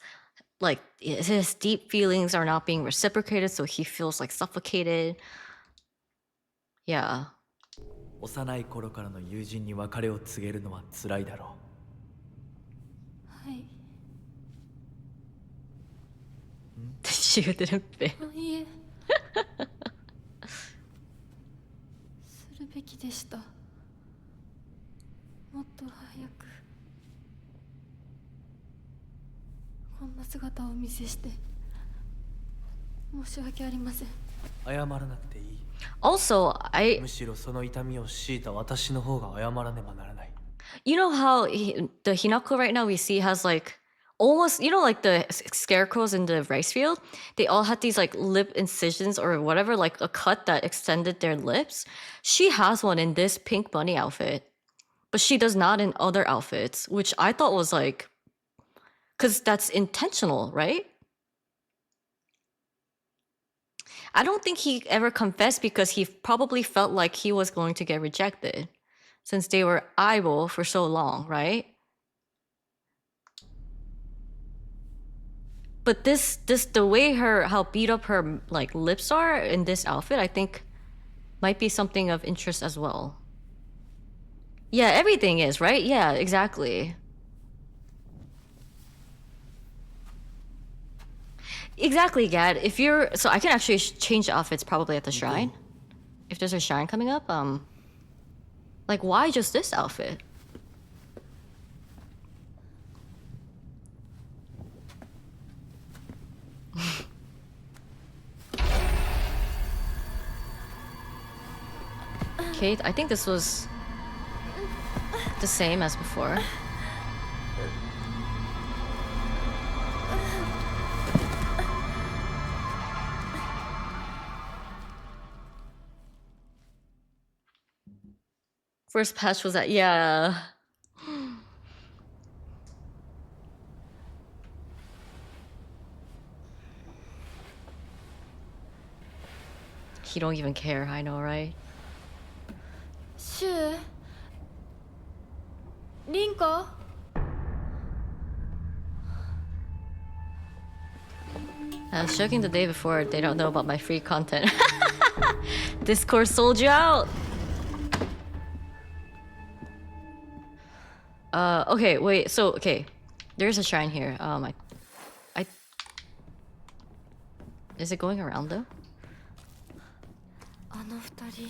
like his deep feelings are not being reciprocated, so he feels like suffocated. Yeah. 幼い頃からの友人に別れを告げるのは辛いだろはい。Shu didn't fit. いえするべきでした。もっと早くこんな姿をお見せして申し訳ありません。う。謝らなくていい。 Also, むしろその痛みを強いた私の方が謝らねばならない。 you know how the Hinako right now we see has like almost, you know, like the scarecrows in the rice field, they all had these like lip incisions or whatever, like a cut that extended their lips. She has one in this pink bunny outfit, but she does not in other outfits, which I thought was like, because that's intentional, right? I don't think he ever confessed because he probably felt like he was going to get rejected since they were idle for so long, right? But this the way how beat up her like lips are in this outfit, I think might be something of interest as well. Yeah, everything is, right? Yeah, exactly. Exactly, Gad. If you're so, I can actually change outfits probably at the shrine. If there's a shrine coming up, like why just this outfit? Kate, I think this was the same as before. First patch was that, yeah. He don't even care, I know, right? シュウリンコ I was joking the day before, they don't know about my free content. Discord sold you out! Okay, wait, so, okay. There's a shrine here. I... Is it going around though? あの二人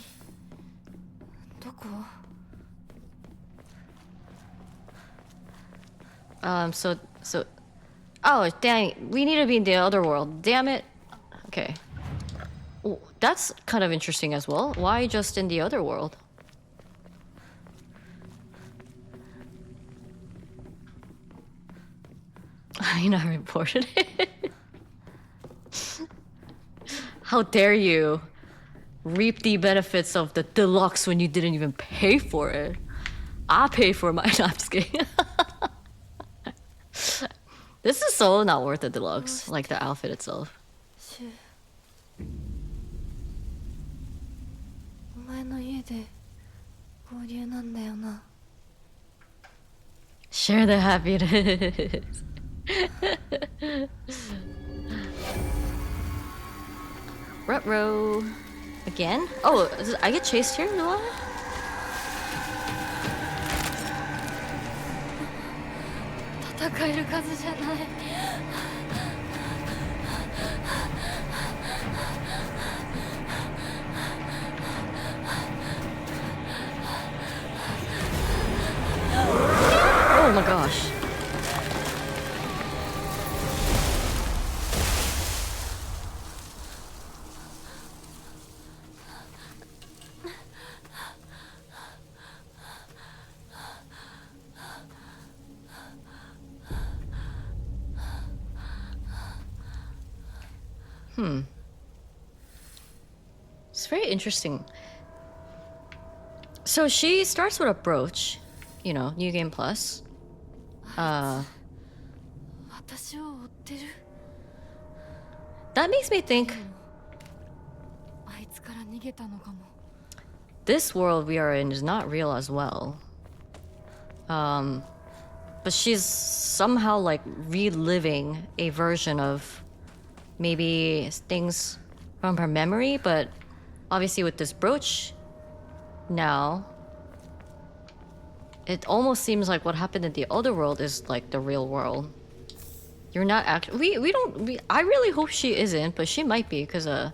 どこ So... Oh, dang, we need to be in the other world. Damn it. Okay. Oh, that's kind of interesting as well. Why just in the other world? You know, I reported it. How dare you reap the benefits of the deluxe when you didn't even pay for it? I pay for mine. No, I'm just kidding. This is so not worth the deluxe, like the outfit itself. シュウお前の家で合流なんだよな Share the happiness. Ruh-roh. Again? Oh, I get chased here, do I? 戦える数じゃない Oh my gosh. It's very interesting. So she starts with a brooch, you know, New Game Plus. 私を追ってる That makes me think あいつから逃げたのかも this world we are in is not real as well. But she's somehow like reliving a version of maybe things from her memory, but obviously with this brooch now, it almost seems like what happened in the other world is like the real world. You're not actually. I really hope she isn't, but she might be because the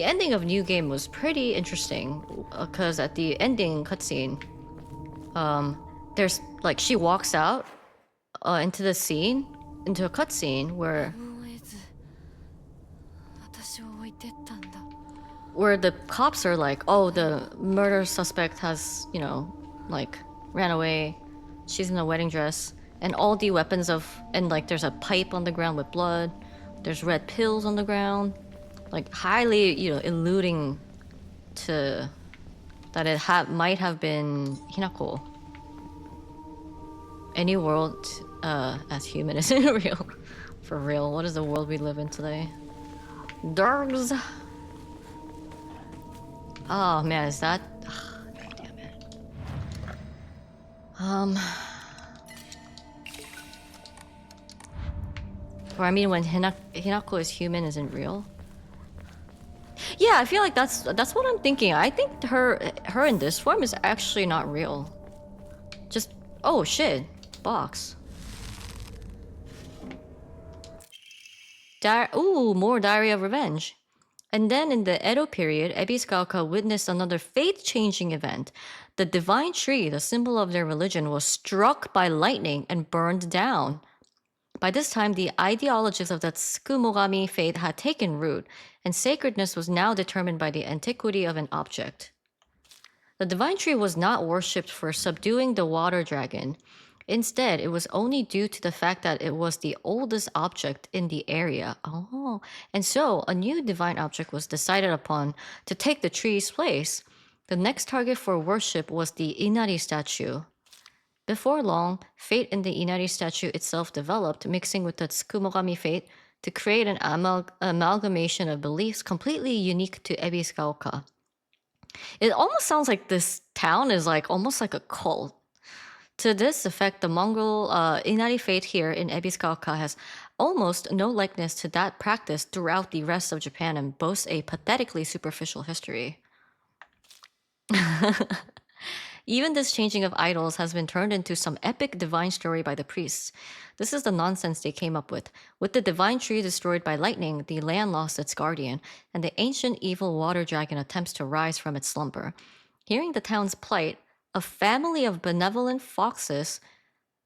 ending of New Game was pretty interesting. Because at the ending cutscene, there's like she walks out into the scene, into a cutscene 追えず私を置いてったんだ where the cops are like, oh, the murder suspect has, you know, like ran away. She's in a wedding dress. And all the weapons and like there's a pipe on the ground with blood. There's red pills on the ground. Like highly, you know, alluding to that it might have been Hinako. Any world as human isn't real. For real, what is the world we live in today? Dogs. Oh man, is that? Damn it. Or I mean, when Hinako is human, isn't real. Yeah, I feel like that's what I'm thinking. I think her in this form is actually not real. Just oh shit, box. More Diary of Revenge. And then in the Edo period, Ebisu-gaoka witnessed another faith-changing event. The divine tree, the symbol of their religion, was struck by lightning and burned down. By this time, the ideologies of the Tsukumogami faith had taken root, and sacredness was now determined by the antiquity of an object. The divine tree was not worshipped for subduing the water dragon. Instead, it was only due to the fact that it was the oldest object in the area. Oh, and so a new divine object was decided upon to take the tree's place. The next target for worship was the Inari statue. Before long, faith in the Inari statue itself developed, mixing with the Tsukumogami faith to create an amalgamation of beliefs completely unique to Ebisu-gaoka. It almost sounds like this town is like almost like a cult. To this effect, the Mongol Inari faith here in Ebisu-gaoka has almost no likeness to that practice throughout the rest of Japan and boasts a pathetically superficial history. Even this changing of idols has been turned into some epic divine story by the priests. This is the nonsense they came up with. With the divine tree destroyed by lightning, the land lost its guardian, and the ancient evil water dragon attempts to rise from its slumber. Hearing the town's plight, a family of benevolent foxes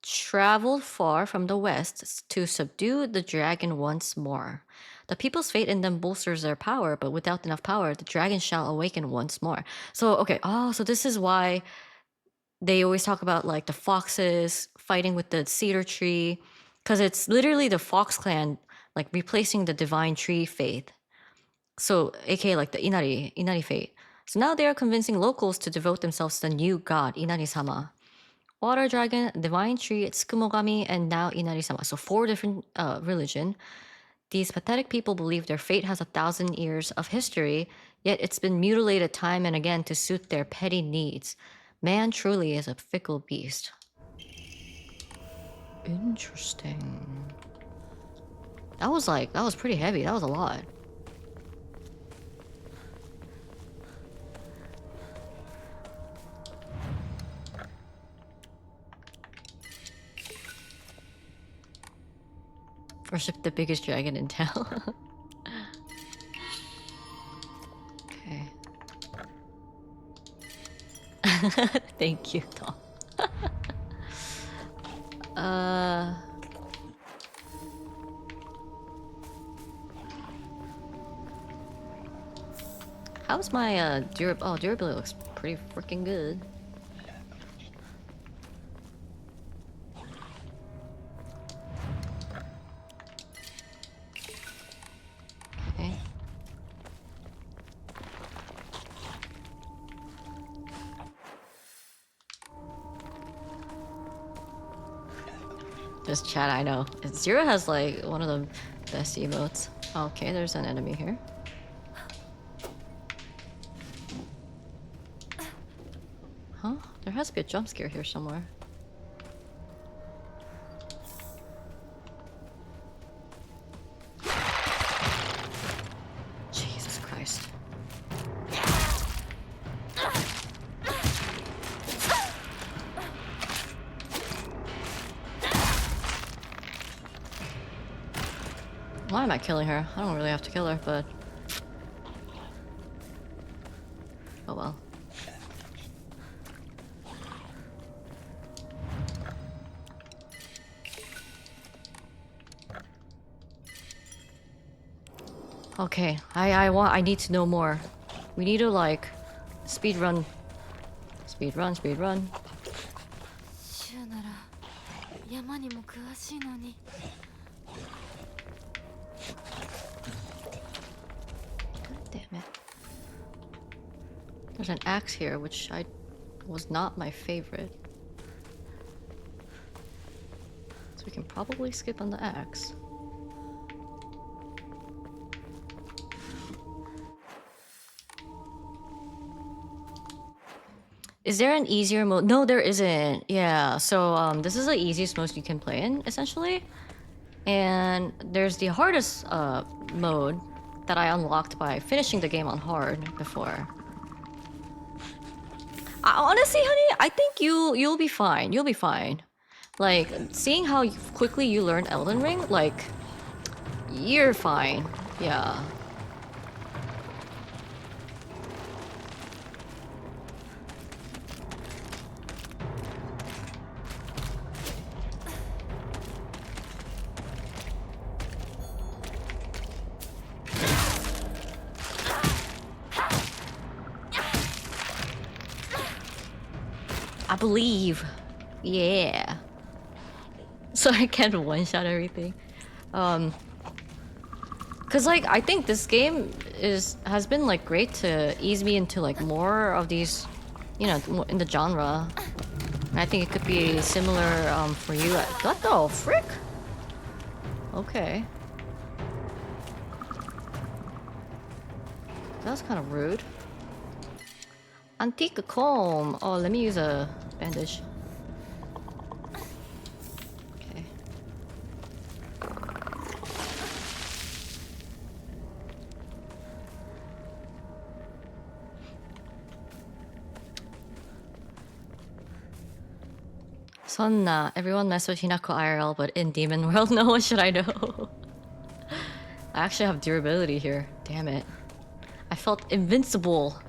traveled far from the west to subdue the dragon once more. The people's faith in them bolsters their power, but without enough power, the dragon shall awaken once more. So, okay, so this is why they always talk about like the foxes fighting with the cedar tree, because it's literally the Fox clan like replacing the divine tree faith. So, aka like the Inari faith. So now they are convincing locals to devote themselves to the new god, Inari-sama. Water dragon, divine tree, Tsukumogami, and now Inari-sama. So 4 different religion. These pathetic people believe their fate has 1,000 years of history, yet it's been mutilated time and again to suit their petty needs. Man truly is a fickle beast. Interesting. That was pretty heavy. That was a lot. Worship the biggest dragon in town. Okay. Thank you, Tom. How's my durability looks pretty freaking good. Okay. This chat, I know. Zero has like one of the best emotes. Okay, there's an enemy here. Huh? There has to be a jump scare here somewhere. Jesus Christ. Why am I killing her? I don't really have to kill her, but... oh well. Okay, I need to know more. We need to like speed run. Speed run. シュウなら山にも詳しいのに。 Damn it. There's an axe here, which was not my favorite. So we can probably skip on the axe. Is there an easier mode? No, there isn't. Yeah, so this is the easiest mode you can play in, essentially. And there's the hardest mode that I unlocked by finishing the game on hard before. Honestly, honey, I think you'll be fine. You'll be fine. Like, seeing how quickly you learn Elden Ring, like, You're fine. Yeah. I believe. Yeah. So I can one-shot everything. Cause like I think this game has been like great to ease me into like more of these, you know, in the genre. And I think it could be similar for you. What the frick? Okay. That was kind of rude. Antique comb. Oh, let me use a bandage. Okay. Sonna, everyone mess with Hinako IRL, but in Demon World, no one should I know. I actually have durability here. Damn it. I felt invincible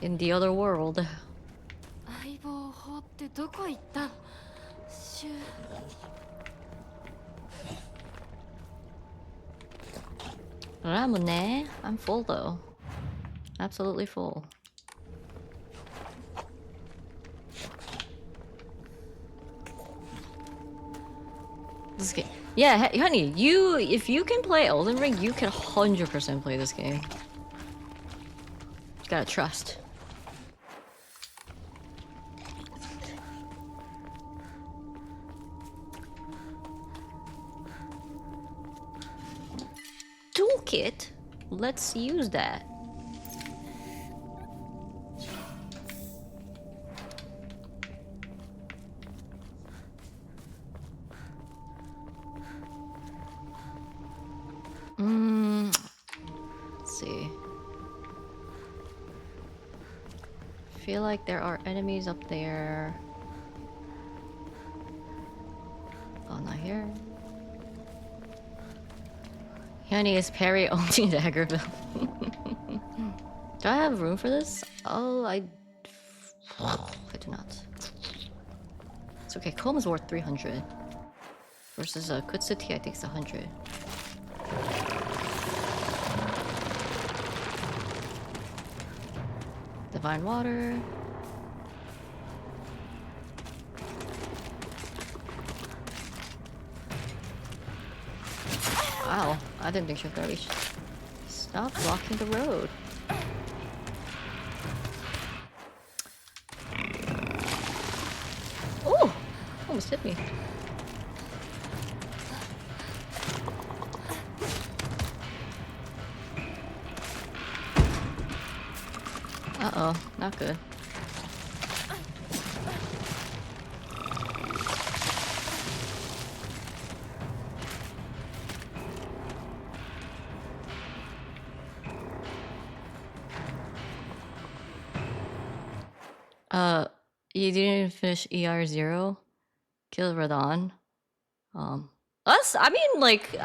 in the other world. 相棒法ってどこ行ったシュ Ramune, I'm full though. Absolutely full. This game. Yeah, honey, if you can play Elden Ring, you can 100% play this game. You gotta trust. Toolkit? Let's use that. Let's see. Feel like there are enemies up there. Oh, not here. Honey is parry only Daggerville. Do I have room for this? Oh, I do not. It's okay. Comb is worth 300 versus a Kutsuti. I think it's 100. Divine water. Wow, I didn't think she was gonna reach. Stop blocking the road. Oh! Almost hit me. Uh-oh, not good. You didn't finish ER0? Kill Radon? Us? I mean, like,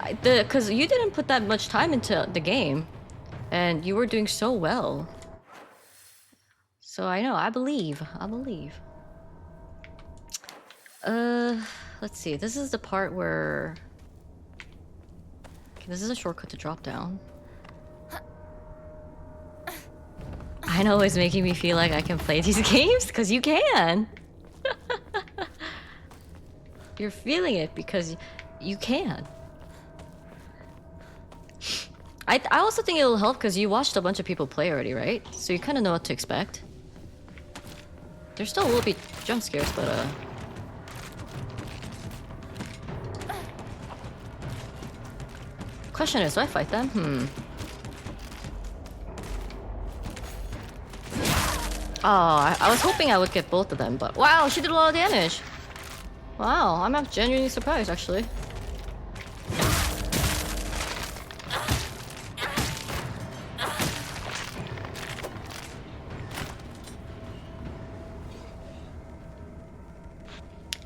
cause you didn't put that much time into the game. And you were doing so well. So I know, I believe. Let's see. This is the part where... Okay, this is a shortcut to drop down. I know it's making me feel like I can play these games, because you can! You're feeling it because you can. I also think it'll help because you watched a bunch of people play already, right? So you kind of know what to expect. There still will be jump scares, but Question is, do I fight them? Oh, I was hoping I would get both of them, but wow, she did a lot of damage. Wow, I'm not genuinely surprised, actually.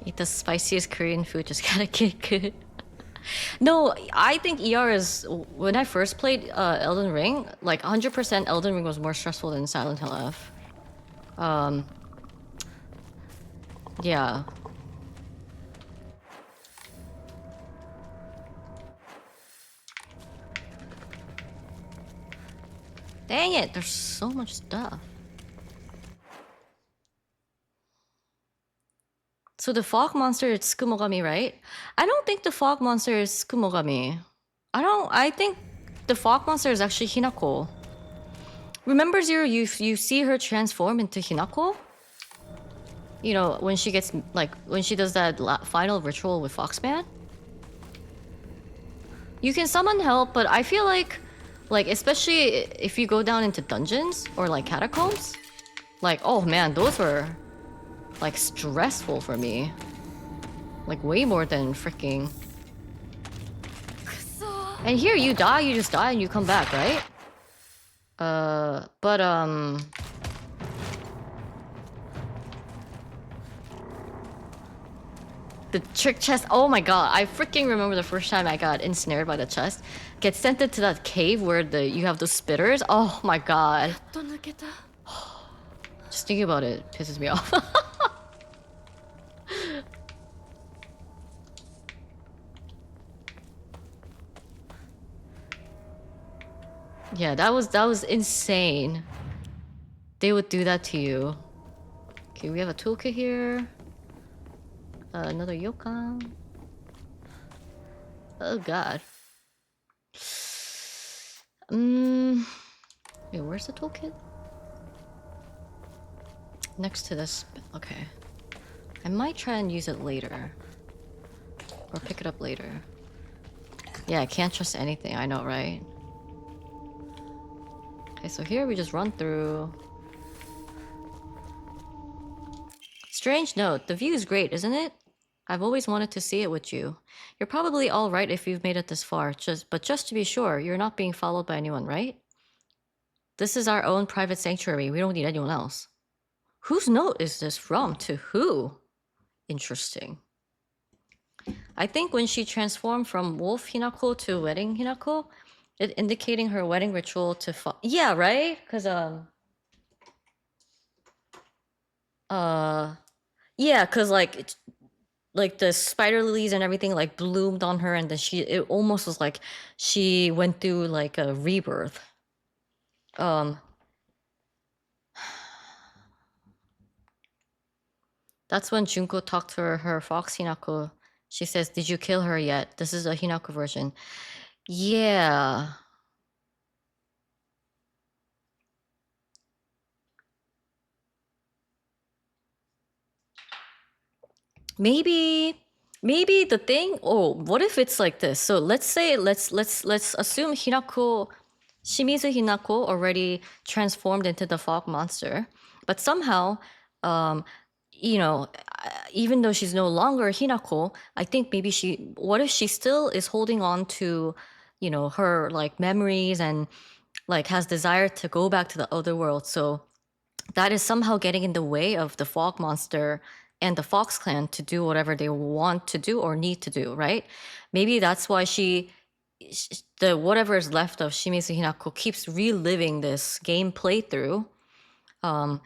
Eat the spiciest Korean food, just gotta get good. No, I think ER is when I first played Elden Ring, like 100% Elden Ring was more stressful than Silent Hill F. Yeah. Dang it, there's so much stuff. So the fog monster is Tsukumogami, right? I don't think the fog monster is Tsukumogami. I think the fog monster is actually Hinako. Remember Zero, you see her transform into Hinako? You know, when she gets, like, when she does that final ritual with Foxman? You can summon help, but I feel like, especially if you go down into dungeons or, like, catacombs, like, oh man, those were, like, stressful for me. Like, way more than freaking... And here, you die, you just die, and you come back, right? The trick chest, oh my god, I freaking remember the first time I got ensnared by the chest. Get sent into that cave where you have those spitters. Oh my god. Just thinking about it pisses me off. Yeah, that was insane. They would do that to you. Okay, we have a toolkit here. Another yokan. Oh god. Wait, where's the toolkit? Next to this. Okay. I might try and use it later. Or pick it up later. Yeah, I can't trust anything, I know, right? Okay, so here we just run through. Strange note, the view is great, isn't it? I've always wanted to see it with you. You're probably alright if you've made it this far, but just to be sure, you're not being followed by anyone, right? This is our own private sanctuary, we don't need anyone else. Whose note is this from? To who? Interesting. I think when she transformed from Wolf Hinako to Wedding Hinako, it indicating her wedding ritual to yeah, right? Because yeah, because like the spider lilies and everything like bloomed on her, and then it almost was like she went through like a rebirth. That's when Junko talked to her fox Hinako. She says, "Did you kill her yet?" This is a Hinako version. Yeah. Maybe the thing. Oh, what if it's like this? So let's say let's assume Hinako, Shimizu Hinako already transformed into the fog monster, but somehow, you know, even though she's no longer Hinako, I think maybe what if she still is holding on to, you know, her like memories and like has desire to go back to the other world. So that is somehow getting in the way of the fog monster and the Fox clan to do whatever they want to do or need to do, right? Maybe that's why the whatever is left of Shimizu Hinako keeps reliving this game playthrough. And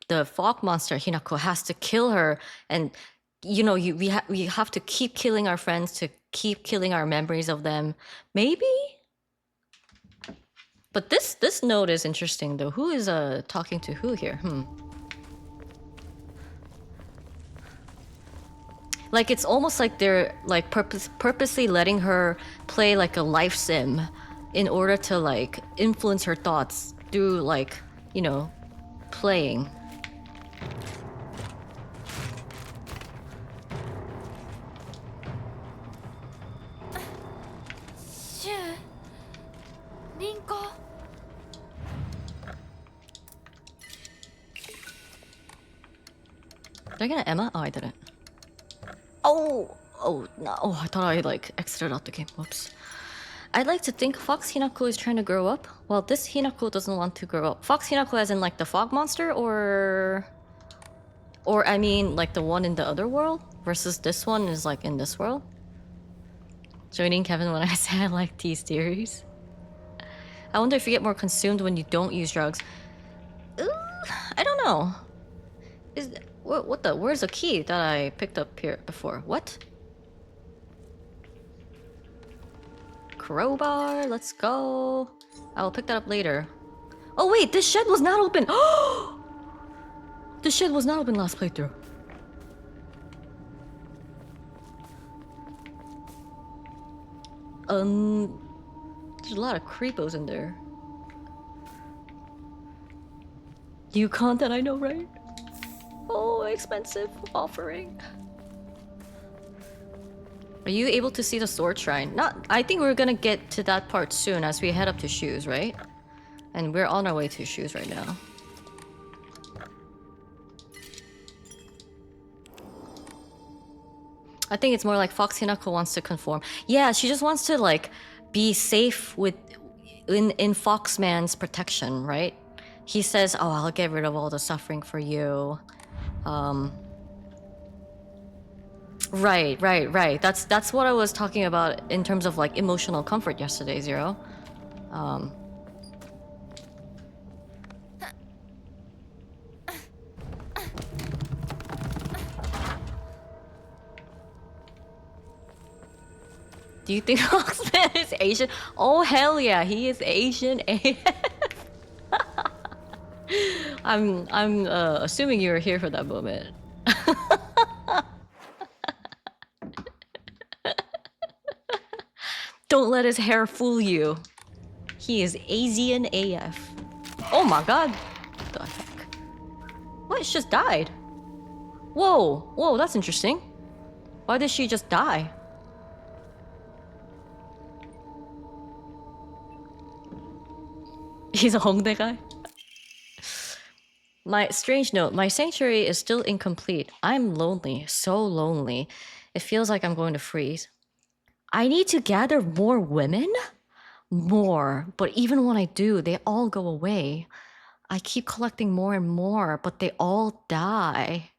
the fog monster Hinako has to kill her, and you know, we have to keep killing our friends to keep killing our memories of them. Maybe. But this note is interesting though. Who is talking to who here? Like it's almost like they're like purposely letting her play like a life sim in order to like influence her thoughts through like, you know, playing. Did I get an Emma? Oh, I didn't. Oh no! Oh, I thought I like exited out the game. Whoops. I'd like to think Fox Hinako is trying to grow up, while this Hinako doesn't want to grow up. Fox Hinako as in like the fog monster, or I mean like the one in the other world versus this one is like in this world. Joining Kevin when I say I like these theories. I wonder if you get more consumed when you don't use drugs. I don't know. Is what the? Where's the key that I picked up here before? What? Crowbar. Let's go. I will pick that up later. Oh wait, this shed was not open. This shed was not open last playthrough. There's a lot of creepos in there. New content, I know, right? Oh, expensive offering. Are you able to see the sword shrine? Not. I think we're gonna get to that part soon as we head up to shoes, right? And we're on our way to shoes right now. I think it's more like Fox Hinako wants to conform. Yeah, she just wants to like be safe with in Foxman's protection, right? He says, "Oh, I'll get rid of all the suffering for you." Right. That's what I was talking about in terms of like emotional comfort yesterday, Zero. Do you think Foxman is Asian? Oh hell yeah, he is Asian AF. I'm assuming you were here for that moment. Don't let his hair fool you. He is Asian AF. Oh my god. What the heck? What? She just died. Whoa, that's interesting. Why did she just die? He's a Hongdae guy? My strange note, my sanctuary is still incomplete. I'm lonely, so lonely. It feels like I'm going to freeze. I need to gather more women? More. But even when I do, they all go away. I keep collecting more and more, but they all die.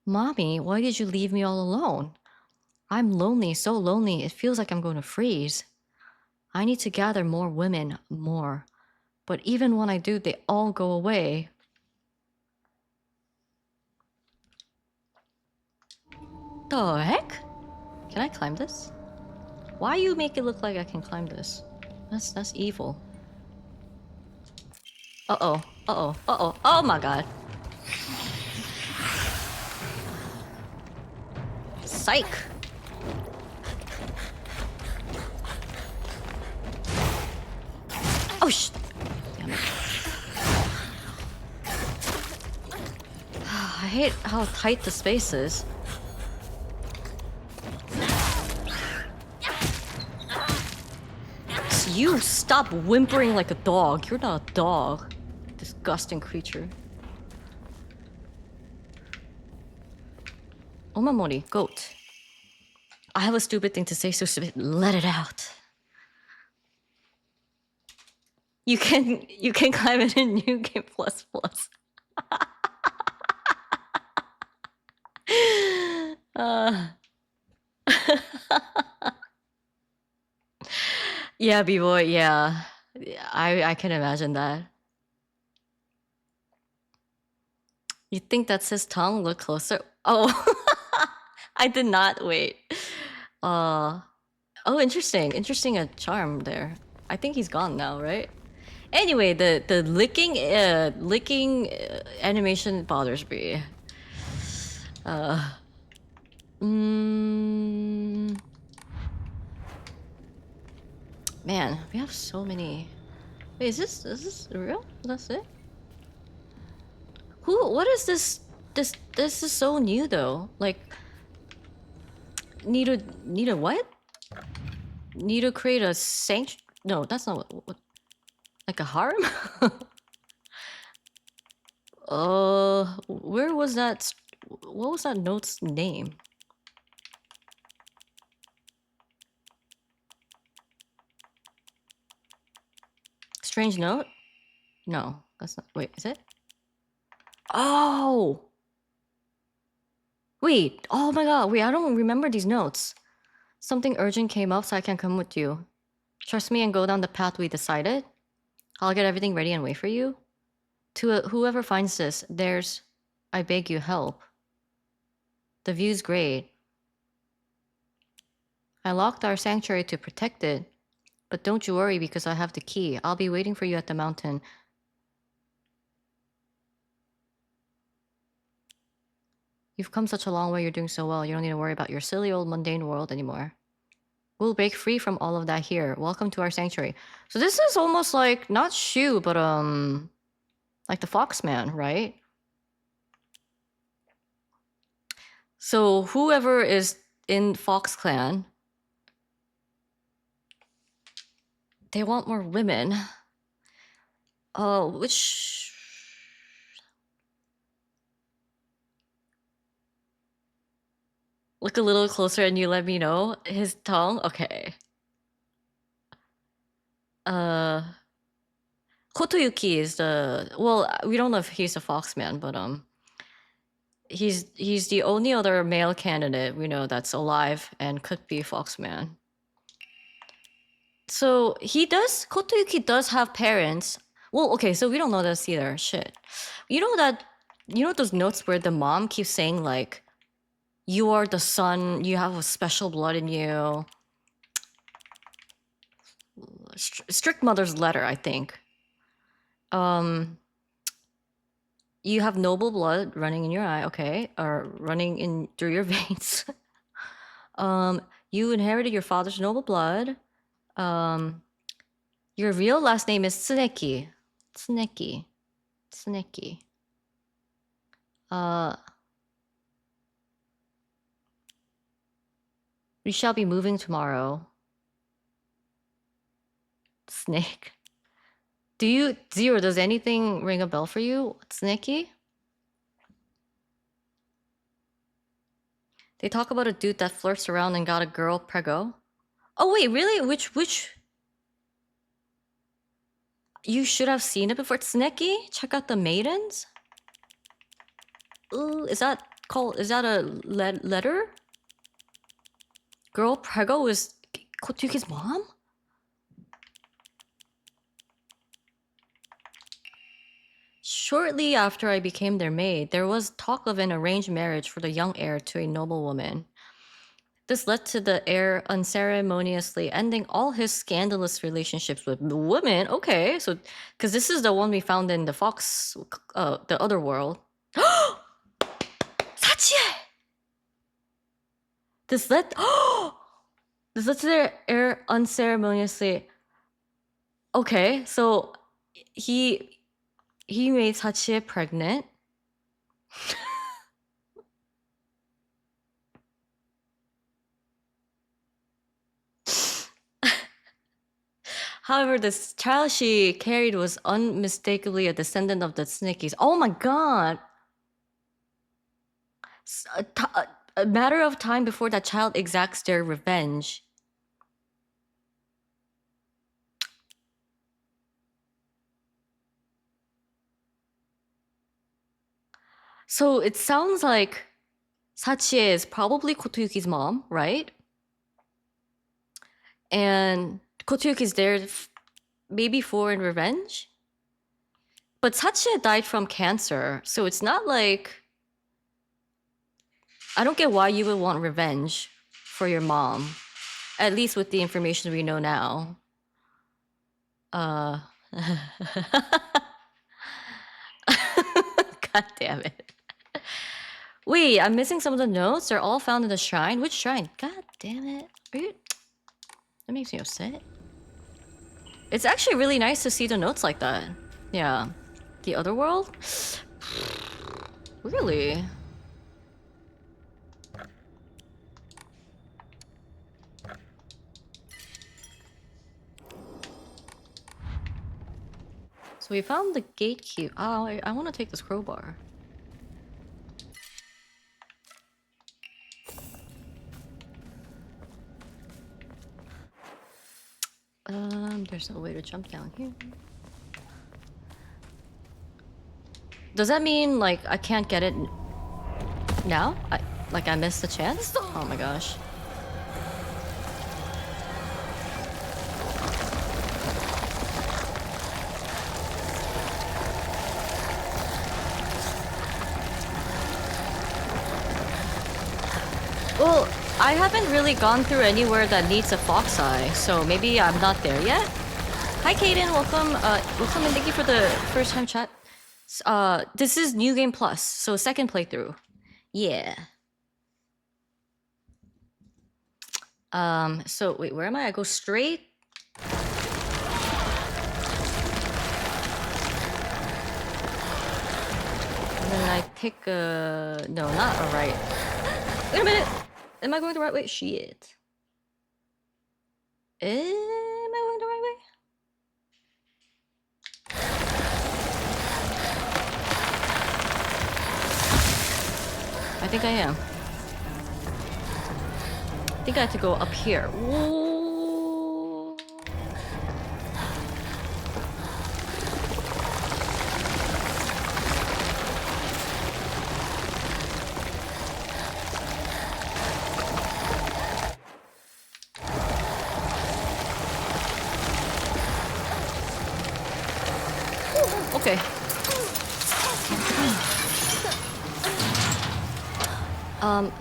Mommy, why did you leave me all alone? I'm lonely, so lonely, it feels like I'm going to freeze. I need to gather more women, more. But even when I do, they all go away. The heck? Can I climb this? Why you make it look like I can climb this? That's evil. Uh-oh. Oh my god. Psych! Oh damn it. I hate how tight the space is. You stop whimpering like a dog. You're not a dog. Disgusting creature. Omamori, goat. I have a stupid thing to say, so stupid. Let it out. You can climb it in New Game Plus Plus. Yeah, B-boy, yeah. I can imagine that. You think that's his tongue? Look closer. Oh, I did not wait. Oh, interesting. Interesting charm there. I think he's gone now, right? Anyway, the licking animation bothers me. Man, we have so many. Wait, is this real? That's it? What is this? This is so new though. Like, need to what? Need to create a No, that's not what like a harem? Where was that? What was that note's name? Strange note? No, that's not. Wait, is it? Oh! Wait, oh my god, wait, I don't remember these notes. Something urgent came up, so I can come with you. Trust me and go down the path we decided. I'll get everything ready and wait for you. To whoever finds this, there's, I beg you, help. The view's great. I locked our sanctuary to protect it. But don't you worry because I have the key. I'll be waiting for you at the mountain. You've come such a long way, you're doing so well. You don't need to worry about your silly old mundane world anymore. We'll break free from all of that here. Welcome to our sanctuary. So this is almost like, not Shu, but like the Foxman, right? So whoever is in Fox Clan, they want more women. Which... Look a little closer and you let me know. His tongue? Okay. Kotoyuki is the... Well, we don't know if he's a Foxman, but he's the only other male candidate we know that's alive and could be Foxman. So Kotoyuki does have parents. Well, okay, so we don't know this either. Shit. You know those notes where the mom keeps saying like, you are the son, you have a special blood in you. Strict mother's letter, I think. You have noble blood running in your eye, okay, or running in through your veins. You inherited your father's noble blood. Your real last name is Tsuneki. Tsuneki. Tsuneki. We shall be moving tomorrow. Snake. Zero, does anything ring a bell for you, Tsuneki? They talk about a dude that flirts around and got a girl preggo. Oh wait, really? Which? You should have seen it before. Tsuneki? Check out the maidens? Ooh, is that a letter? Girl preggo is Kotyuki's mom? Shortly after I became their maid, there was talk of an arranged marriage for the young heir to a noble woman. This led to the heir unceremoniously ending all his scandalous relationships with women. Okay, so because this is the one we found in the the other world. Sachie! This led to their heir unceremoniously. Okay, so he made Sachie pregnant. However, this child she carried was unmistakably a descendant of the Tsunekis. Oh my god! A matter of time before that child exacts their revenge. So it sounds like Sachie is probably Kotoyuki's mom, right? And Kotoyuki's there maybe for in revenge? But Sachie died from cancer, so it's not like... I don't get why you would want revenge for your mom. At least with the information we know now. God damn it. Wait, I'm missing some of the notes. They're all found in the shrine. Which shrine? God damn it. Are you... That makes me upset. It's actually really nice to see the notes like that. Yeah. The other world? Really? So we found the gate key. Oh, I want to take this crowbar. There's no way to jump down here. Does that mean, like, I can't get it now? Like I missed the chance? Oh my gosh. Well, I haven't really gone through anywhere that needs a fox eye, so maybe I'm not there yet. Hi, Kaden. Welcome. Welcome and thank you for the first time chat. This is New Game Plus, so second playthrough. Yeah. So wait, where am I? I go straight. And then I pick a... No, not a right. Wait a minute! Am I going the right way? Shit. Am I going the right way? I think I am. I think I have to go up here. Whoa. Okay.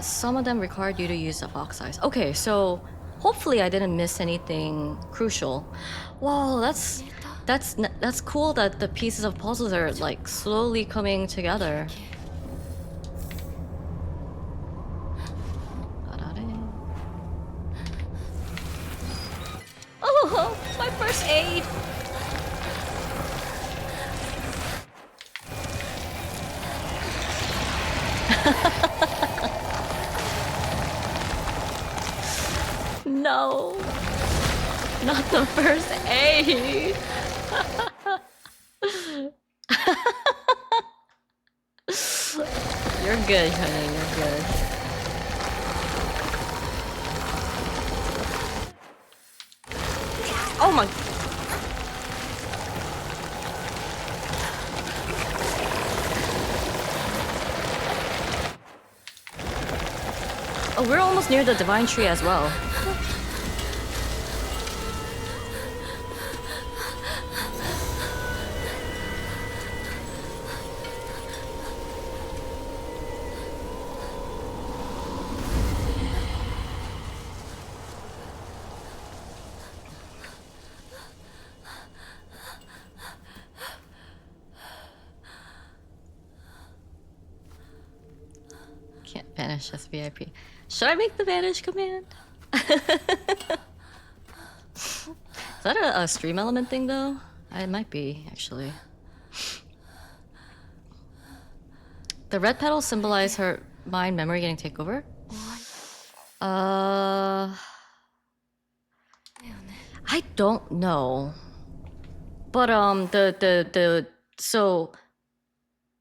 Some of them required you to use the fox eyes. Okay, so hopefully I didn't miss anything crucial. Wow, that's cool that the pieces of puzzles are like slowly coming together. Oh, my first aid. No, not the first aid. You're good, honey. You're good. Oh my. Oh, we're almost near the divine tree as well. Can't banish as VIP. Should I make the banish command? Is that a stream element thing though? It might be, actually. The red petals symbolize her mind memory getting takeover? I don't know. But so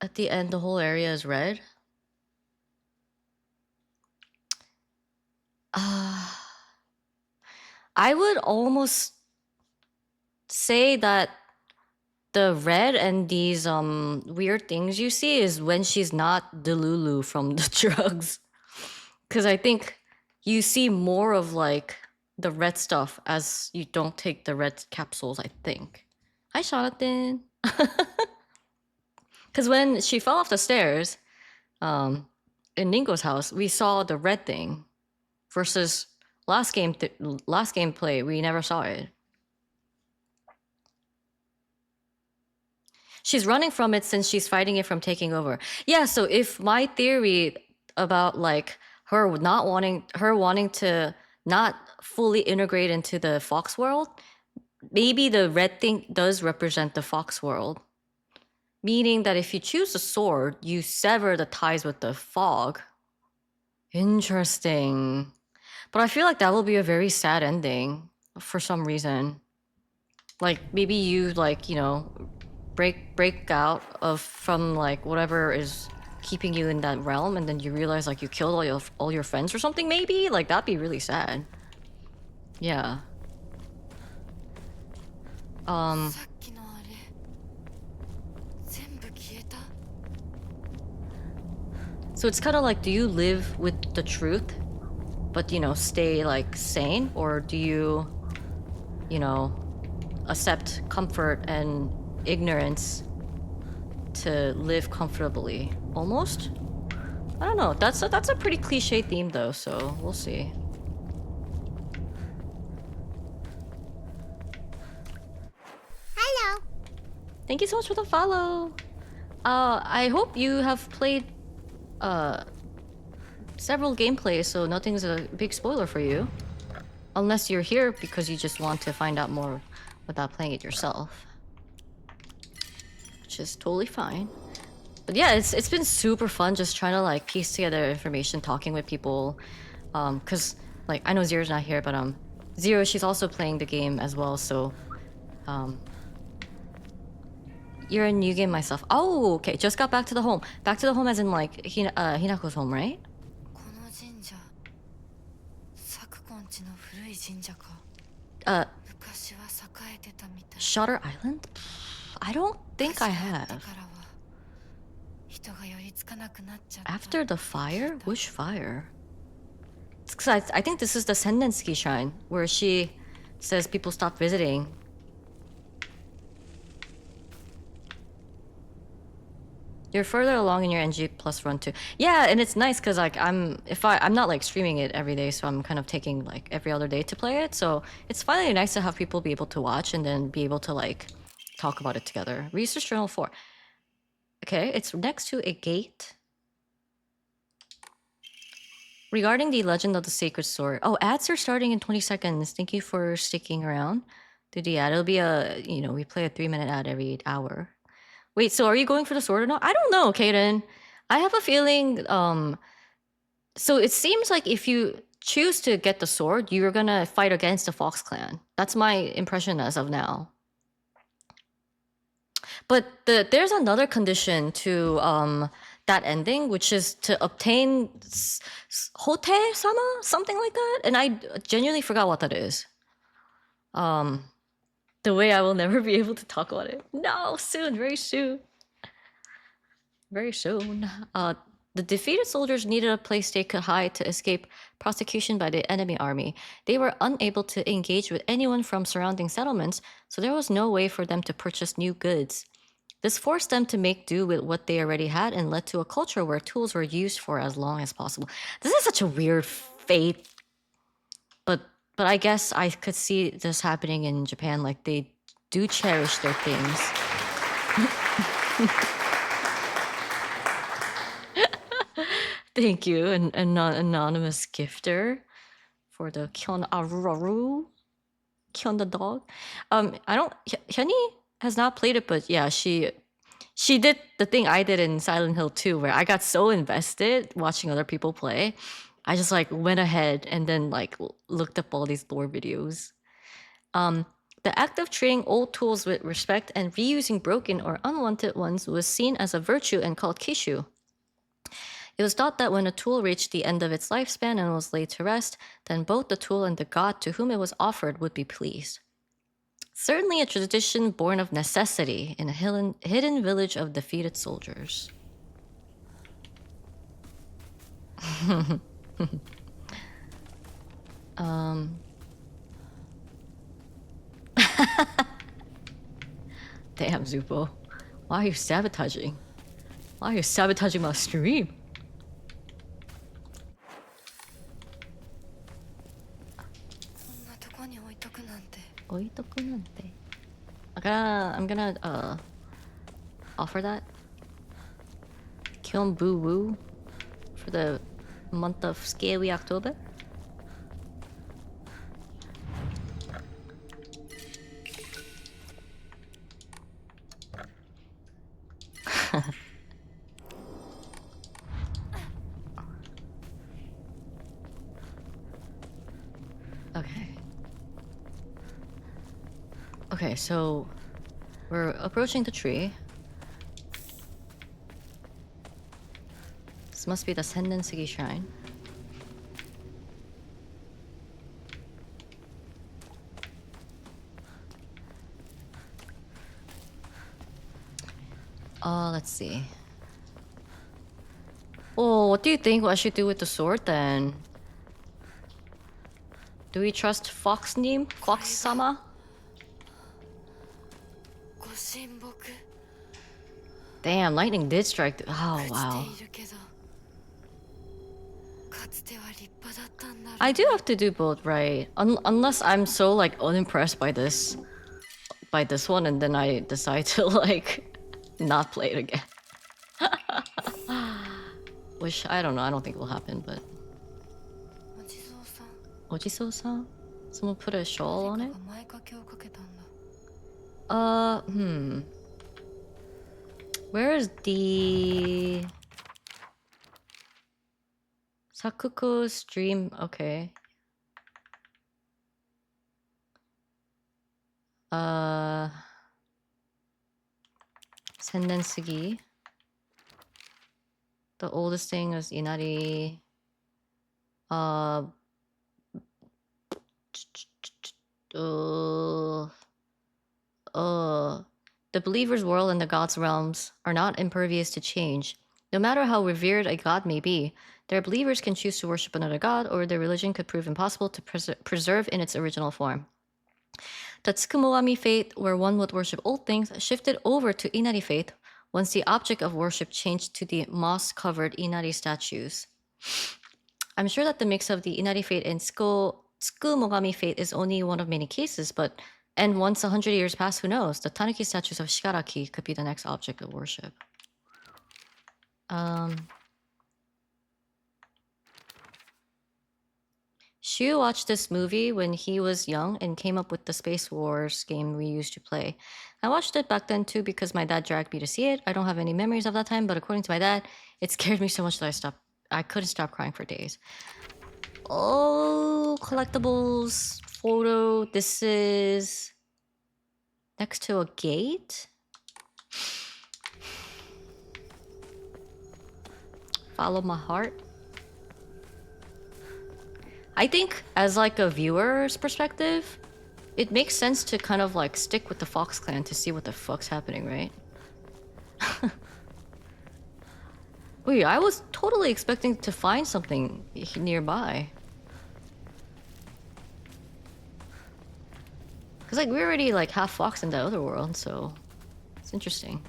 at the end the whole area is red. I would almost say that the red and these weird things you see is when she's not Delulu from the drugs. Cause I think you see more of like the red stuff as you don't take the red capsules, I think. Hi, Jonathan. Cause when she fell off the stairs, in Ningo's house, we saw the red thing. Versus last gameplay, we never saw it. She's running from it since she's fighting it from taking over. Yeah, so if my theory about like her wanting to not fully integrate into the Fox world, maybe the red thing does represent the Fox world. Meaning that if you choose a sword, you sever the ties with the fog. Interesting. But I feel like that will be a very sad ending for some reason. Like maybe you like, you know, break out from like whatever is keeping you in that realm, and then you realize like you killed all your friends or something. Maybe like that'd be really sad. Yeah. So So it's kind of like, do you live with the truth, but you know, stay like sane, or do you, you know, accept comfort and ignorance to live comfortably? Almost. I don't know. That's a pretty cliche theme though, so we'll see. Hello. Thank you so much for the follow. I hope you have played several gameplays, so nothing's a big spoiler for you. Unless you're here because you just want to find out more without playing it yourself. Which is totally fine. But yeah, it's been super fun just trying to like piece together information, talking with people. Cause like I know Zero's not here, but Zero, she's also playing the game as well, so you're a new game myself. Oh, okay, just got back to the home. Back to the home as in like Hinako's home, right? この神社、昨今地の古い神社か。Uh, 昔は栄えてたみたい。 Shutter Island? I don't think I だ have. からは人が寄りつかなくなっちゃった。 After the fire? Which fire? It's 'cause I think this is the Sendensky shrine, where she says people stop visiting. You're further along in your NG plus run too. Yeah, and it's nice because like I'm not like streaming it every day, so I'm kind of taking like every other day to play it. So it's finally nice to have people be able to watch and then be able to like talk about it together. Research Journal 4. Okay, it's next to a gate. Regarding the Legend of the Sacred Sword. Oh, ads are starting in 20 seconds. Thank you for sticking around. Dude, yeah, it'll be a, you know, we play a 3-minute ad every hour. Wait, so are you going for the sword or not? I don't know, Kaden. I have a feeling, so it seems like if you choose to get the sword, you're gonna fight against the Fox Clan. That's my impression as of now. But there's another condition to that ending, which is to obtain Hote-sama? Something like that? And I genuinely forgot what that is. The way I will never be able to talk about it. No, soon, very soon. Very soon. The defeated soldiers needed a place they could hide to escape prosecution by the enemy army. They were unable to engage with anyone from surrounding settlements, so there was no way for them to purchase new goods. This forced them to make do with what they already had and led to a culture where tools were used for as long as possible. This is such a weird fate. But I guess I could see this happening in Japan. Like, they do cherish their things. Thank you, an anonymous gifter, for the Kyon Aruru. Kyon the dog. Hyuni has not played it, but yeah, she did the thing I did in Silent Hill 2, where I got so invested watching other people play. I just like went ahead and then like looked up all these lore videos. The act of treating old tools with respect and reusing broken or unwanted ones was seen as a virtue and called kishu. It was thought that when a tool reached the end of its lifespan and was laid to rest, then both the tool and the god to whom it was offered would be pleased. Certainly a tradition born of necessity in a hidden village of defeated soldiers. Damn, Zupo. Why are you sabotaging? Why are you sabotaging my stream? I'm gonna offer that. Kyun Boo Woo for the month of Scaly October. Okay, so we're approaching the tree. This must be the Sendenseki shrine. Let's see. Oh, what do you think I should do with the sword then? Do we trust Fox-nim? Fox-sama? ご神木 Damn, lightning did strike. Oh, 朽ち wow. ているけどかつては立派だったんだろう I do have to do both, right? Unless I'm so like unimpressed by this one, and then I decide to like not play it again. Which I don't know. I don't think will happen, but お地蔵さん Ojiso-san? Someone put a shawl on 誰 it? かが前掛けをかけたんだ Where is the Sakuko stream? Okay. Sendensugi. The oldest thing is Inari. The believer's world and the god's realms are not impervious to change. No matter how revered a god may be, their believers can choose to worship another god, or their religion could prove impossible to preserve in its original form. The Tsukumogami faith, where one would worship old things, shifted over to Inari faith once the object of worship changed to the moss-covered Inari statues. I'm sure that the mix of the Inari faith and Tsukumogami faith is only one of many cases, and once 100 years pass, who knows? The Tanuki statues of Shigaraki could be the next object of worship. Shu watched this movie when he was young and came up with the Space Wars game we used to play. I watched it back then too because my dad dragged me to see it. I don't have any memories of that time, but according to my dad, it scared me so much that I couldn't stop crying for days. Oh, collectibles, photo. This is next to a gate. Follow my heart. I think as like a viewer's perspective, it makes sense to kind of like stick with the Fox clan to see what the fuck's happening, right? Wait, I was totally expecting to find something nearby. Cause like we're already like half Fox in that other world, so it's interesting.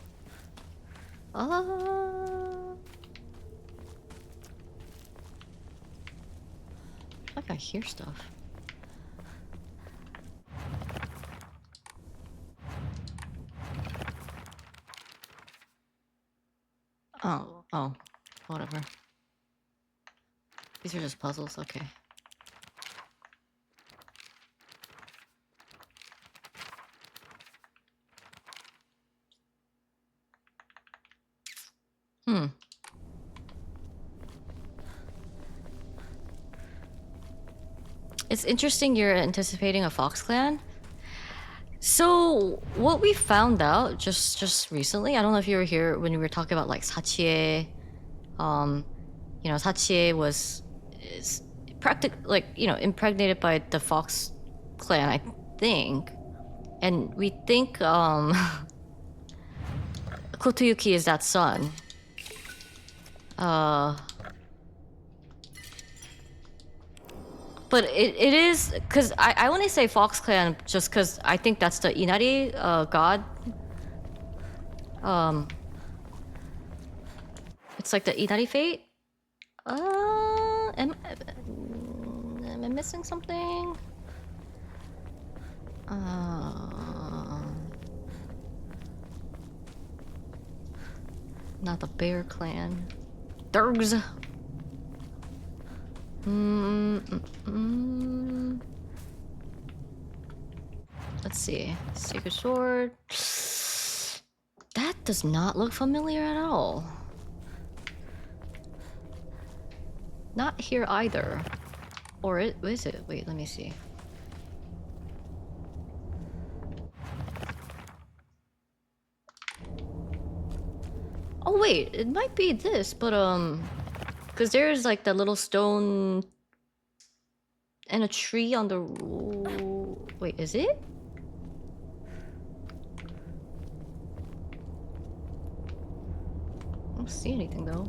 Like I hear stuff. Oh, whatever. These are just puzzles, okay. It's interesting you're anticipating a Fox clan. So what we found out just recently, I don't know if you were here when we were talking about like Sachie. You know, Sachie is like, you know, impregnated by the Fox clan, I think. And we think Kotoyuki is that son. But it is, because I only say Fox Clan just because I think that's the Inari god. It's like the Inari fate. Am I missing something? Not the Bear Clan. Durgs. Let's see. Sacred Sword. That does not look familiar at all. Not here either. Or is it? Wait, let me see. Oh wait, it might be this, but because there's like that little stone and a tree on the... Wait, is it? I don't see anything though.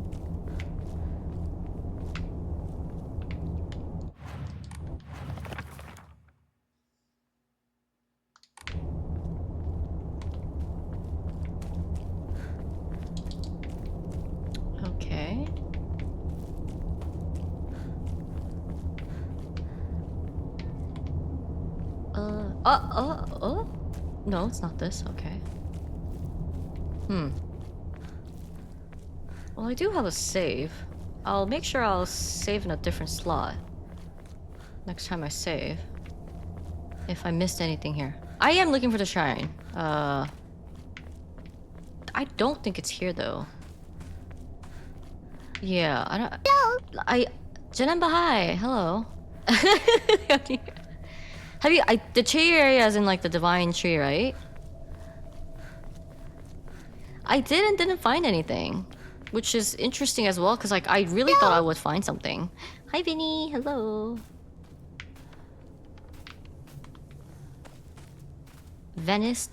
No, it's not this. Okay. Well, I do have a save. I'll make sure I'll save in a different slot next time I save. If I missed anything here. I am looking for the shrine. I don't think it's here though. Yeah, I don't. Janamba, hi. Hello. Have you? The tree area is in like the divine tree, right? I didn't find anything, which is interesting as well, because like I really thought I would find something. Hi, Vinny. Hello. Venice.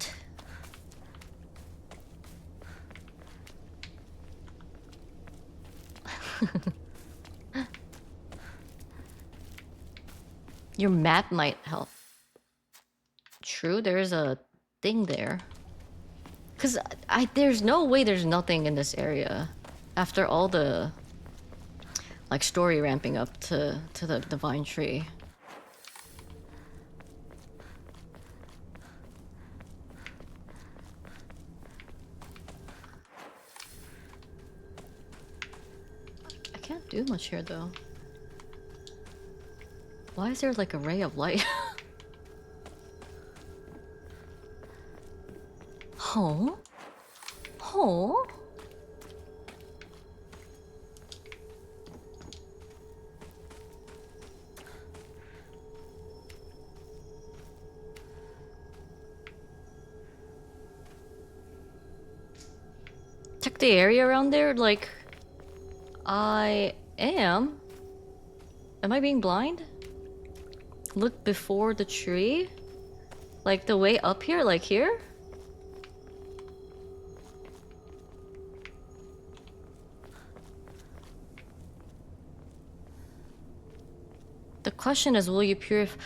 Your map might help. True, there's a thing there. Cause there's no way there's nothing in this area after all the like story ramping up to the divine tree. I can't do much here though. Why is there like a ray of light? Oh? Oh? Check the area around there, like... I am? Am I being blind? Look before the tree? Like the way up here, like here? The question is, will you purify?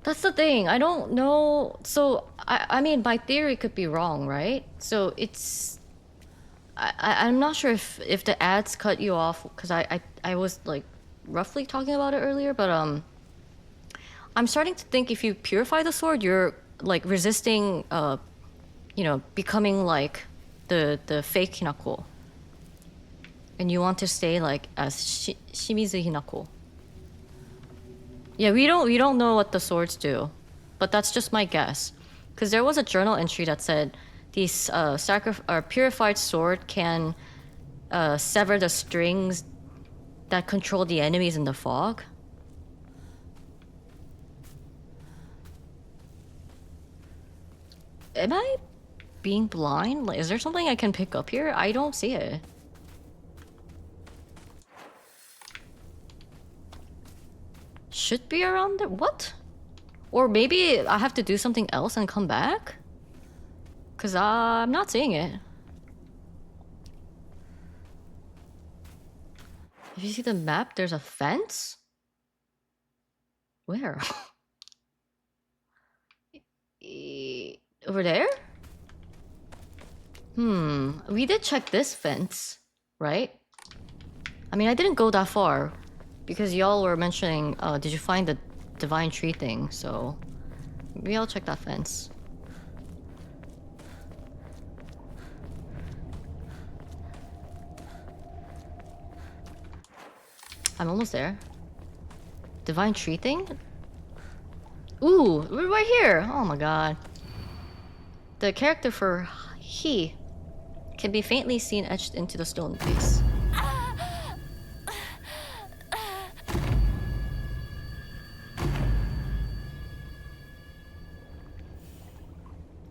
That's the thing. I don't know. So, I mean, my theory could be wrong, right? So it's... I'm not sure if the ads cut you off, because I was like roughly talking about it earlier, but I'm starting to think if you purify the sword, you're like resisting, you know, becoming like the fake Hinako. And you want to stay like as Shimizu Hinako. Yeah, we don't know what the swords do, but that's just my guess. Because there was a journal entry that said these purified sword can sever the strings that control the enemies in the fog. Am I being blind? Like, is there something I can pick up here? I don't see it. Should be around there? What? Or maybe I have to do something else and come back? Because I'm not seeing it. If you see the map, there's a fence? Where? Over there? We did check this fence, right? I mean, I didn't go that far because y'all were mentioning, did you find the divine tree thing? So maybe I'll check that fence. I'm almost there. Divine tree thing? Ooh, we're right here. Oh my god. The character for he can be faintly seen etched into the stone face.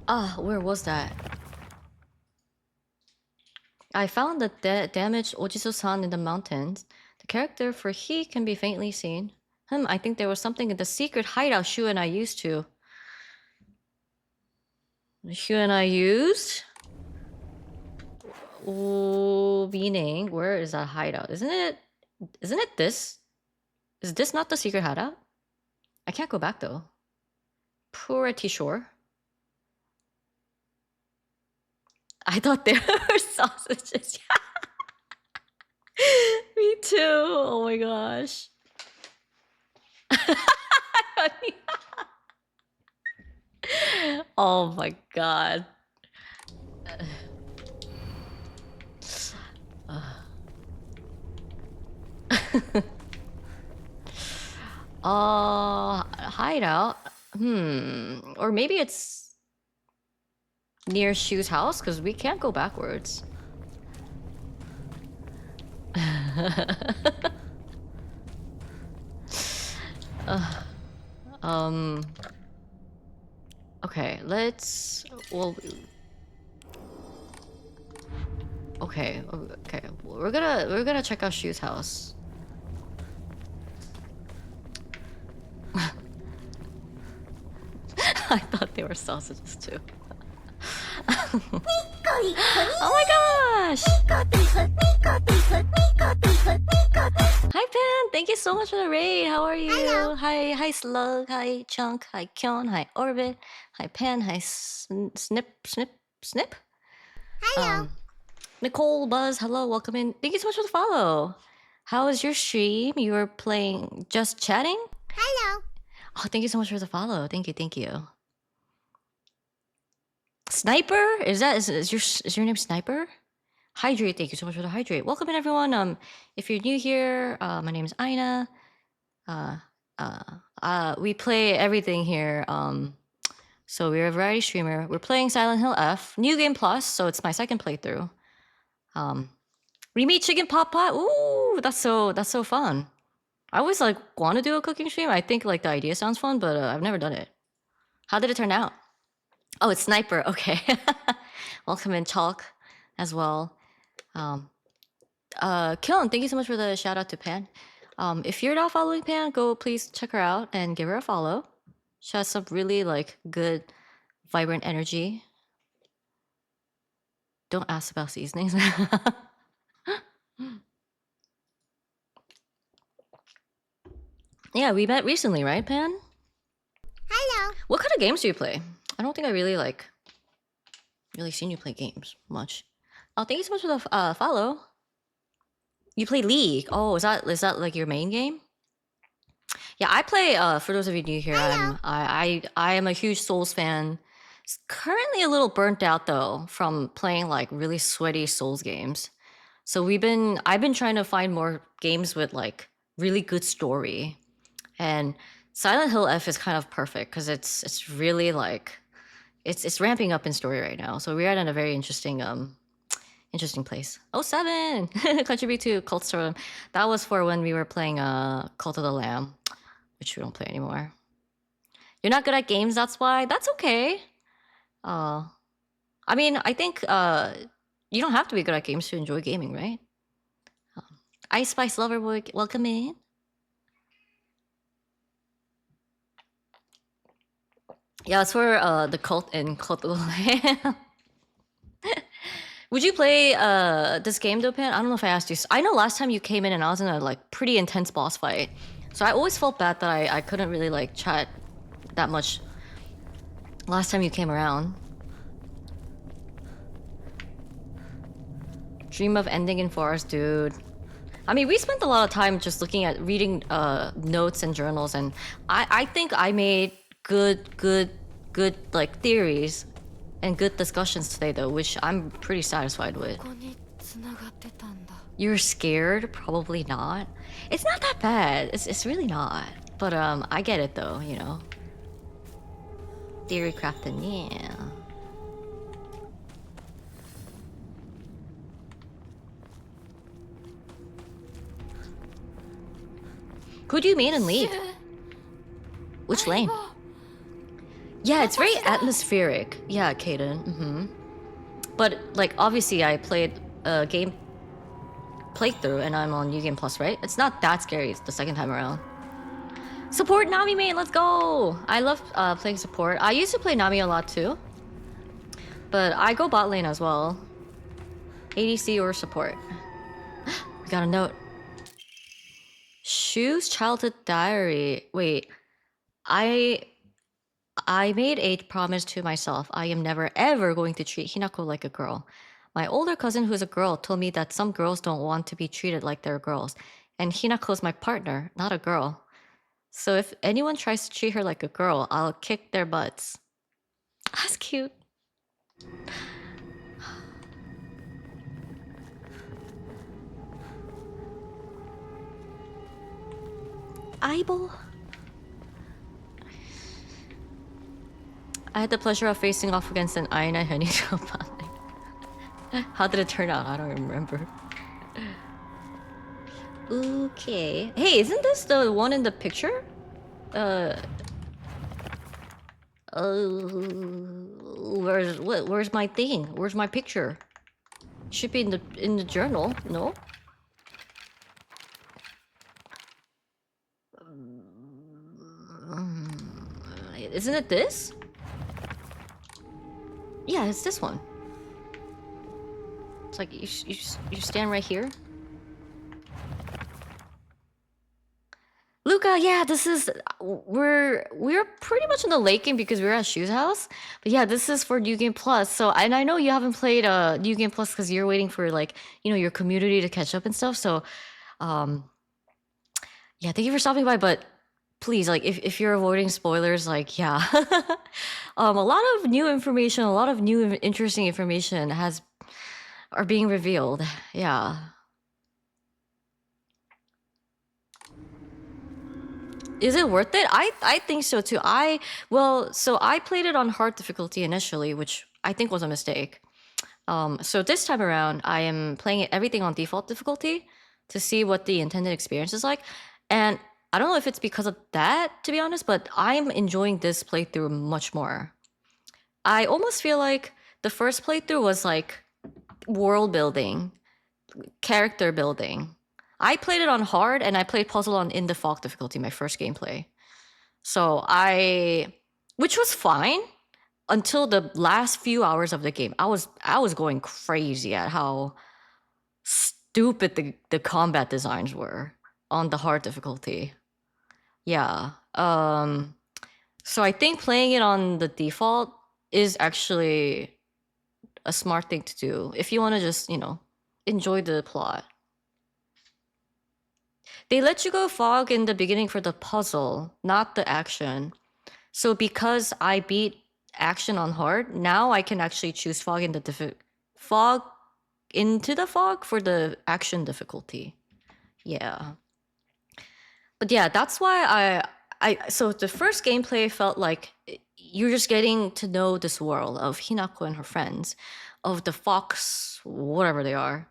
Ah, where was that? I found the damaged Ojiso-san in the mountains. The character for he can be faintly seen. I think there was something in the secret hideout Shu and I used to. Shu and I used? Oh, meaning, where is that hideout? Isn't it this? Is this not the secret hideout? I can't go back though. Pretty sure. I thought they were sausages. Me too. Oh my gosh. Oh my god. Hideout. Or maybe it's near Shu's house because we can't go backwards. Um. Okay, let's. Well. Okay. Okay. We're gonna check out Shu's house. I thought they were sausages too. Oh my gosh! Hi Pan, thank you so much for the raid. How are you? Hello. Hi Slug. Hi Chunk. Hi Kyon. Hi Orbit. Hi Pan. Hi Snip. Hello. Nicole Buzz. Hello, welcome in. Thank you so much for the follow. How was your stream? You were playing just chatting. Hello. Oh, thank you so much for the follow. Thank you. Sniper? Is your name Sniper? Hydrate, thank you so much for the hydrate. Welcome in everyone. If you're new here, my name is Aina. We play everything here. So we're a variety streamer. We're playing Silent Hill F, New Game Plus, so it's my second playthrough. We meet Chicken Pot Pot. Ooh, that's so fun. I always like want to do a cooking stream. I think like the idea sounds fun, but I've never done it. How did it turn out? Oh, it's Sniper. Okay. Welcome in Chalk as well. Kiln, thank you so much for the shout out to Pan. If you're not following Pan, go please check her out and give her a follow. She has some really like good, vibrant energy. Don't ask about seasonings. Yeah, we met recently, right, Pan? Hello. What kind of games do you play? I don't think I really seen you play games much. Oh, thank you so much for the follow. You play League. Oh, is that like your main game? Yeah, I play. For those of you new here, I am a huge Souls fan. Currently a little burnt out though from playing like really sweaty Souls games. So I've been trying to find more games with like really good story, and Silent Hill F is kind of perfect because it's really like it's ramping up in story right now. So we're at a very interesting place. Oh, 7! Contribute to Cult Store. That was for when we were playing Cult of the Lamb, which we don't play anymore. You're not good at games, that's why? That's okay. I mean, I think you don't have to be good at games to enjoy gaming, right? Ice Spice Lover, welcome in. Yeah, it's for the cult in Cult of the Lamb. Would you play this game though, Pan? I don't know if I asked you. I know last time you came in and I was in a like pretty intense boss fight. So I always felt bad that I couldn't really like chat that much last time you came around. Dream of ending in forest, dude. I mean, we spent a lot of time just looking at reading notes and journals, and I think I made good like theories and good discussions today though, which I'm pretty satisfied with. You're scared? Probably not. It's not that bad. It's really not. But I get it though, you know. Theory crafting, yeah. Who do you mean in League? Which lane? Yeah, it's very atmospheric. Yeah, Kaden. But like, obviously, I played a game playthrough, and I'm on New Game Plus, right? It's not that scary. It's the second time around. Support Nami main, let's go! I love playing support. I used to play Nami a lot too, but I go bot lane as well. ADC or support. We got a note. Shu's childhood diary. Wait, I made a promise to myself. I am never ever going to treat Hinako like a girl. My older cousin, who's a girl, told me that some girls don't want to be treated like they're girls. And Hinako's my partner, not a girl. So if anyone tries to treat her like a girl, I'll kick their butts. That's cute. Eyeball. I had the pleasure of facing off against an Aina Honeydew. How did it turn out? I don't remember. Okay. Hey, isn't this the one in the picture? Where's my thing? Where's my picture? Should be in the journal, no? Isn't it this? Yeah, it's this one. It's like you stand right here. Luca, yeah, this is we're pretty much in the late game because we're at Shu's house. But yeah, this is for New Game Plus. So and I know you haven't played New Game Plus because you're waiting for like, you know, your community to catch up and stuff. So yeah, thank you for stopping by, but please, like if you're avoiding spoilers, like yeah. A lot of new information, a lot of new interesting information are being revealed. Yeah. Is it worth it? I think so too. So I played it on hard difficulty initially, which I think was a mistake. So this time around, I am playing everything on default difficulty to see what the intended experience is like. And I don't know if it's because of that, to be honest, but I'm enjoying this playthrough much more. I almost feel like the first playthrough was like world building, character building. I played it on hard and I played puzzle on in the fog difficulty, my first gameplay. So which was fine until the last few hours of the game. I was going crazy at how stupid the combat designs were on the hard difficulty. Yeah. So I think playing it on the default is actually a smart thing to do if you want to just, you know, enjoy the plot. They let you go fog in the beginning for the puzzle, not the action. So because I beat action on hard, now I can actually choose fog in the fog into the fog for the action difficulty. Yeah. But yeah, that's why so the first gameplay felt like you're just getting to know this world of Hinako and her friends, of the fox, whatever they are.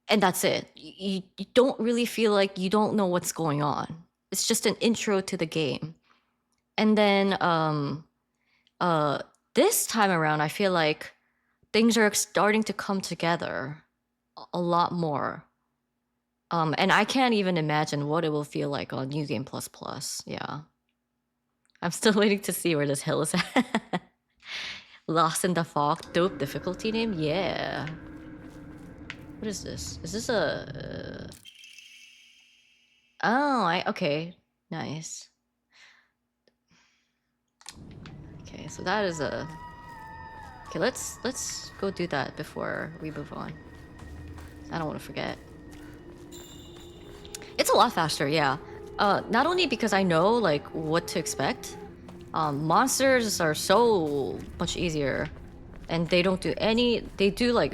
And that's it. You don't really feel like you don't know what's going on. It's just an intro to the game. And then this time around, I feel like things are starting to come together a lot more. And I can't even imagine what it will feel like on New Game Plus Plus. Yeah. I'm still waiting to see where this hill is at. Lost in the Fog, dope difficulty name? Yeah. What is this? Is this a... Oh, okay. Nice. Okay, so that is a... Okay, let's go do that before we move on. I don't want to forget. It's a lot faster, yeah. Not only because I know like what to expect. Monsters are so much easier, and they don't do any. They do like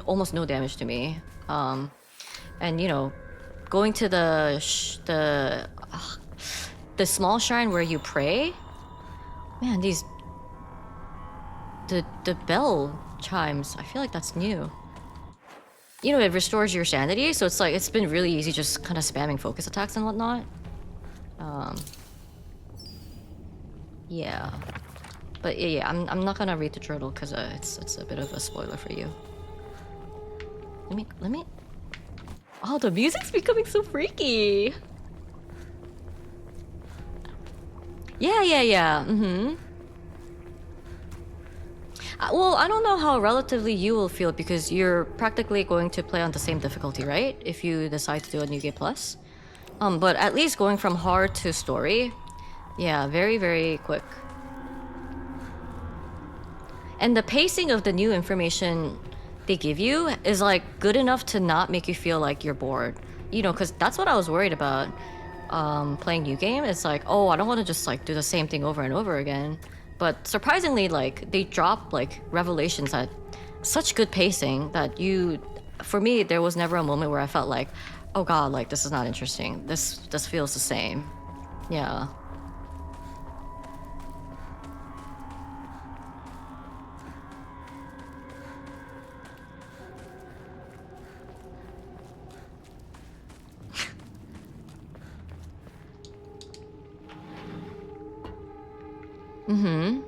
almost no damage to me. And you know, going to the small shrine where you pray. Man, the bell chimes. I feel like that's new. You know, it restores your sanity, so it's like it's been really easy just kind of spamming focus attacks and whatnot. Yeah, but yeah, I'm not gonna read the journal because it's a bit of a spoiler for you. Let me. Oh, the music's becoming so freaky. Yeah. Well, I don't know how relatively you will feel because you're practically going to play on the same difficulty, right? If you decide to do a New Game Plus. But at least going from hard to story, yeah, very, very quick. And the pacing of the new information they give you is like good enough to not make you feel like you're bored. You know, because that's what I was worried about playing New Game. It's like, oh, I don't want to just like do the same thing over and over again. But surprisingly, like, they drop like revelations at such good pacing that for me, there was never a moment where I felt like, oh god, like this is not interesting. This feels the same. Yeah. Mm-hmm.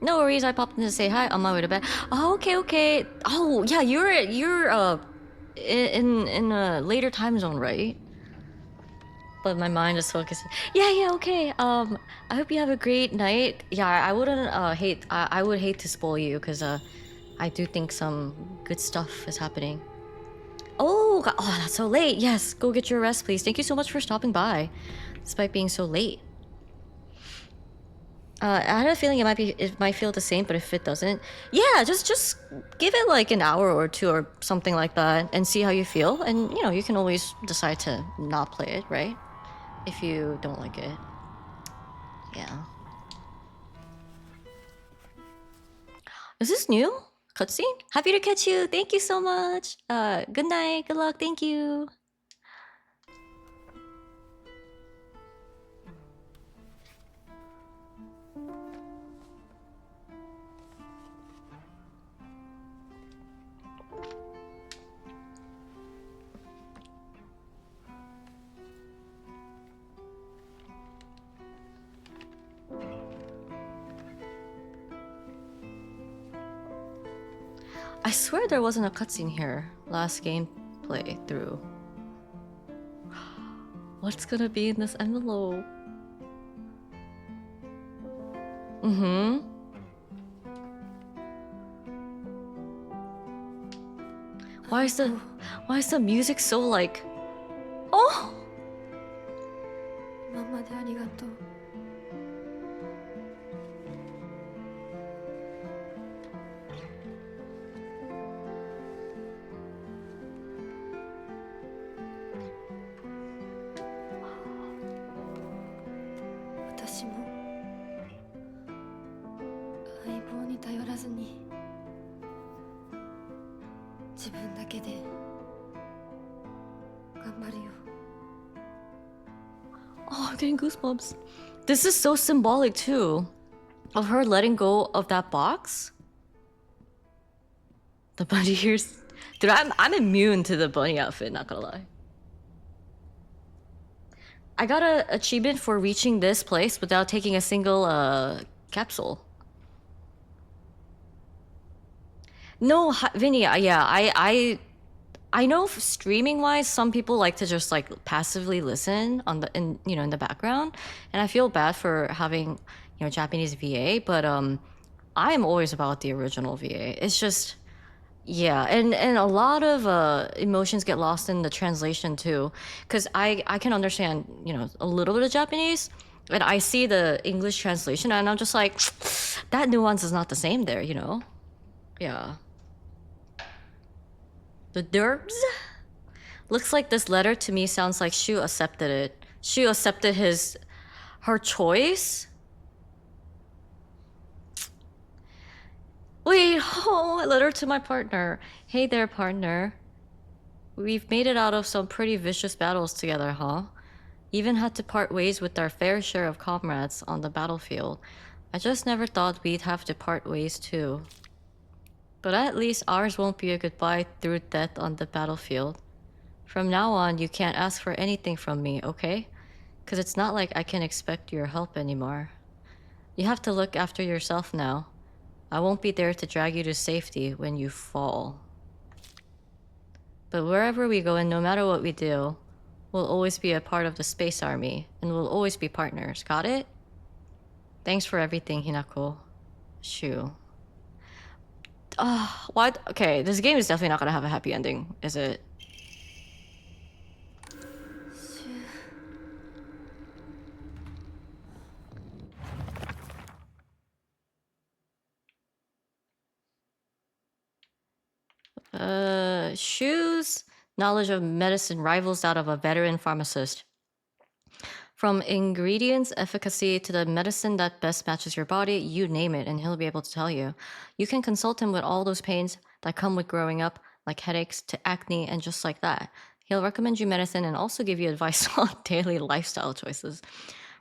No worries, I popped in to say hi on my way to bed. Oh, okay, okay. Oh, yeah, you're in a later time zone, right? But my mind is focused. Yeah, yeah, okay. I hope you have a great night. Yeah, I wouldn't hate. I would hate to spoil you because I do think some good stuff is happening. Oh, oh, that's so late. Yes, go get your rest, please. Thank you so much for stopping by, despite being so late. I had a feeling it might feel the same, but if it doesn't, yeah, just give it like an hour or two or something like that, and see how you feel. And you know, you can always decide to not play it, right? If you don't like it. Yeah. Is this new? Cutscene? Happy to catch you. Thank you so much. Good night. Good luck. Thank you. I swear there wasn't a cutscene here. Last gameplay through. What's gonna be in this envelope? Mm-hmm. Why is the music so like... Oh! 今までありがとう。私も相棒に頼らずに自分だけで頑張るよ。 Oh, I'm getting goosebumps. This is so symbolic too. Of her letting go of that box. The bunny ears. Dude, I'm immune to the bunny outfit, not gonna lie. I got an achievement for reaching this place without taking a single capsule. No, Vinny, yeah, I know streaming wise, some people like to just like passively listen on in the background, and I feel bad for having Japanese VA, but I'm always about the original VA. It's just yeah, and a lot of emotions get lost in the translation too, because I can understand a little bit of Japanese, and I see the English translation, and I'm just like that nuance is not the same there, yeah. The derbs? Looks like this letter to me sounds like Shu accepted it. Shu accepted her choice? Wait, oh, a letter to my partner. Hey there, partner. We've made it out of some pretty vicious battles together, huh? Even had to part ways with our fair share of comrades on the battlefield. I just never thought we'd have to part ways too. But at least ours won't be a goodbye through death on the battlefield. From now on, you can't ask for anything from me, okay? Because it's not like I can expect your help anymore. You have to look after yourself now. I won't be there to drag you to safety when you fall. But wherever we go and no matter what we do, we'll always be a part of the Space Army, and we'll always be partners, got it? Thanks for everything, Hinako. Shu. What? Okay, this game is definitely not gonna have a happy ending, is it? Shu's knowledge of medicine rivals that of a veteran pharmacist. From ingredients, efficacy to the medicine that best matches your body, you name it, and he'll be able to tell you. You can consult him with all those pains that come with growing up, like headaches to acne, and just like that. He'll recommend you medicine and also give you advice on daily lifestyle choices.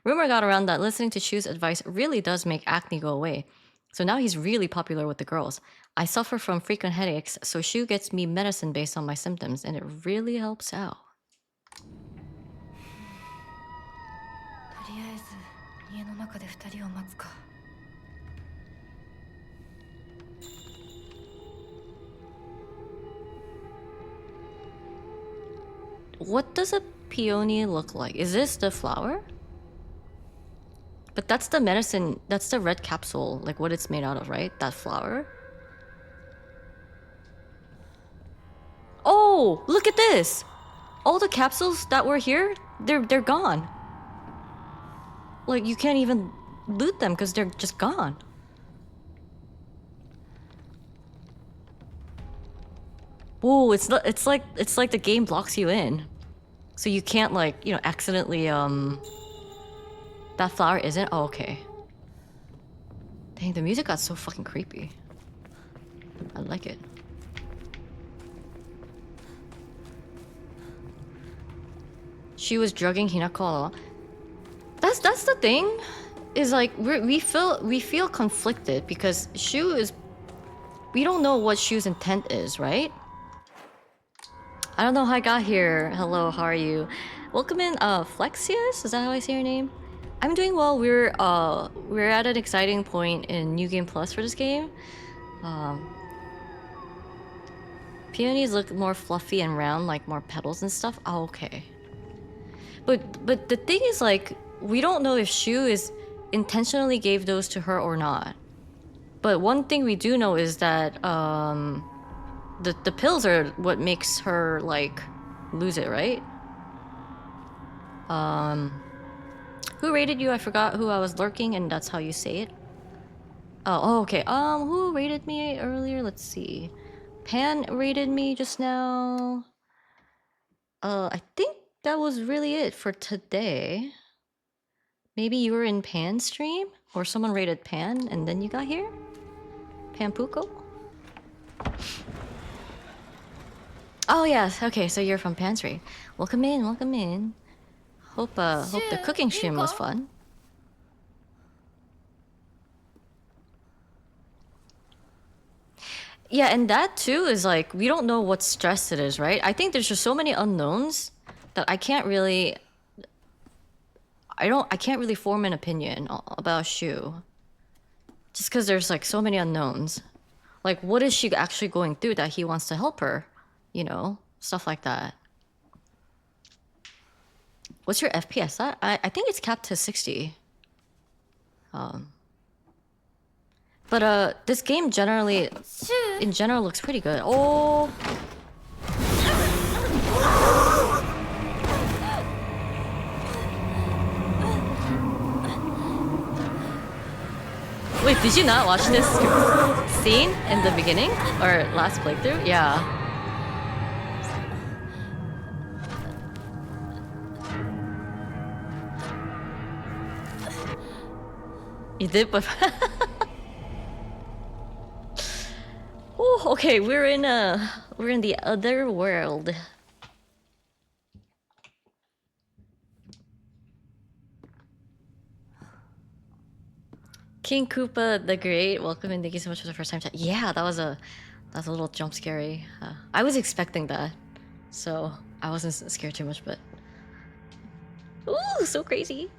Rumor got around that listening to Shu's advice really does make acne go away. So now he's really popular with the girls. I suffer from frequent headaches, so Shu gets me medicine based on my symptoms, and it really helps out. とりあえず家の中で2人を待つか。What does a peony look like? Is this the flower? But that's the medicine, that's the red capsule, like what it's made out of, right? That flower? Oh, look at this! All the capsules that were here, they're gone. Like you can't even loot them because they're just gone. Whoa, it's like the game blocks you in. So you can't like, you know, accidentally that flower isn't? Oh, okay. Dang, the music got so fucking creepy. I like it. She was drugging Hinako. That's the thing. Is like we feel conflicted because Shu is, we don't know what Shu's intent is, right? I don't know how I got here. Hello, how are you? Welcome in, Flexius? Is that how I say your name? I'm doing well. We're at an exciting point in New Game Plus for this game. Peonies look more fluffy and round, like more petals and stuff. Oh, okay. But the thing is, like, we don't know if Shu is intentionally gave those to her or not. But one thing we do know is that the pills are what makes her like lose it, right? Who rated you? I forgot who I was lurking, and that's how you say it. Oh, okay. Who rated me earlier? Let's see. Pan rated me just now. I think that was really it for today. Maybe you were in Pan's stream, or someone rated Pan and then you got here? Pampuko? Oh yes, okay, so you're from Pan's stream. Welcome in, welcome in. Hope the cooking stream was fun. Yeah, and that too is like, we don't know what stress it is, right? I think there's just so many unknowns that I can't really form an opinion about Shu. Just because there's like so many unknowns. Like, what is she actually going through that he wants to help her? You know, stuff like that. What's your FPS? I think it's capped to 60. But this game generally, in general, looks pretty good. Oh. Wait, did you not watch this scene in the beginning? Or last playthrough? Yeah. You did, but... Oh, okay, we're in the other world. King Koopa the Great, welcome and thank you so much for the first time chat. Yeah, that was a little jump scary. I was expecting that, so I wasn't scared too much. But ooh, so crazy!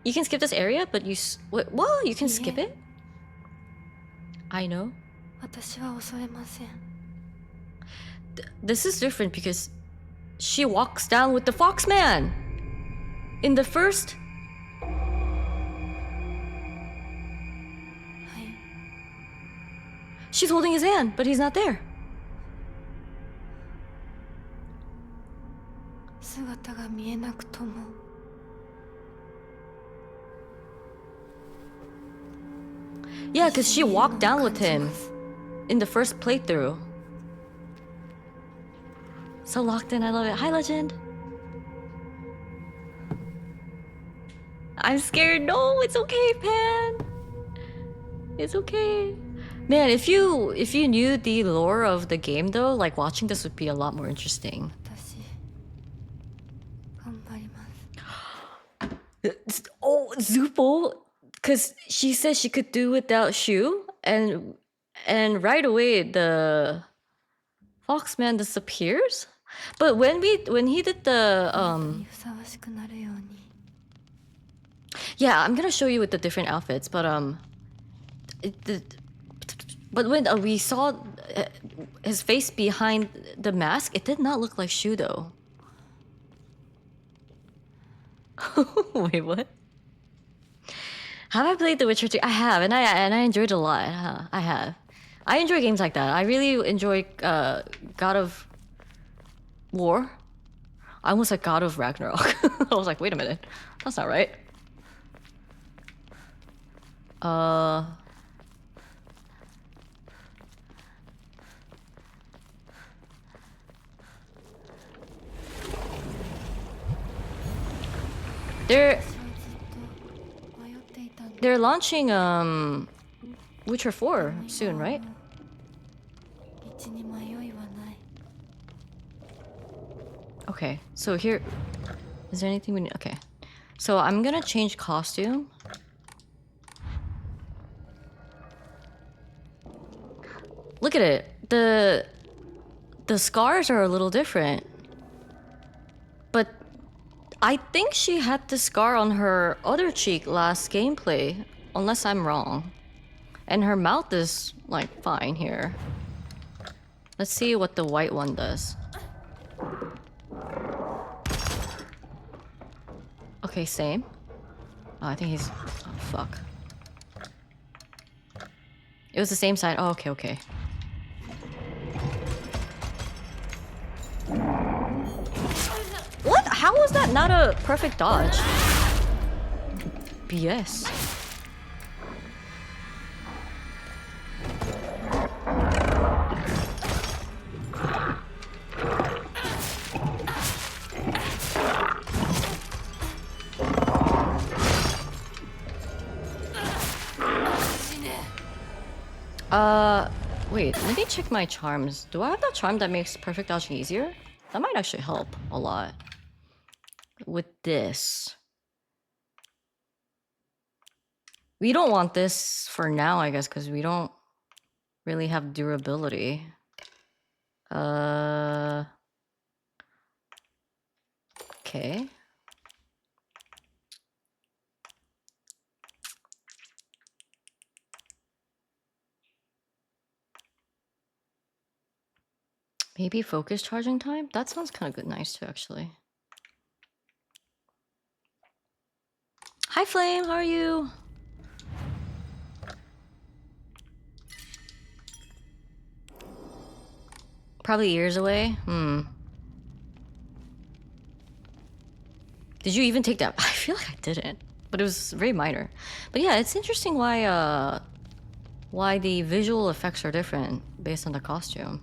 You can skip this area, but whoa, you can skip it. I know. This is different because she walks down with the Foxman. In the first. She's holding his hand, but he's not there. Yeah, because she walked down with him in the first playthrough. So locked in, I love it. Hi, Legend. I'm scared. No, it's okay, Pan. It's okay. Man, if you knew the lore of the game though, like watching this would be a lot more interesting. 私頑張ります Oh, Zupo, because she said she could do without Shu, and right away the Foxman disappears. But when he did the にふさわしくなるように yeah, I'm gonna show you with the different outfits, but but when we saw his face behind the mask, it did not look like Shu though. Wait, what? Have I played The Witcher 2? I have, and I enjoyed it a lot. I have. I enjoy games like that. I really enjoy God of War. I almost said God of Ragnarok. I was like, wait a minute, that's not right. They're launching Witcher 4 soon, right? 道に迷いはない Okay, so here is there anything we need? Okay, so I'm gonna change costume. Look at it. The scars are a little different. But I think she had the scar on her other cheek last gameplay, unless I'm wrong. And her mouth is like fine here. Let's see what the white one does. Okay, same. Oh, I think he's... Oh, fuck. It was the same side. Oh, okay, okay. What? How was that not a perfect dodge? BS. Wait, let me check my charms. Do I have that charm that makes perfect dodging easier? That might actually help a lot. With this. We don't want this for now, I guess, because we don't really have durability. Okay. Maybe focus charging time? That sounds kind of good, nice too, actually. Hi, Flame, how are you? Probably years away? Hmm. Did you even take that? I feel like I didn't, but it was very minor. But yeah, it's interesting why the visual effects are different based on the costume.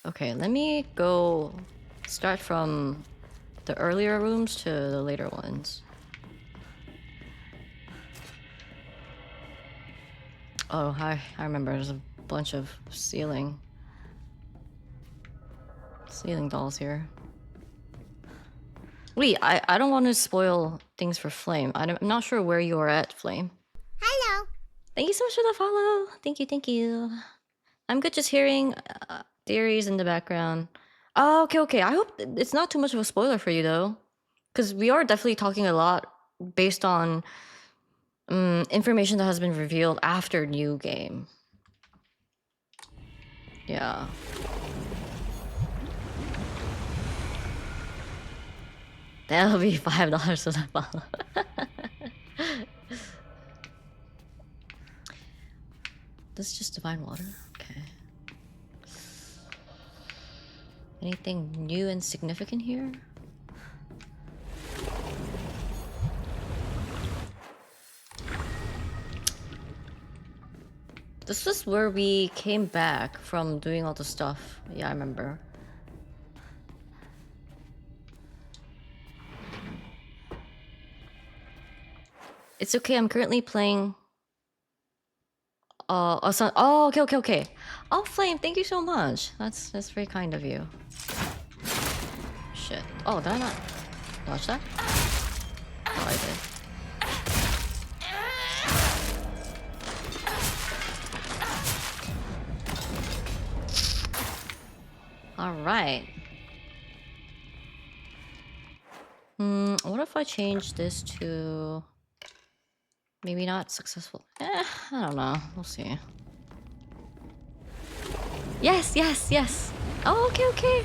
Okay, let me go start from the earlier rooms to the later ones. Oh, I remember there's a bunch of ceiling dolls here. Wait, I don't want to spoil things for Flame. I'm not sure where you are at, Flame. Hello Thank you so much for the follow. Thank you. I'm good just hearing theories in the background. Oh, okay. I hope it's not too much of a spoiler for you, though. Because we are definitely talking a lot based on information that has been revealed after new game. Yeah. That'll be $5 for that follow. This is just divine water? Okay. Anything new and significant here? This was where we came back from doing all the stuff. Yeah, I remember. It's okay. I'm currently playing. Okay. Oh, Flame, thank you so much. That's very kind of you. Shit. Oh, did I not watch that? Oh, I did. All right. What if I change this to maybe not successful? I don't know. We'll see. Yes. Oh, okay.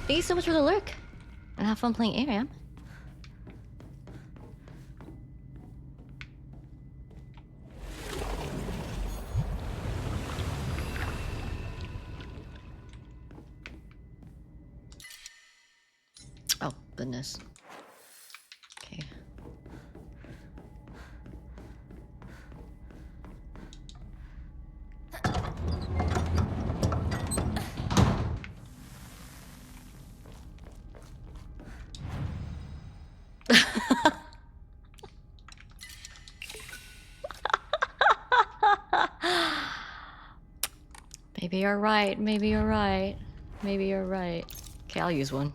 Thank you so much for the lurk. And have fun playing ARAM. Oh, goodness. Okay. Maybe you're right. Okay, I'll use one.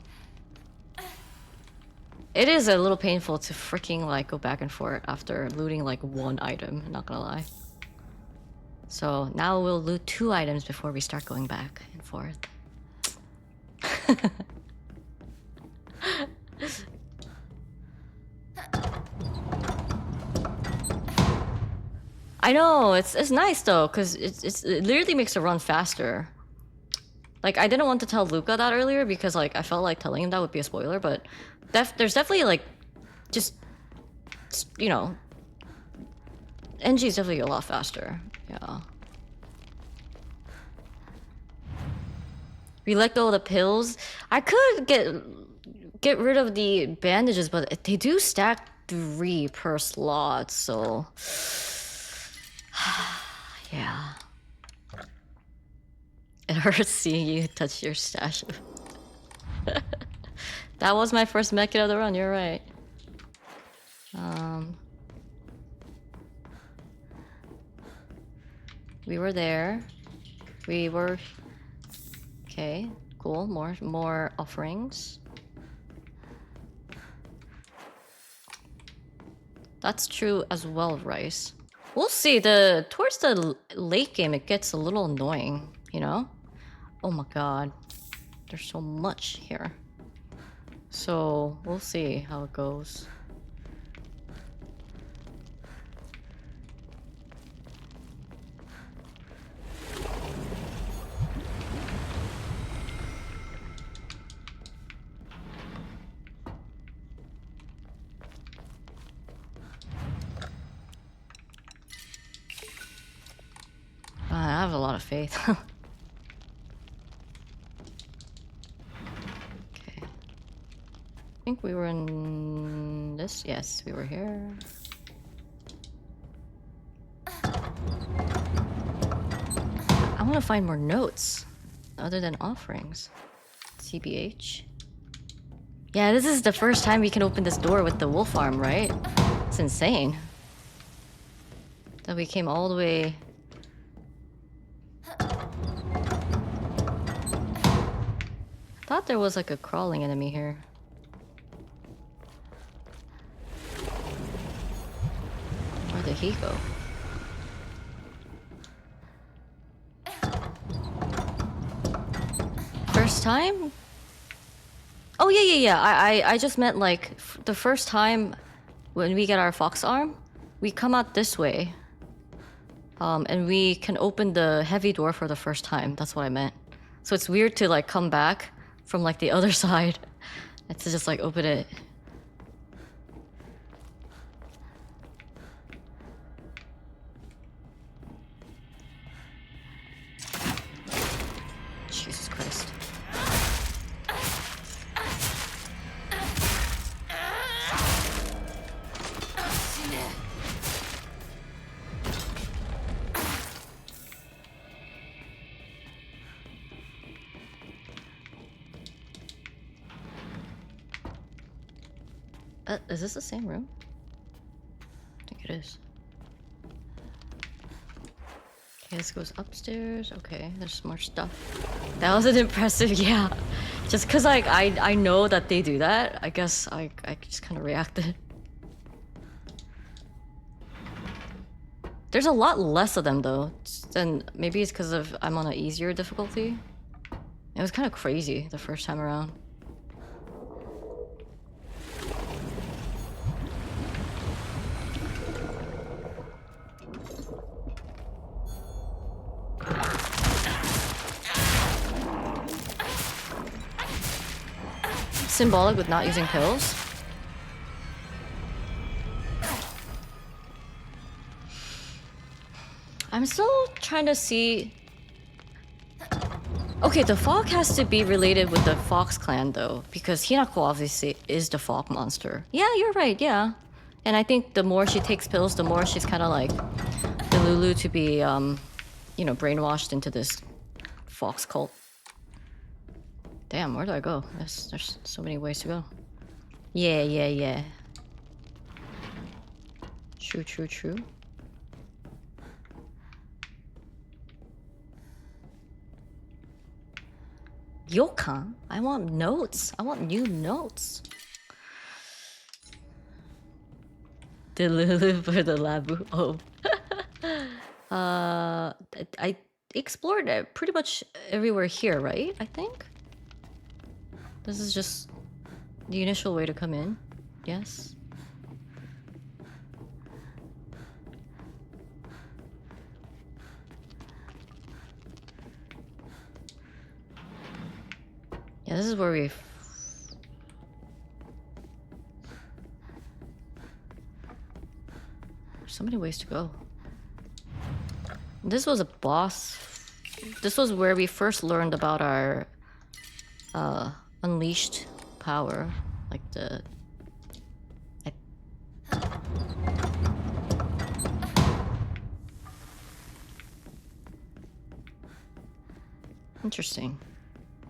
It is a little painful to freaking like go back and forth after looting like one item, not gonna lie. So now we'll loot 2 items before we start going back and forth. I know, it's nice though, because it literally makes it run faster. Like, I didn't want to tell Luca that earlier because like I felt like telling him that would be a spoiler, but there's definitely like just, you know, NG is definitely a lot faster. Yeah. We let go of the pills. I could get rid of the bandages, but they do stack 3 per slot, so yeah. It hurts seeing you touch your stash. That was my first medkit of the run, you're right. We were there. We were... Okay, cool. More offerings. That's true as well, Rice. We'll see. Towards the late game, it gets a little annoying, you know? Oh my god. There's so much here. So, we'll see how it goes. I have a lot of faith. Okay. I think we were in this. Yes, we were here. I want to find more notes other than offerings. CBH. Yeah, this is the first time we can open this door with the wolf arm, right? It's insane. That we came all the way... I thought there was like a crawling enemy here. Where did he go? First time? Oh yeah. I just meant like the first time when we get our fox arm, we come out this way. And we can open the heavy door for the first time. That's what I meant. So it's weird to like come back from like the other side and to just like open it. Jesus Christ. Is this the same room? I think it is. Okay, this goes upstairs. Okay, there's more stuff. That wasn't impressive, yeah. Just cause like I know that they do that, I guess I just kind of reacted. There's a lot less of them though, and maybe it's because of I'm on an easier difficulty. It was kind of crazy the first time around. Symbolic with not using pills. I'm still trying to see. Okay, the fog has to be related with the Fox clan though, because Hinako obviously is the fog monster. Yeah, you're right, yeah. And I think the more she takes pills, the more she's kind of like the Lulu to be, you know, brainwashed into this fox cult. Damn, where do I go? There's so many ways to go. Yeah. True. Yokan? I want notes. I want new notes. The Lulu for the Labu. Oh. I explored pretty much everywhere here, right? I think? This is just the initial way to come in. Yes. Yeah, this is where we... There's so many ways to go. This was a boss. This was where we first learned about our unleashed power. Like the... Interesting.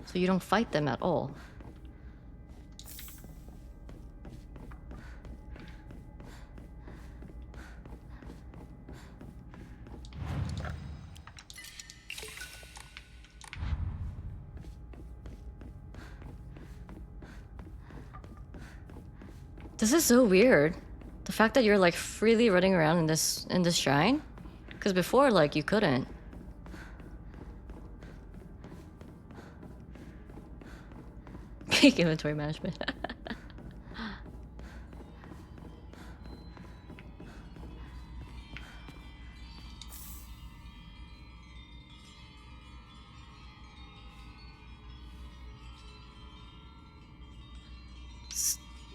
So you don't fight them at all. This is so weird. The fact that you're like freely running around in this shrine. Because before, like, you couldn't. Peak inventory management.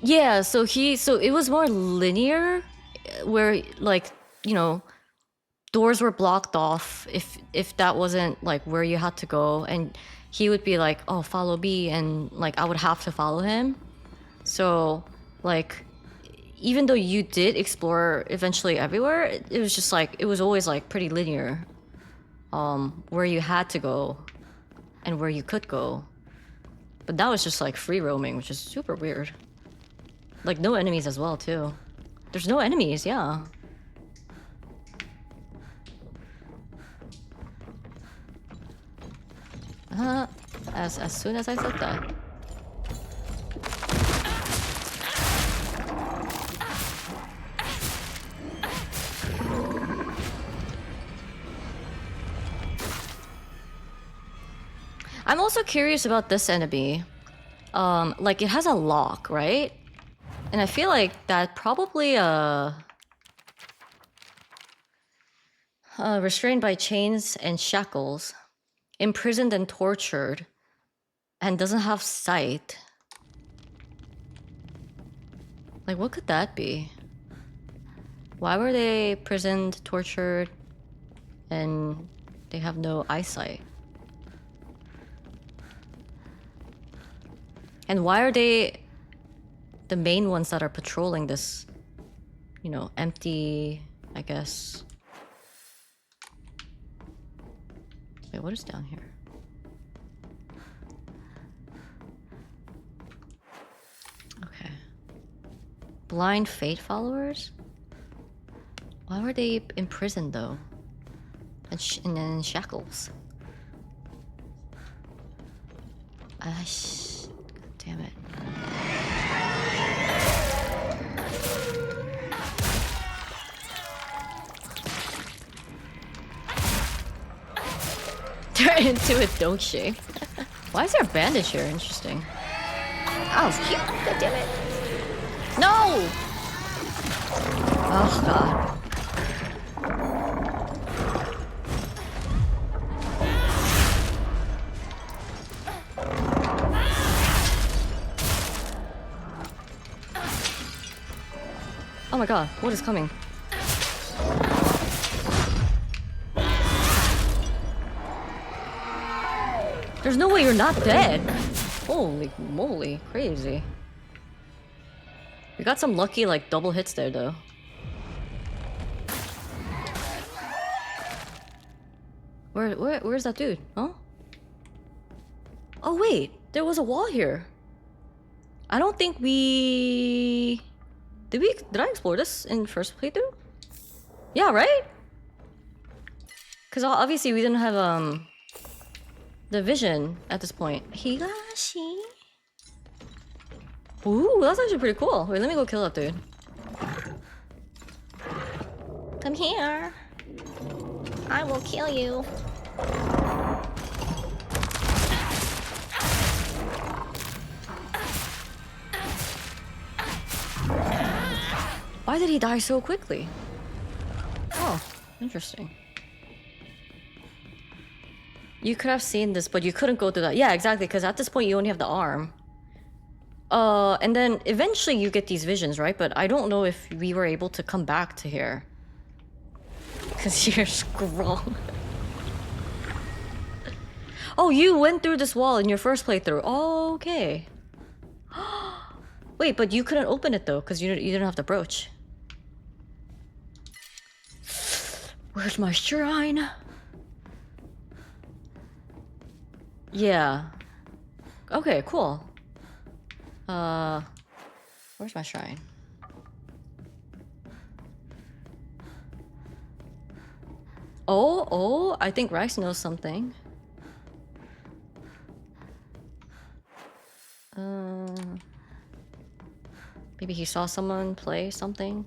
Yeah, so it was more linear, where like, you know, doors were blocked off if that wasn't like where you had to go, and he would be like, oh, follow me, and like I would have to follow him. So like, even though you did explore eventually everywhere, it was just like, it was always like pretty linear, where you had to go and where you could go. But now it's just like free roaming, which is super weird. Like no enemies as well too. There's no enemies, yeah. As soon as I said that. I'm also curious about this enemy. Like it has a lock, right? And I feel like that probably restrained by chains and shackles, imprisoned and tortured, and doesn't have sight. Like, what could that be? Why were they imprisoned, tortured, and they have no eyesight? And why are they the main ones that are patrolling this, you know, empty, I guess. Wait, what is down here? Okay. Blind fate followers? Why were they imprisoned though? And then in shackles. God damn it. They're into it, don't she? Why is there a bandage here? Interesting. Oh, cute. God damn it. No! Oh, God. Oh my God, what is coming? There's no way you're not dead. Holy moly, crazy. We got some lucky like double hits there though. Where's that dude? Huh? Oh wait, there was a wall here. I don't think we did I explore this in first playthrough? Yeah, right? Cause obviously we didn't have the vision at this point. Higashi. Ooh, that's actually pretty cool. Wait, let me go kill that dude. Come here. I will kill you. Why did he die so quickly? Oh, interesting. You could have seen this, but you couldn't go through that. Yeah, exactly, because at this point you only have the arm. And then eventually you get these visions, right? But I don't know if we were able to come back to here. Because you're strong. Oh, you went through this wall in your first playthrough. Oh, okay. Wait, but you couldn't open it though, because you didn't have the brooch. Where's my shrine? Yeah. Okay, cool. Where's my shrine? Oh, I think Rice knows something. Maybe he saw someone play something.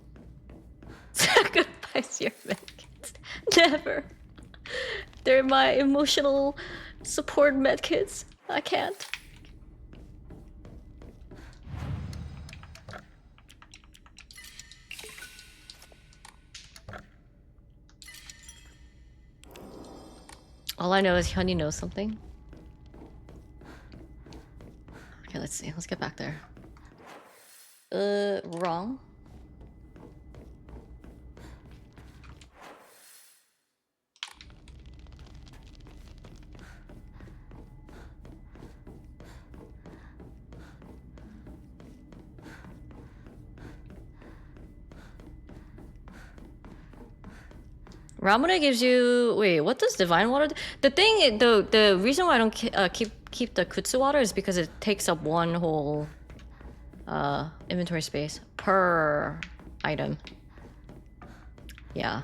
Sacrifice your medkits. Never. They're my emotional support medkits. I can't. All I know is Honey knows something. Okay, let's see. Let's get back there. Wrong. Ramune gives you... Wait, what does divine water do? The reason why I don't keep the kutsu water is because it takes up one whole inventory space per item. Yeah.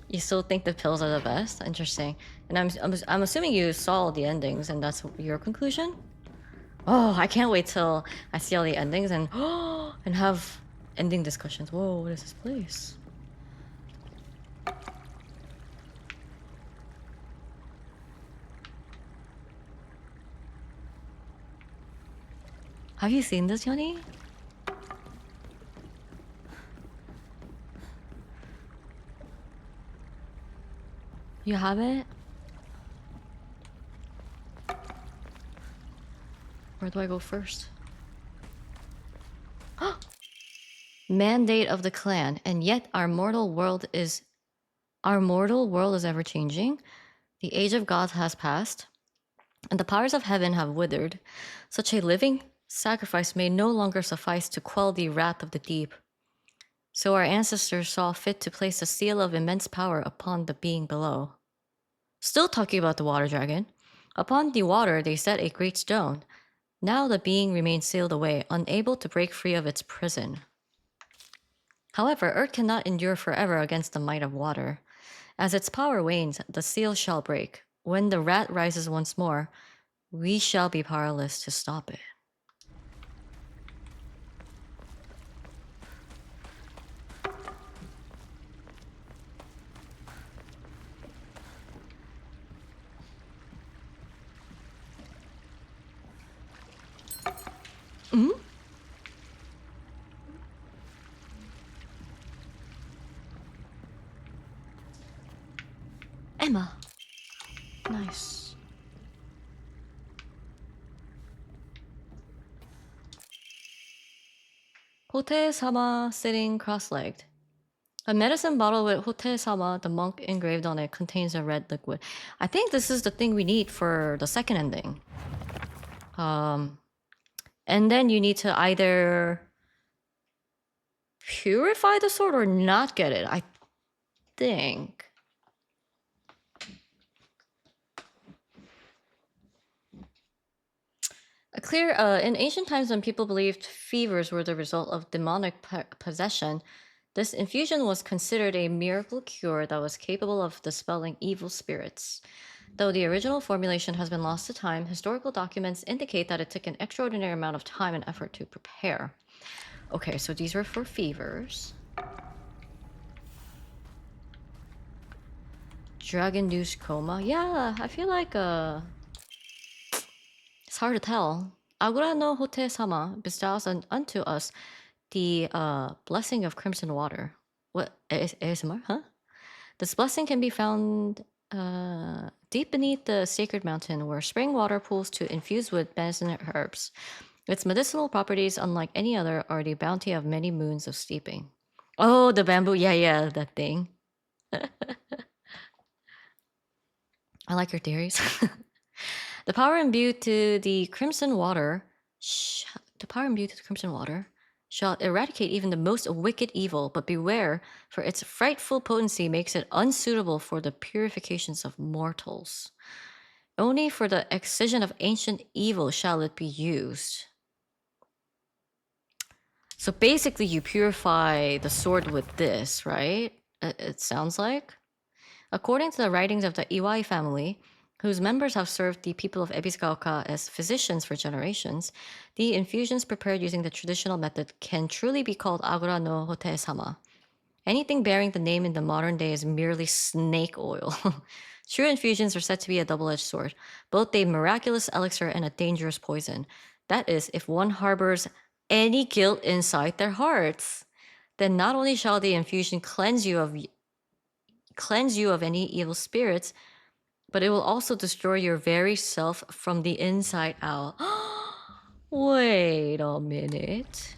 You still think the pills are the best? Interesting. And I'm assuming you saw all the endings and that's your conclusion? Oh, I can't wait till I see all the endings and and have ending discussions. Whoa, what is this place? Have you seen this, Yoni? You haven't? Where do I go first? Mandate of the clan, and yet our mortal world is ever changing. The age of gods has passed, and the powers of heaven have withered. Such a living sacrifice may no longer suffice to quell the wrath of the deep. So our ancestors saw fit to place a seal of immense power upon the being below. Still talking about the water dragon. Upon the water they set a great stone. Now the being remains sealed away, unable to break free of its prison. However, earth cannot endure forever against the might of water. As its power wanes, the seal shall break. When the rat rises once more, we shall be powerless to stop it. Emma. Nice. Hote-sama sitting cross-legged. A medicine bottle with Hote-sama, the monk, engraved on it contains a red liquid. I think this is the thing we need for the second ending. And then you need to either purify the sword or not get it, I think. In ancient times when people believed fevers were the result of demonic possession, this infusion was considered a miracle cure that was capable of dispelling evil spirits. Though the original formulation has been lost to time, historical documents indicate that it took an extraordinary amount of time and effort to prepare. Okay, so these were for fevers. Drug-induced coma. Yeah, I feel like it's hard to tell. Agura no Hote-sama bestows unto us the blessing of crimson water. What? ASMR? Huh? This blessing can be found deep beneath the sacred mountain where spring water pools to infuse with medicinal herbs. Its medicinal properties, unlike any other, are the bounty of many moons of steeping. Oh, the bamboo. Yeah, that thing. I like your theories. The power imbued to the crimson water shall eradicate even the most wicked evil, but beware, for its frightful potency makes it unsuitable for the purifications of mortals. Only for the excision of ancient evil shall it be used. So basically you purify the sword with this, right? It sounds like. According to the writings of the Iwai family, whose members have served the people of Ebisugaoka as physicians for generations, the infusions prepared using the traditional method can truly be called Agura no Hote-sama. Anything bearing the name in the modern day is merely snake oil. True infusions are said to be a double-edged sword, both a miraculous elixir and a dangerous poison. That is, if one harbors any guilt inside their hearts, then not only shall the infusion cleanse you of any evil spirits, but it will also destroy your very self from the inside out. Wait a minute.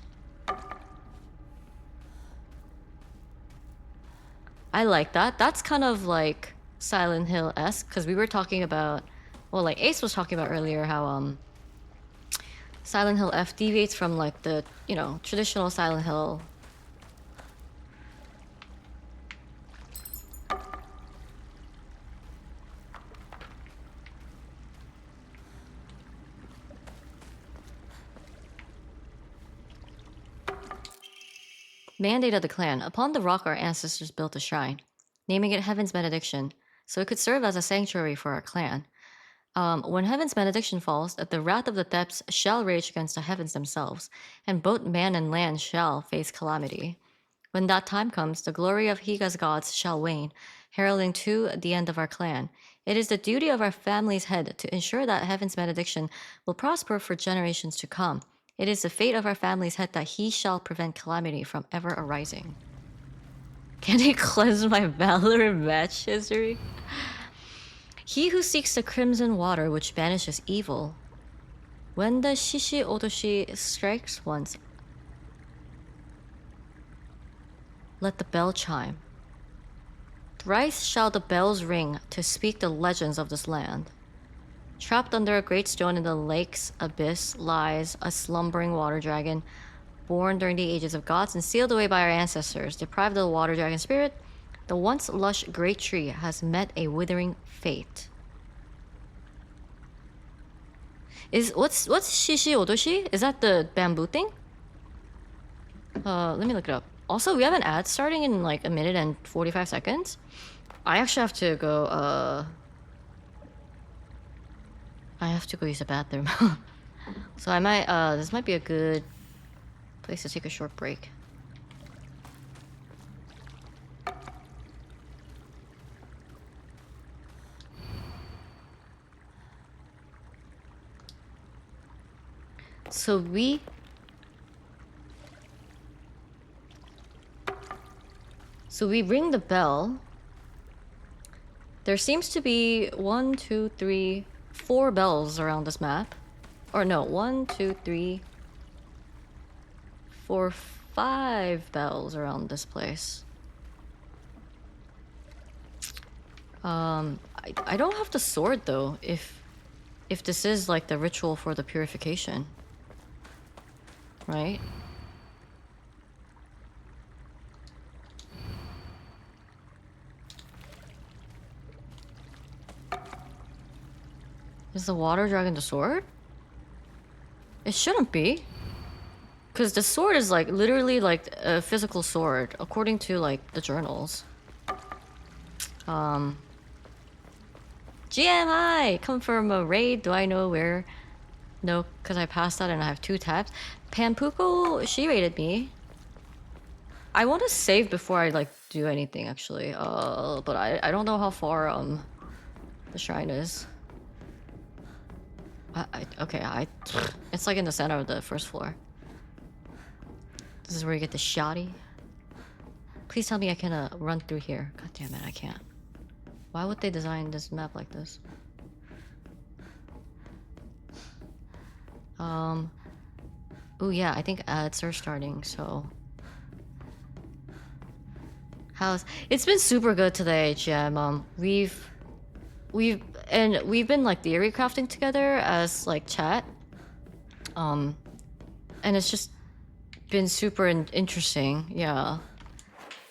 I like that. That's kind of like Silent Hill-esque, because we were talking about, well, like Ace was talking about earlier, how Silent Hill F deviates from like the, traditional Silent Hill. Mandate of the clan. Upon the rock our ancestors built a shrine, naming it Heaven's Benediction, so it could serve as a sanctuary for our clan. When Heaven's benediction falls, the wrath of the depths shall rage against the heavens themselves, and both man and land shall face calamity. When that time comes, the glory of Higa's gods shall wane, heralding to the end of our clan. It is the duty of our family's head to ensure that Heaven's benediction will prosper for generations to come. It is the fate of our family's head that he shall prevent calamity from ever arising. Can he cleanse my valor and match history? He who seeks the crimson water which banishes evil. When the Shishi Otoshi strikes once, let the bell chime. Thrice shall the bells ring to speak the legends of this land. Trapped under a great stone in the lake's abyss lies a slumbering water dragon, born during the ages of gods and sealed away by our ancestors. Deprived of the water dragon spirit, the once lush great tree has met a withering fate. What's shishi odoshi? Is that the bamboo thing? Let me look it up. Also, we have an ad starting in like a minute and 45 seconds. I actually have to go, I have to go use the bathroom. So I might, this might be a good place to take a short break. So we ring the bell. There seems to be 1, 2, 3, 4 bells around this map. Or no, 1, 2, 3, 4, 5 bells around this place. I don't have the sword though, if this is like the ritual for the purification. Right? Is the water dragon the sword? It shouldn't be. Because the sword is like literally like a physical sword, according to like the journals. GM, hi! Come from a raid, do I know where? No, because I passed out and I have 2 tabs. Pampuko, she raided me. I want to save before I like do anything actually. But I don't know how far the shrine is. Okay, it's like in the center of the first floor. This is where you get the shoddy. Please tell me I can run through here. God damn it, I can't. Why would they design this map like this? Oh yeah, I think ads are starting, so... It's been super good today, Gem. We've been like theory crafting together as like chat. And it's just been super interesting, yeah.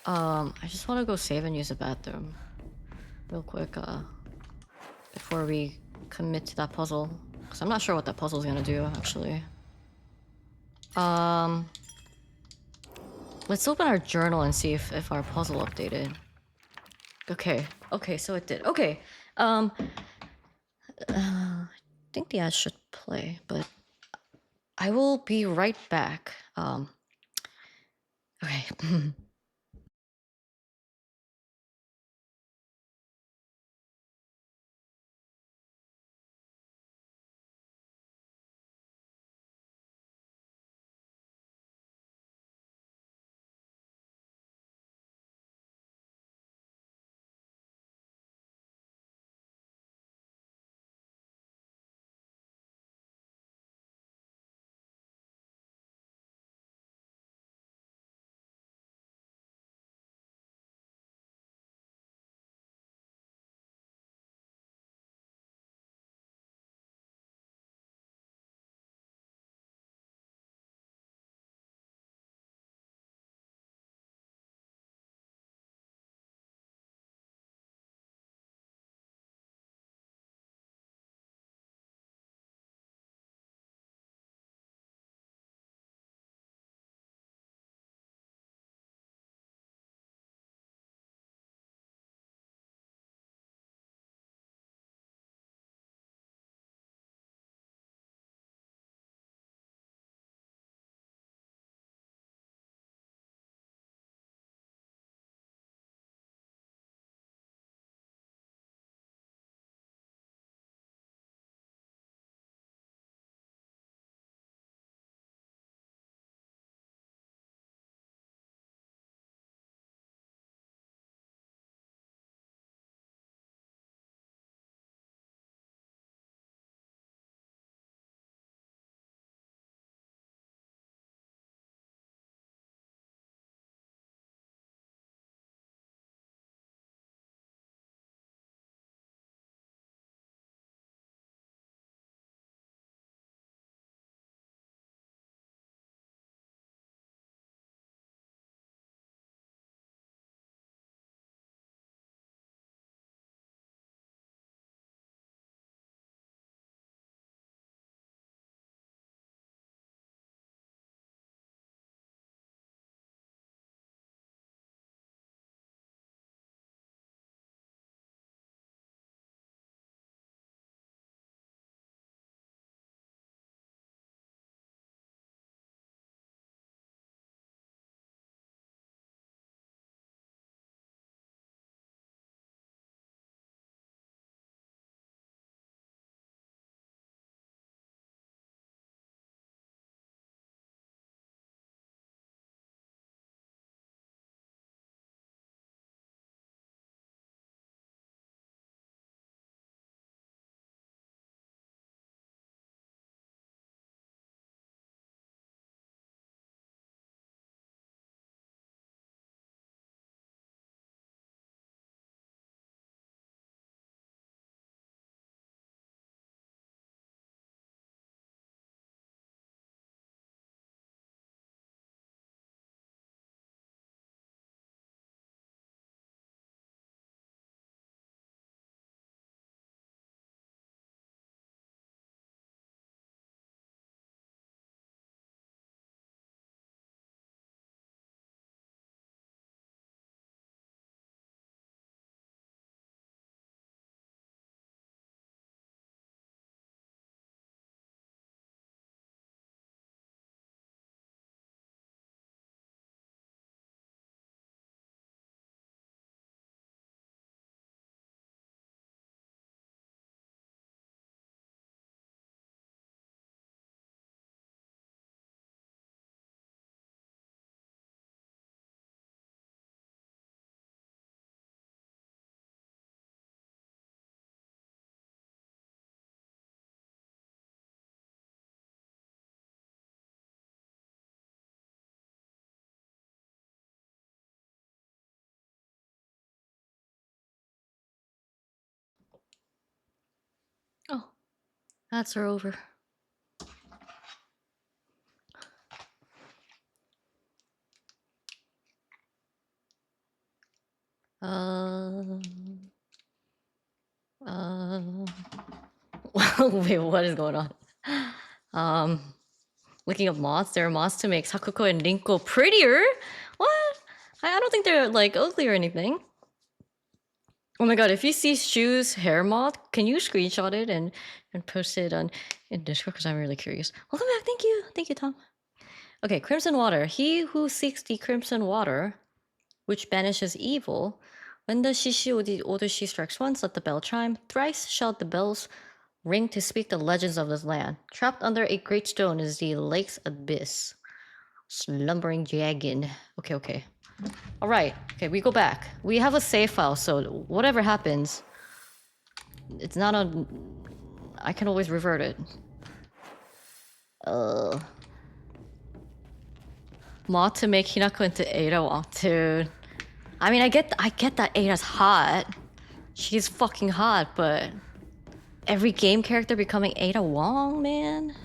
I just want to go save and use the bathroom real quick, before we commit to that puzzle. Because I'm not sure what that puzzle is gonna do, actually. Let's open our journal and see if our puzzle updated. Okay, so it did. Okay, I think the ad should play, but I will be right back. Okay. Ads are over. Wait, what is going on? Looking up mods. There are mods to make Sakuko and Rinko prettier? What? I don't think they're like ugly or anything. Oh my god, if you see Shu's hair mod, can you screenshot it and post it on in Discord? Because I'm really curious. Welcome back, thank you. Thank you, Tom. Okay, Crimson Water. He who seeks the Crimson Water, which banishes evil, when the Shishi Odoshi strikes once, let the bell chime. Thrice shall the bells ring to speak the legends of this land. Trapped under a great stone is the lake's abyss. Slumbering dragon. Okay, okay. Alright, okay, we go back. We have a save file, so whatever happens, it's not a... I can always revert it. Mod to make Hinako into Ada. Dude. I mean, I get that Ada's hot. She's fucking hot, but... every game character becoming Ada Wong, man?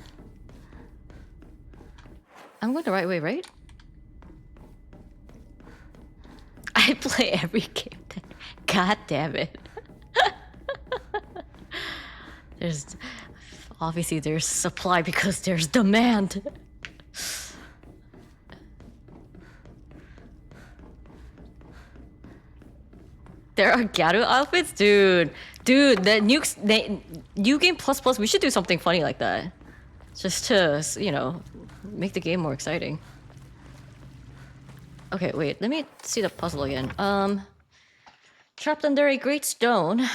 I'm going the right way, right? I play every game then. God damn it. There's... obviously there's supply because there's demand. There are Garu outfits? Dude, that new game plus plus, we should do something funny like that. Just to, you know, make the game more exciting. Okay, wait, let me see the puzzle again. Trapped under a great stone.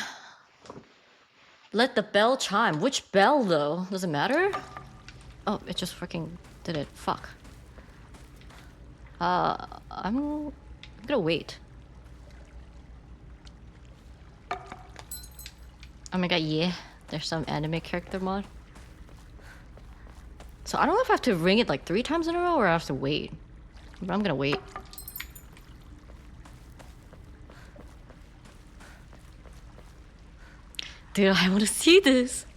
Let the bell chime. Which bell though? Does it matter? Oh, it just freaking did it. Fuck. I'm gonna wait. Oh my god, yeah. There's some anime character mod. So I don't know if I have to ring it like 3 times in a row or I have to wait. But I'm gonna wait. Dude, I wanna see this.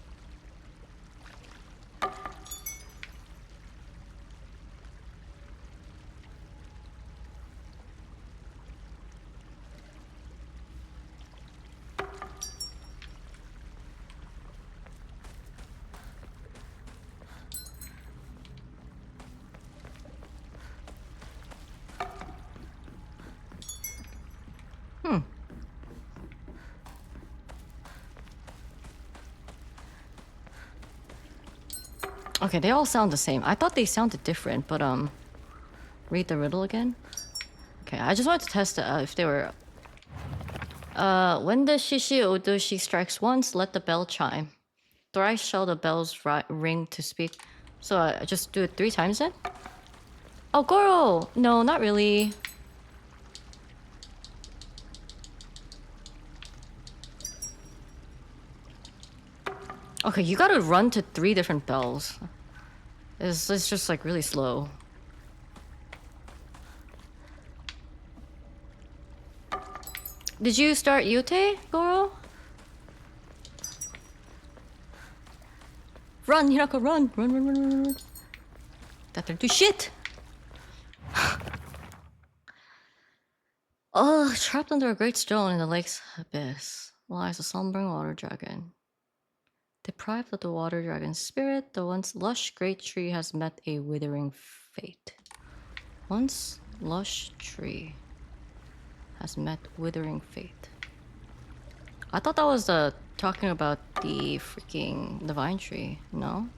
Okay, they all sound the same. I thought they sounded different, but read the riddle again. Okay, I just wanted to test if they were... when the Shishi Odoshi strikes once, let the bell chime. Thrice shall the bells ring to speak. So I just do it 3 times then? Oh, Goro! No, not really. Okay, you gotta run to 3 different bells. It's just like really slow. Did you start Yute, Goro? Run, Hirako, run! Run, run, run, run, run. That didn't do shit! Oh, trapped under a great stone in the lake's abyss lies a slumbering water dragon. Deprived of the water dragon's spirit, the once lush great tree has met a withering fate. Once lush tree has met withering fate. I thought that was talking about the freaking the vine tree, no?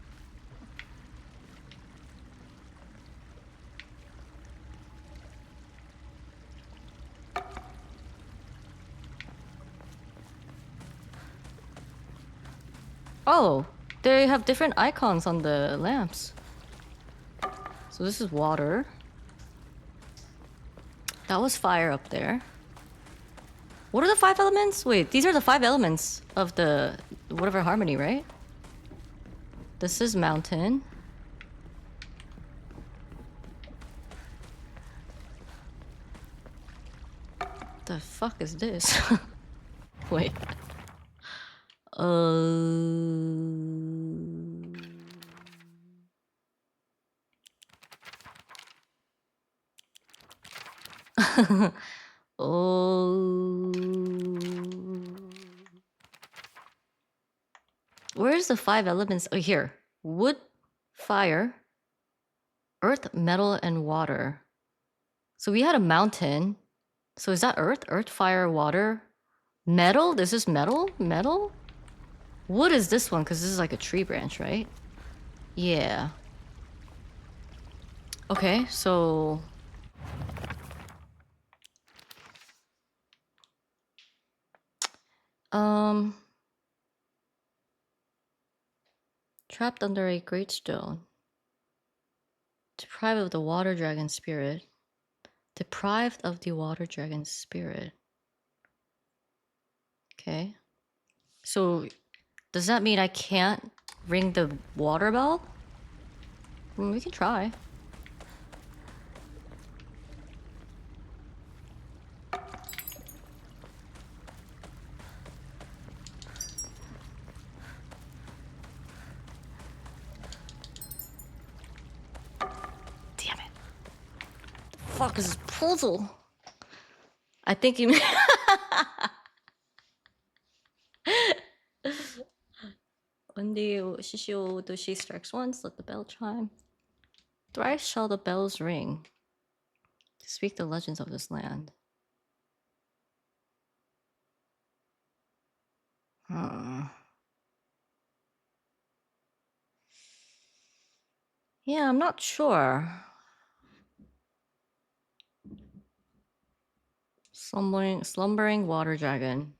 Oh, they have different icons on the lamps. So this is water. That was fire up there. What are the 5 elements? Wait, these are the 5 elements of the whatever harmony, right? This is mountain. The fuck is this? Wait. Oh. Where's the 5 elements? Oh, here. Wood, fire, earth, metal, and water. So we had a mountain. So is that earth? Earth, fire, water. Metal? This is metal? Metal? Wood is this one, because this is like a tree branch, right? Yeah. Okay, so... Trapped under a great stone. Deprived of the water dragon spirit. Deprived of the water dragon spirit. Okay. So, does that mean I can't ring the water bell? We can try. Damn it. The fuck is this puzzle? I think you... When the Shishio Doshi strikes once, let the bell chime. Thrice shall the bells ring to speak the legends of this land. Yeah, I'm not sure. Slumbering water dragon.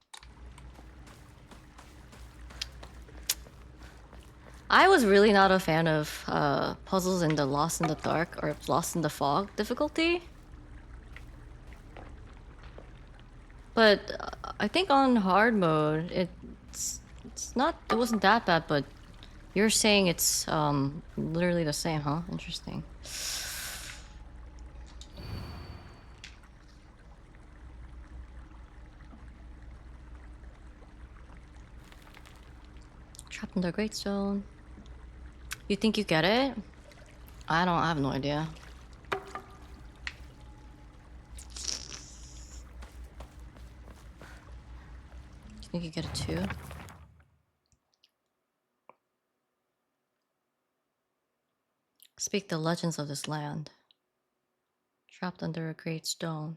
I was really not a fan of puzzles in the Lost in the Dark or Lost in the Fog difficulty. But I think on hard mode, it wasn't that bad, but you're saying it's literally the same, huh? Interesting. Trapped in the Great Stone. You think you get it? I have no idea. You think you get it too? Speak the legends of this land. Trapped under a great stone.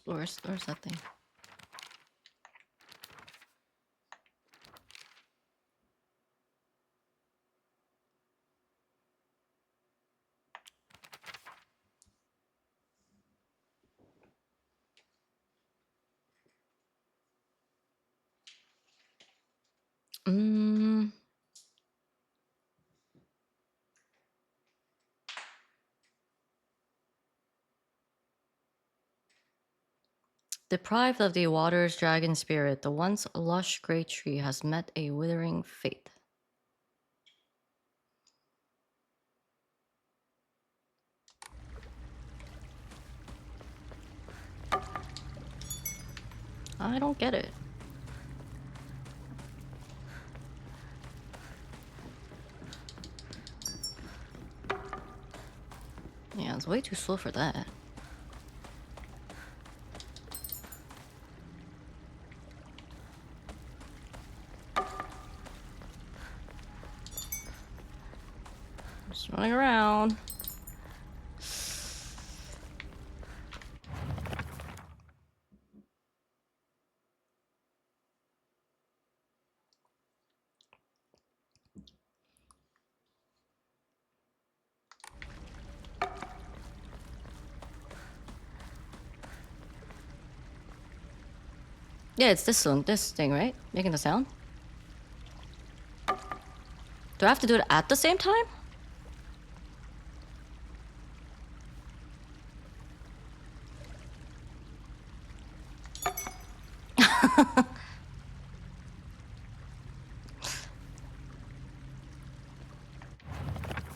Where's that thing? Deprived of the water's dragon spirit, the once lush great tree has met a withering fate. I don't get it. Yeah, it's way too slow for that. Just running around. Yeah, it's this one, this thing, right? Making the sound? Do I have to do it at the same time?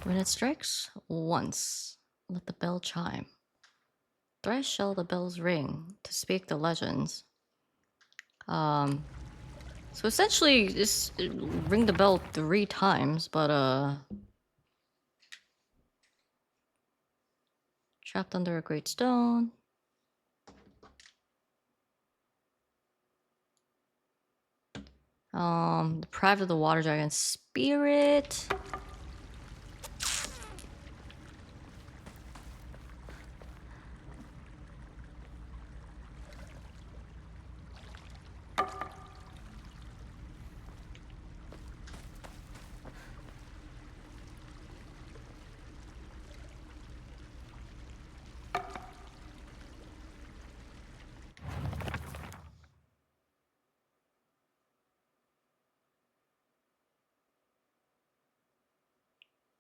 When it strikes once, let the bell chime. Thrice shall the bells ring to speak the legends. So essentially, just ring the bell 3 times, but Trapped under a great stone. Deprived of the water dragon spirit.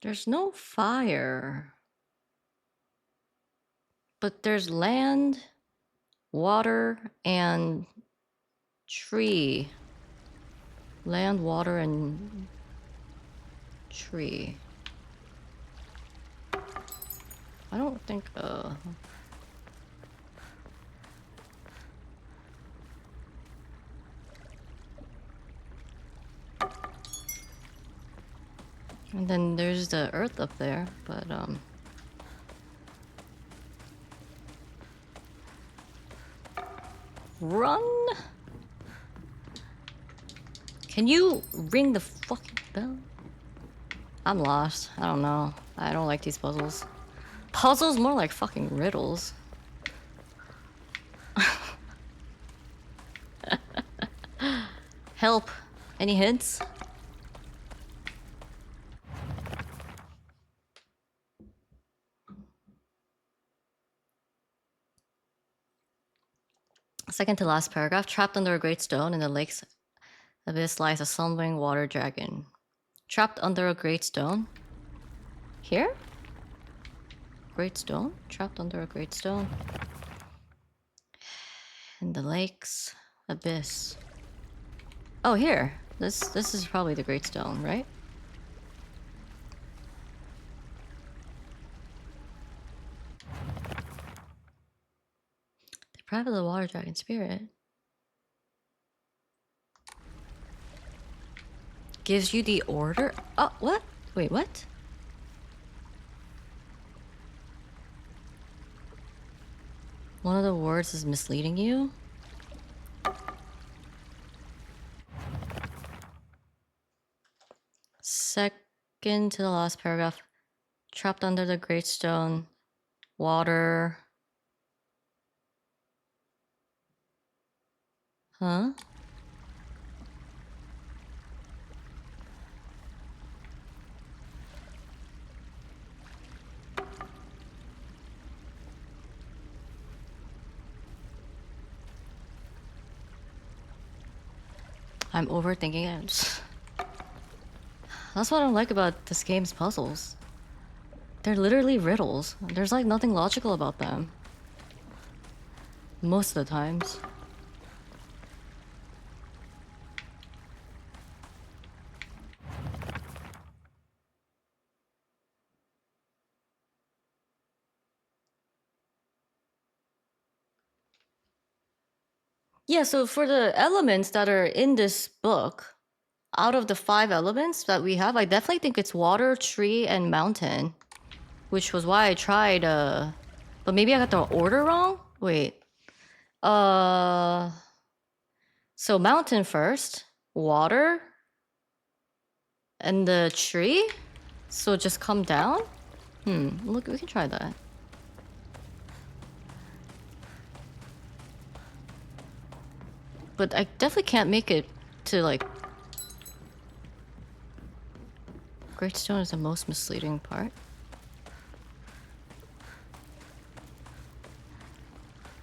There's no fire. But there's land, water, and tree. Land, water, and tree. I don't think, And then there's the earth up there, but, Run! Can you ring the fucking bell? I'm lost. I don't know. I don't like these puzzles. Puzzles? More like fucking riddles. Help. Any hints? Second to last paragraph. Trapped under a great stone in the lake's abyss lies a slumbering water dragon. Trapped under a great stone? Here? Great stone? Trapped under a great stone. In the lake's abyss. Oh, here. This is probably the great stone, right? Deprived of the water dragon spirit. Gives you the order? Oh, what? Wait, what? One of the words is misleading you? Second to the last paragraph. Trapped under the great stone. Water. Huh? I'm overthinking it. That's what I don't like about this game's puzzles. They're literally riddles. There's like nothing logical about them. Most of the times. Yeah, so for the elements that are in this book, out of the 5 elements that we have, I definitely think it's water, tree, and mountain. Which was why I tried, but maybe I got the order wrong? Wait. So mountain first, water, and the tree? So just come down? Look, we can try that. But I definitely can't make it to, like... Great stone is the most misleading part.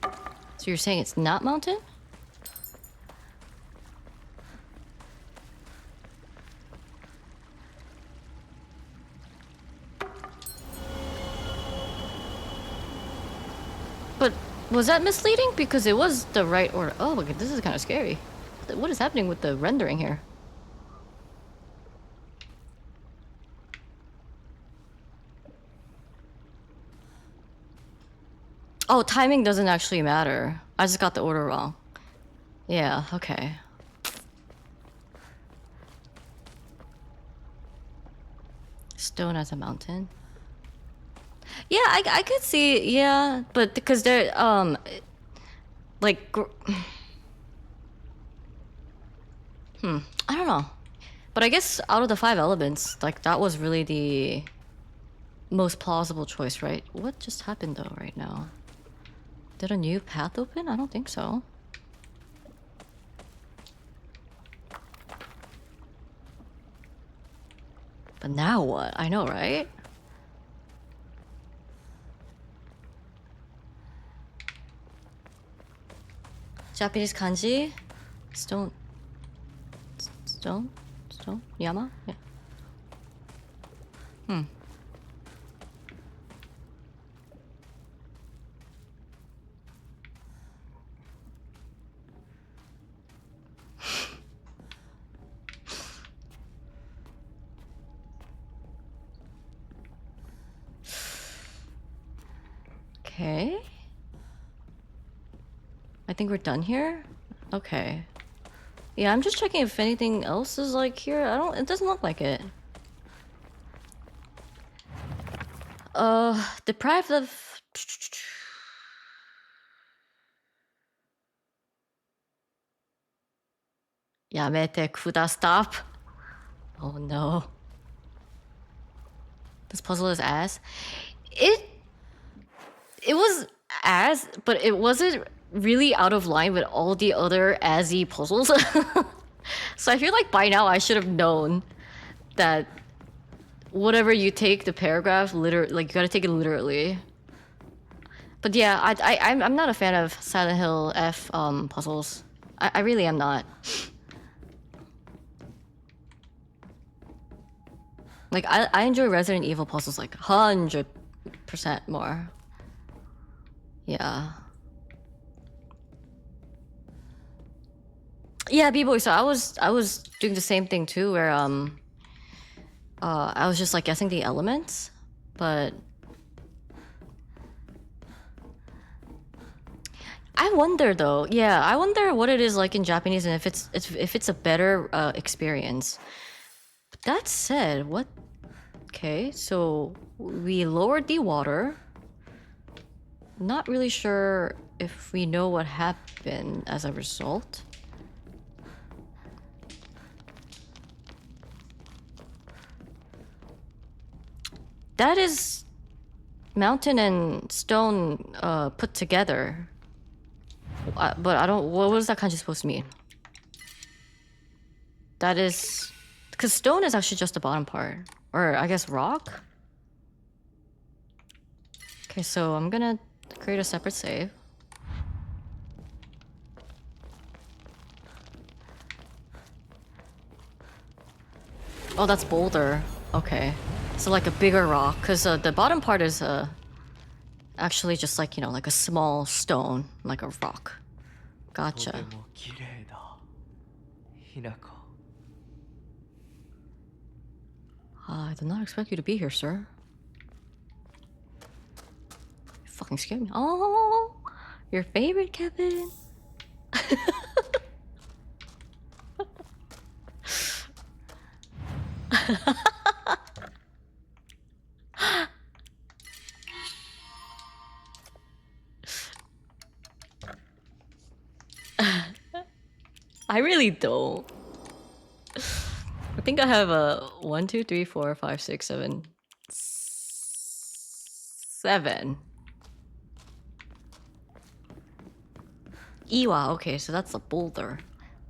So you're saying it's not mountain? But was that misleading? Because it was the right order. Oh my god, this is kind of scary. What is happening with the rendering here? Oh, timing doesn't actually matter. I just got the order wrong. Yeah, okay. Stone as a mountain. Yeah, I could see, yeah, but because they're like I don't know. But I guess out of the 5 elements, like that was really the most plausible choice, right? What just happened though right now? Did a new path open? I don't think so. But now what? I know, right? Japanese kanji? Stone. Stone? Stone? Yama? Yeah. Okay. I think we're done here? Okay. Yeah, I'm just checking if anything else is like here. It doesn't look like it. Deprived of... Yamete kuda, stop. Oh no. This puzzle is ass. It was ass, but it wasn't really out of line with all the other assy puzzles. So I feel like by now I should have known that whatever you take the paragraph, like you gotta take it literally. But yeah, I'm not a fan of Silent Hill F puzzles. I really am not. Like I enjoy Resident Evil puzzles like 100% more. Yeah. Yeah, B-boy. So I was doing the same thing too, where I was just like guessing the elements, but I wonder though. Yeah, I wonder what it is like in Japanese and if it's a better experience. But that said, what? Okay, so we lowered the water. Not really sure if we know what happened as a result. That is mountain and stone put together. But I don't... What was that kanji supposed to mean? That is... Because stone is actually just the bottom part. Or I guess rock? Okay, so I'm gonna create a separate save. Oh, that's boulder. Okay. So like a bigger rock. Because the bottom part is actually just like, you know, like a small stone. Like a rock. Gotcha. とても綺麗だひなこ I did not expect you to be here, sir. You fucking scared me. Oh, your favorite, Kevin. I really don't. I think I have a 1, 2, 3, 4, 5, 6, 7, 7. Iwa, okay, so that's a boulder.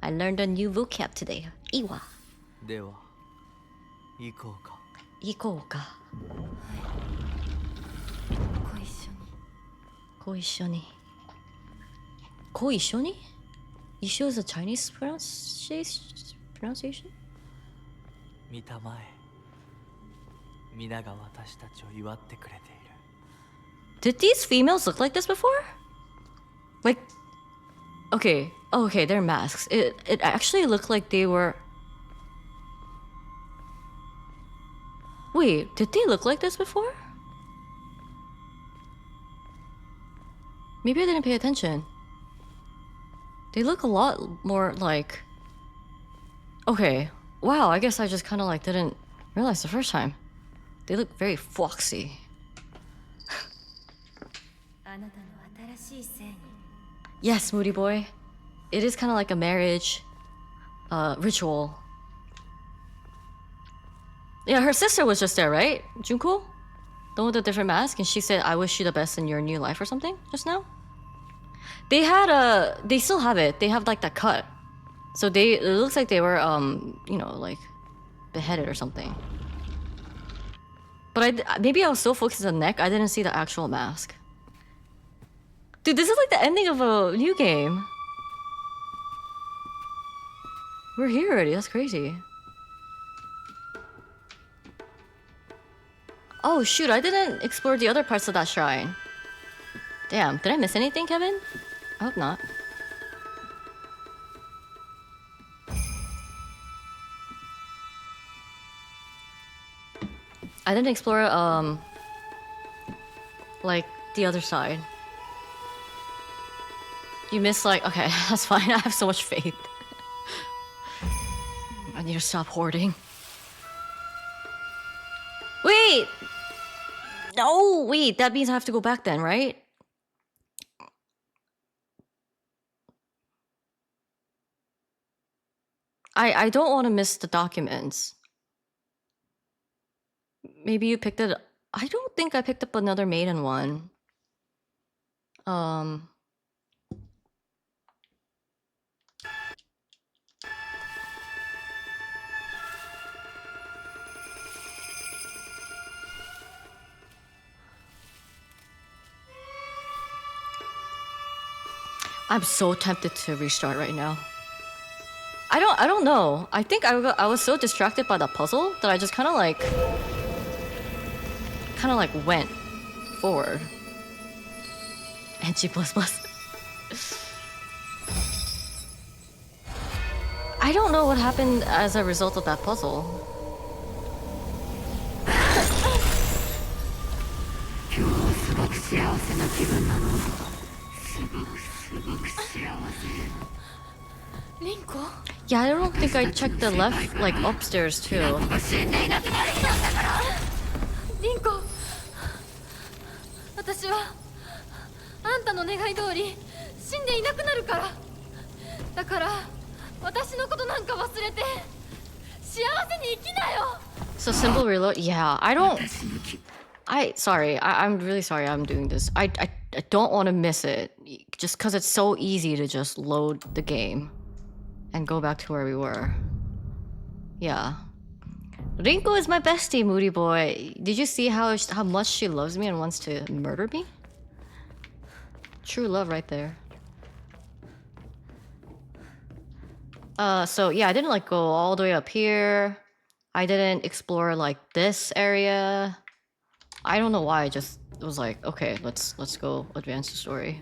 I learned a new vocab today. Iwa. では行こうか行こうか。ご一緒に。ご一緒に? You choose a Chinese pronunciation? 見たまえ皆が私たちを祝ってくれている Did these females look like this before? Like, okay, okay, they're masks. It actually looked like they were... Wait, did they look like this before? Maybe I didn't pay attention. They look a lot more like... Okay, wow, I guess I just kind of like didn't realize the first time. They look very foxy. Yes, Moody Boy. It is kind of like a marriage ritual. Yeah, her sister was just there, right? Junko? The one with the different mask, and she said, "I wish you the best in your new life" or something just now. They had they still have it. They have like that cut. So it looks like they were you know, like beheaded or something. But maybe I was so focused on the neck, I didn't see the actual mask. Dude, this is like the ending of a new game. We're here already, that's crazy. Oh shoot, I didn't explore the other parts of that shrine. Damn, did I miss anything, Kevin? I hope not. I didn't explore, like, the other side. You missed, like, okay, that's fine, I have so much faith. I need to stop hoarding. Wait! No, wait, that means I have to go back then, right? I don't want to miss the documents. Maybe you picked it. I don't think I picked up another maiden one. I'm so tempted to restart right now. I don't know. I think I was so distracted by the puzzle that I just kind of like went forward. And G++. I don't know what happened as a result of that puzzle. Yeah, I don't think I checked the left, like upstairs too. Rinko, 私はあんたの願い通り死んでいなくなるから。だから私のことなんか忘れて幸せに生きなよ。 So simple reload. Yeah, sorry. I'm really sorry I'm doing this. I don't want to miss it just because it's so easy to just load the game and go back to where we were. Yeah. Rinko is my bestie, Moody Boy. Did you see how much she loves me and wants to murder me? True love right there. So yeah, I didn't like go all the way up here. I didn't explore like this area. I don't know why. I just was like, okay, let's go advance the story.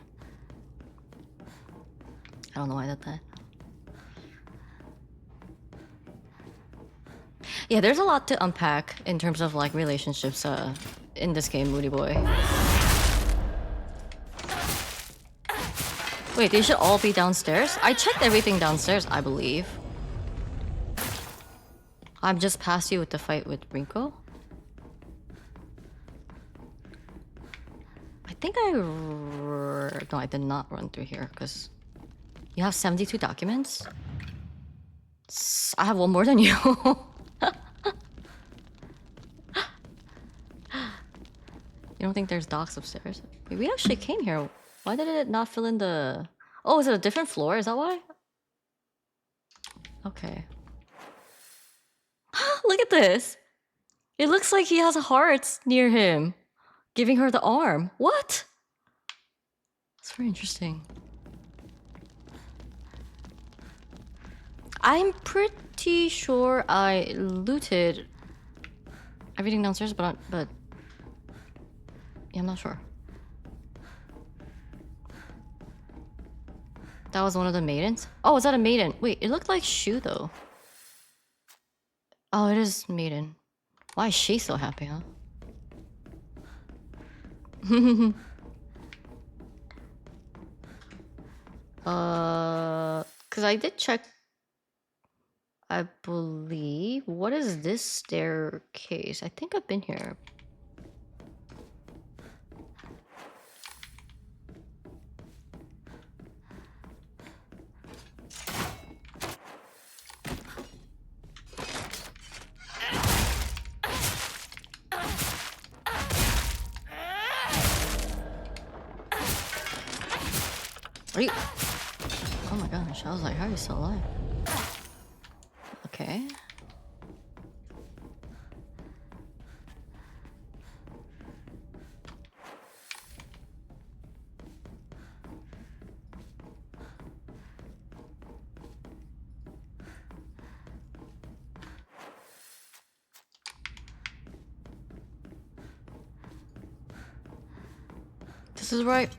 I don't know why I did that. Yeah, there's a lot to unpack in terms of like relationships in this game, Moody Boy. Wait, they should all be downstairs? I checked everything downstairs, I believe. I'm just past you with the fight with Rinko. I think no, I did not run through here because you have 72 documents. I have one more than you. You don't think there's docs upstairs? Wait, we actually came here. Why did it not fill in the... Oh, is it a different floor? Is that why? Okay. Look at this. It looks like he has hearts near him, giving her the arm. What? That's very interesting. I'm pretty sure I looted everything downstairs, but yeah, I'm not sure. That was one of the maidens? Oh, is that a maiden? Wait, it looked like Shu though. Oh, it is maiden. Why is she so happy, huh? Cause I did check, I believe. What is this staircase? I think I've been here. Are you? Oh my gosh! I was like, how are you still alive? Okay. This is right.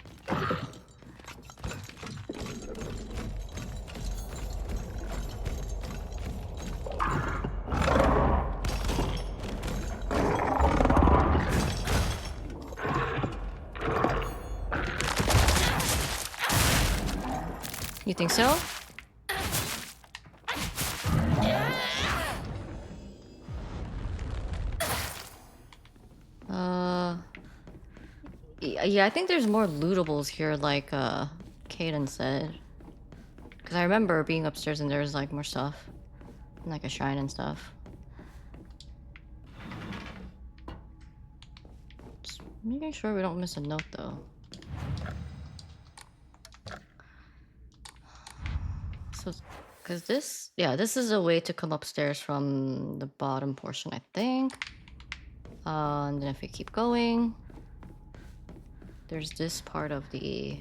You think so? Yeah, I think there's more lootables here, like Kaden said. Because I remember being upstairs and there's like more stuff. Like a shrine and stuff. Just making sure we don't miss a note though. So, because this, yeah, this is a way to come upstairs from the bottom portion, I think. And then if we keep going, there's this part of the...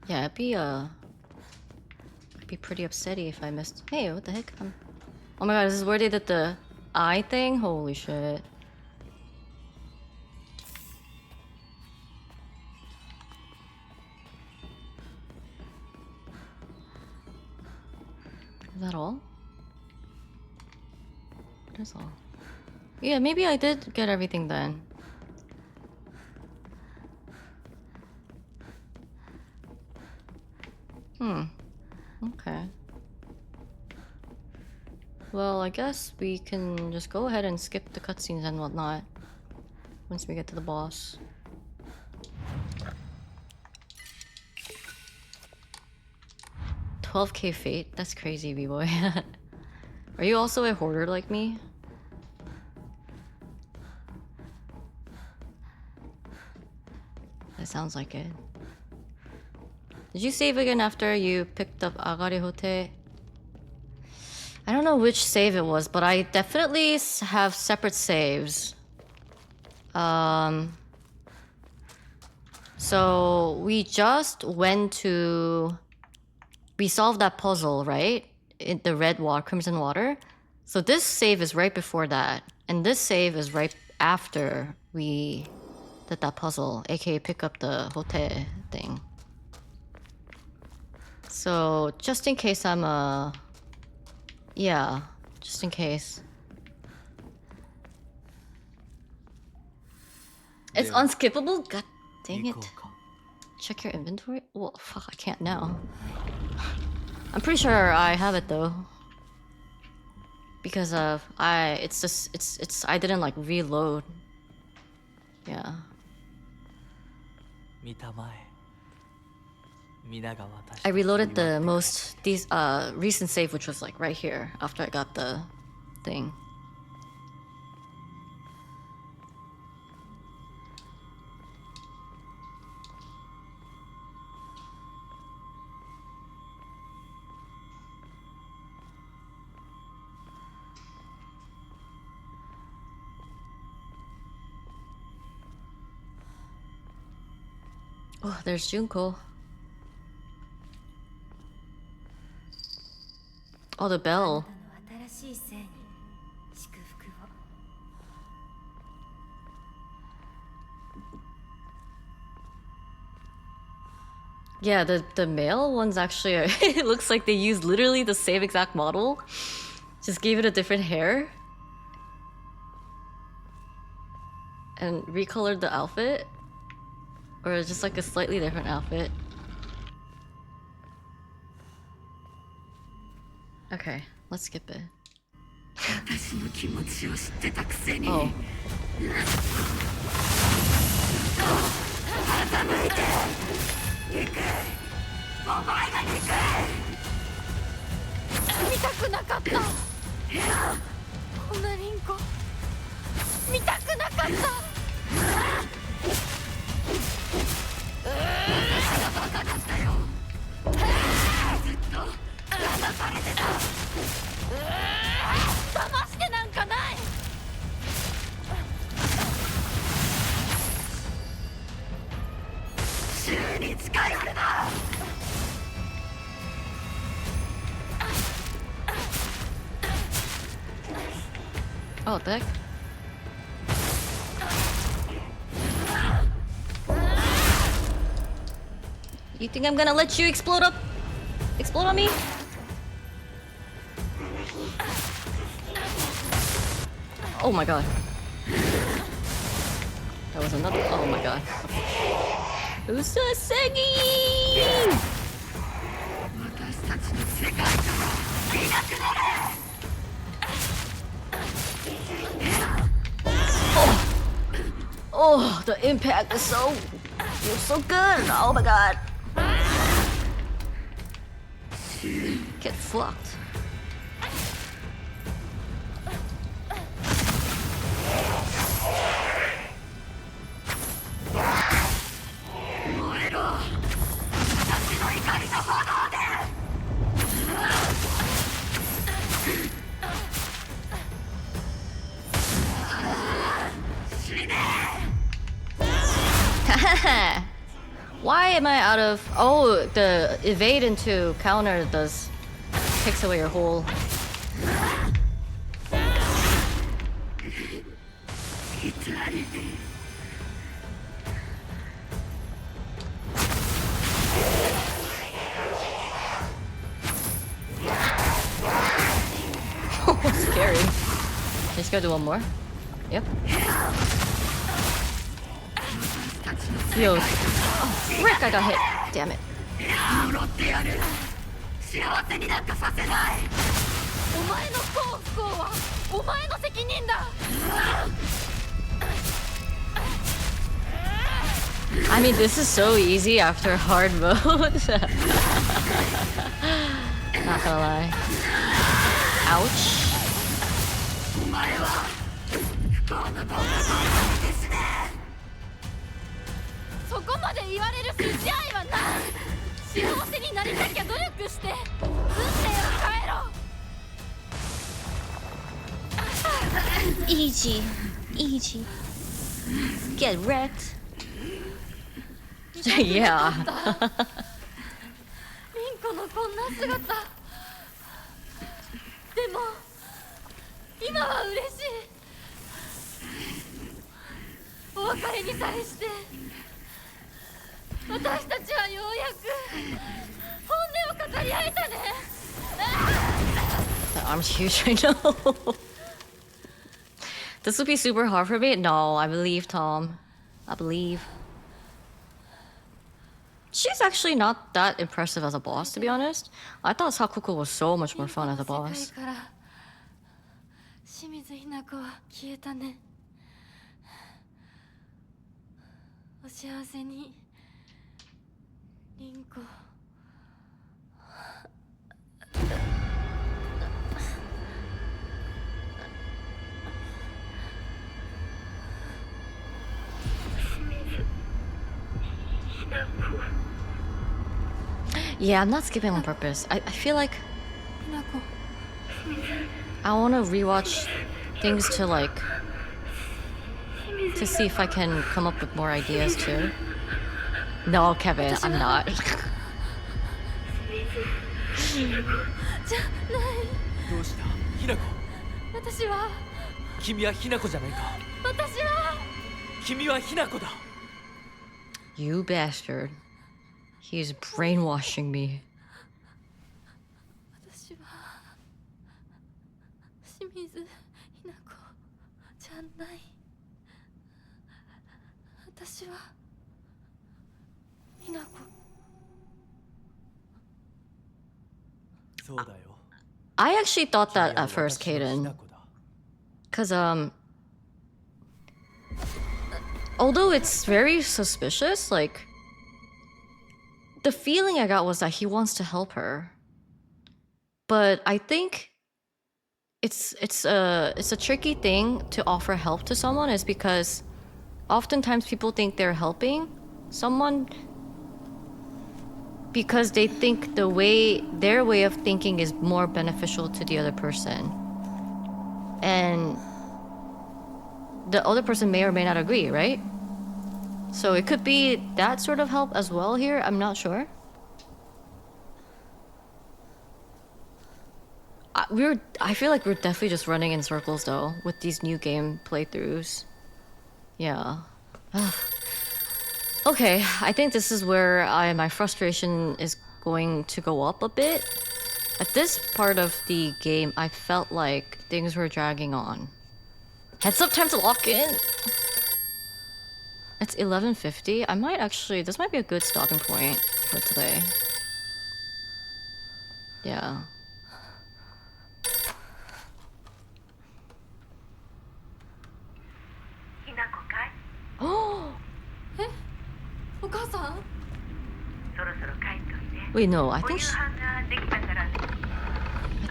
Yeah, it'd be pretty upsetty if I missed... Hey, what the heck? Oh my god, this is where they did the eye thing? Holy shit. Is that all? That is all. Yeah, maybe I did get everything then. Okay. Well, I guess we can just go ahead and skip the cutscenes and whatnot once we get to the boss. $12K fate? That's crazy, B-boy. Are you also a hoarder like me? That sounds like it. Did you save again after you picked up Agare Hote? I don't know which save it was, but I definitely have separate saves. So we just went to... We solved that puzzle, right? In the red water, crimson water. So this save is right before that. And this save is right after we did that puzzle, aka pick up the Hote thing. So just in case I'm yeah, just in case. It's unskippable? God dang it. Check your inventory? Well, fuck, I can't now. I'm pretty sure I have it though. Because I didn't like reload. Yeah. I reloaded the most recent save, which was like right here after I got the thing. Oh, there's Junko. Oh, the bell. Yeah, the male one's actually it looks like they used literally the same exact model. Just gave it a different hair. And recolored the outfit. Or just like a slightly different outfit. Okay, let's skip it. Oh. Oh, what the heck? You think I'm gonna let you explode on me? Oh my god. That was another. Oh my god. Usasagi! Oh, the impact is feels so good. Oh my god. Get fucked. Why am I out of... Oh, the evade into counter takes away your whole... Oh, scary. Just gotta do one more. Yep. Yo. Oh, frick, I got hit. Damn it. お前の幸不幸はお前の責任だ I mean, this is so easy after hard mode. Not gonna lie. Ouch. そこまで言われる筋合いはない幸せになりたきゃ努力して運命を変えろ Easy. Get wrecked. Yeah. リンコのこんな姿でも今は嬉しいお別れに際して私たちはようやく本音を語り合えたね The arm's huge right now. This would be super hard for me. No, I believe Tom. I believe. She's actually not that impressive as a boss, to be honest. I thought Sakuko was so much more fun as a boss. 清水ひな子は消えたねお幸せにリンコ Yeah, I'm not skipping on purpose. I feel like ひな子 I want to rewatch things to see if I can come up with more ideas too. No, Kevin, I'm not. じゃないどうしたひなこ私は君はひなこじゃないか私は君はひなこだ You bastard. He's brainwashing me. 私は清水ひな子じゃない私はひな子 そうだよ I actually thought that at 君は first, 私のひ Kaden. なこだ Because, although it's very suspicious, the feeling I got was that he wants to help her. But I think it's a tricky thing to offer help to someone is because oftentimes people think they're helping someone because they think their way of thinking is more beneficial to the other person. And the other person may or may not agree, right? So it could be that sort of help as well here. I'm not sure. I feel like we're definitely just running in circles though with these new game playthroughs. Yeah. Okay, I think this is where my frustration is going to go up a bit. At this part of the game, I felt like things were dragging on. Heads up, time to lock in! It's 11:50. I might actually... This might be a good stopping point for today. Yeah. Oh! お母さん Wait, no, I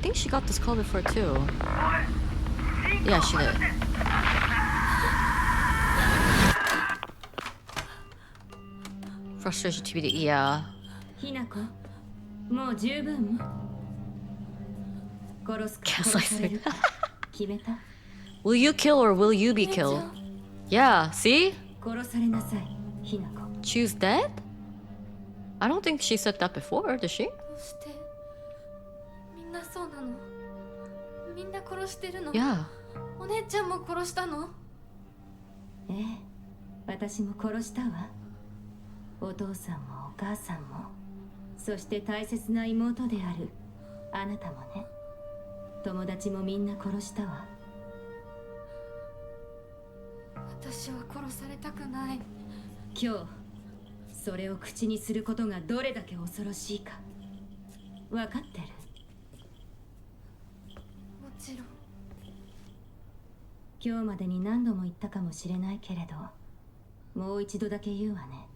think she got this call before too. Yeah, she did. Frustration TBD, yeah. ひなこもう十分殺すか Gaslight 殺されるか決めた Will you kill or will you be killed? Yeah, see? 殺されなさいひなこ Choose death? I don't think she said that before, did she? どうしてみんなそうなのみんな殺してるの Yeah. お姉ちゃんも殺したのええ私も殺したわお父さんもお母さんもそして大切な妹であるあなたもね友達もみんな殺したわ私は殺されたくない今日それを口にすることがどれだけ恐ろしいか分かってるもちろん今日までに何度も言ったかもしれないけれどもう一度だけ言うわね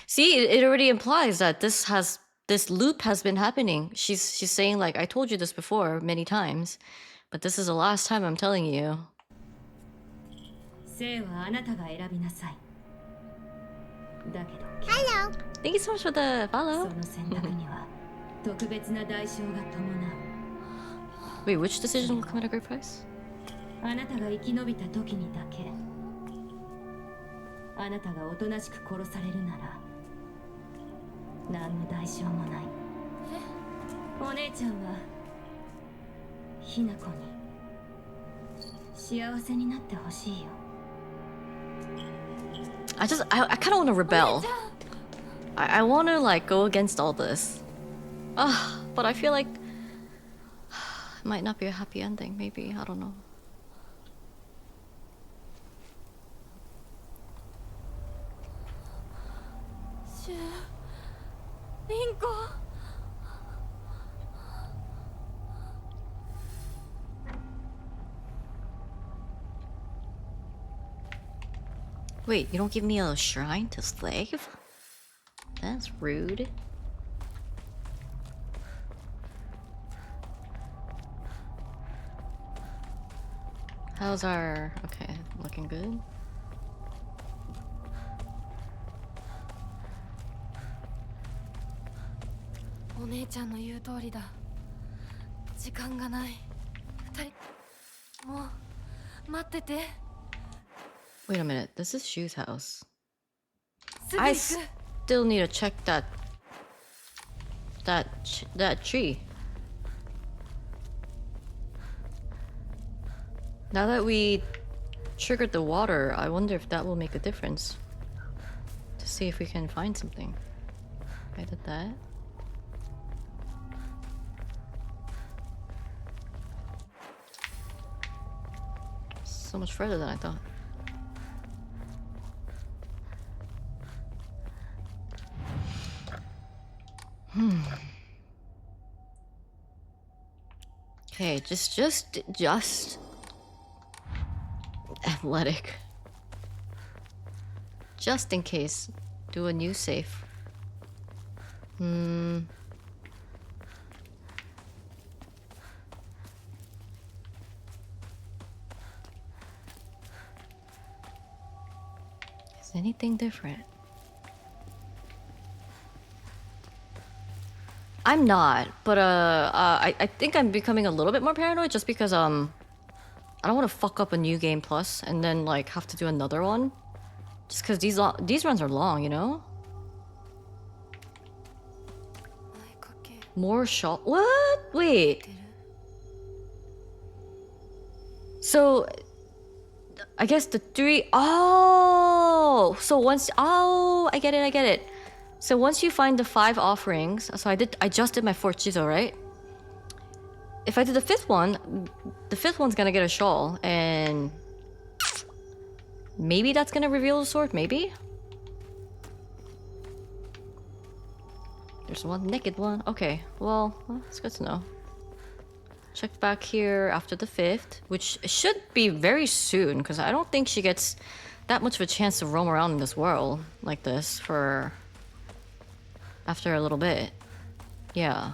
See, it already implies that this loop has been happening. She's saying like, I told you this before many times, but this is the last time I'm telling you. 生はあなたが選びなさいだけど Thank you so much for the そ follow. の選択には特別な代償が伴う Wait, which decision will come at a great price? あなたが生き延びた時にだけあなたがおとなしく殺されるなら何の代償もないお姉ちゃんはひなこに幸せになってほしいよ I kind of want to rebel. I want to like go against all this. But I feel like it might not be a happy ending. Maybe, I don't know. Wait, you don't give me a shrine to slave? That's rude. How's our... Okay, looking good.お姉ちゃんの言う通りだ時間がない二人もう待ってて Wait a minute, this is Shu's house. すぐ I 行く still need to check that tree. Now that we triggered the water, I wonder if that will make a difference. To see if we can find something. I did that. So much further than I thought. Okay, just athletic. Just in case. Do a new save. Is anything different? I'm not, but I think I'm becoming a little bit more paranoid just because I don't want to fuck up a new game plus and then like have to do another one. Just because these runs are long, you know? 前掛け More shawl. What? Wait. So I guess the 3. Oh, so once. Oh, I get it. I get it. So once you find the 5 offerings, so I just did my 4th jizo, right? If I did the 5th one, the 5th one's gonna get a shawl, and maybe that's gonna reveal the sword. Maybe. There's one naked one. Okay, well, that's good to know. Check back here after the 5th, which should be very soon, because I don't think she gets that much of a chance to roam around in this world like this for after a little bit. Yeah.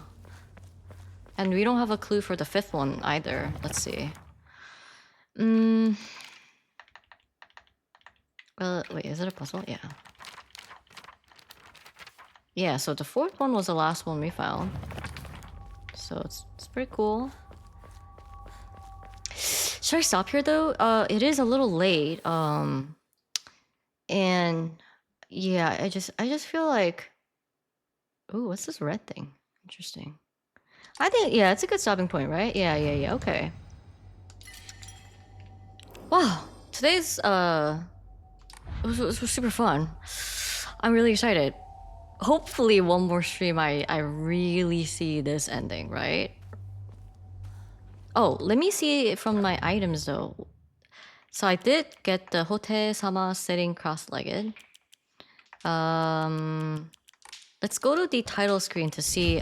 And we don't have a clue for the 5th one either. Let's see. Well, wait, is it a puzzle? Yeah. Yeah, so the 4th one was the last one we found. So it's pretty cool. Should I stop here though? It is a little late. And yeah, I just feel like, ooh, what's this red thing? Interesting. I think, yeah, it's a good stopping point, right? Yeah, okay. Wow, today's it was super fun. I'm really excited. Hopefully one more stream I really see this ending, right? Oh, let me see from my items though. So I did get the Hote Sama sitting cross-legged. Let's go to the title screen to see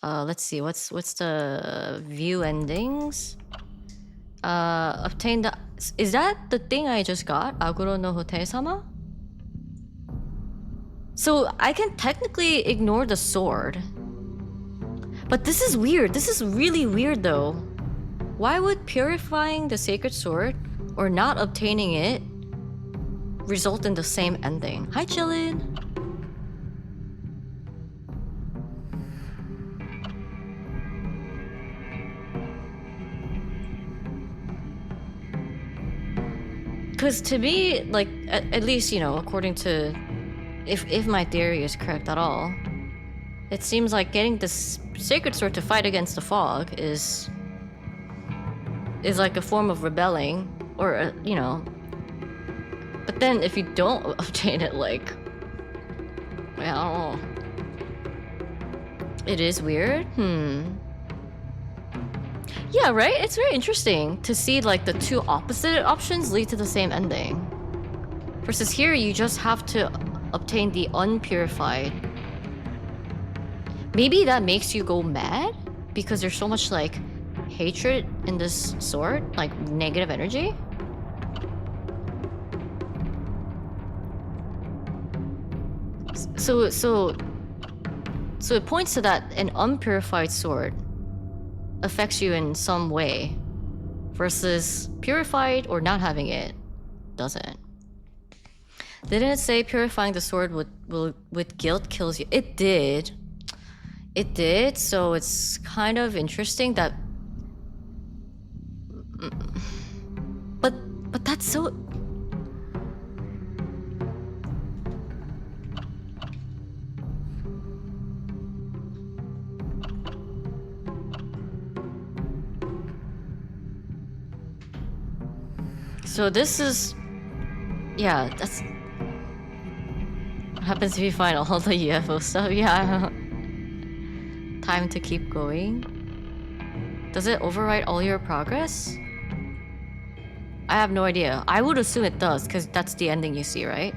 let's see, what's the view endings? Obtain the, is that the thing I just got? Aguro no Hote Sama? So I can technically ignore the sword. But this is weird. This is really weird though. Why would purifying the sacred sword or not obtaining it result in the same ending? Hi, chillin'. Because to me, like, at least, you know, according to... If my theory is correct at all, it seems like getting this sacred sword to fight against the fog is like a form of rebelling, or you know. But then if you don't obtain it, like, well, I don't know. It is weird. Yeah, right? It's very interesting to see like the 2 opposite options lead to the same ending. Versus here, you just have to obtain the unpurified. Maybe that makes you go mad because there's so much like hatred in this sword, like negative energy. So it points to that an unpurified sword affects you in some way versus purified or not having it doesn't. Didn't it say purifying the sword with guilt kills you? It did. It did, so it's kind of interesting that... But that's so... So this is... Yeah, that's... What happens if you find all the UFO stuff? Yeah. Time to keep going. Does it overwrite all your progress? I have no idea. I would assume it does, because that's the ending you see, right?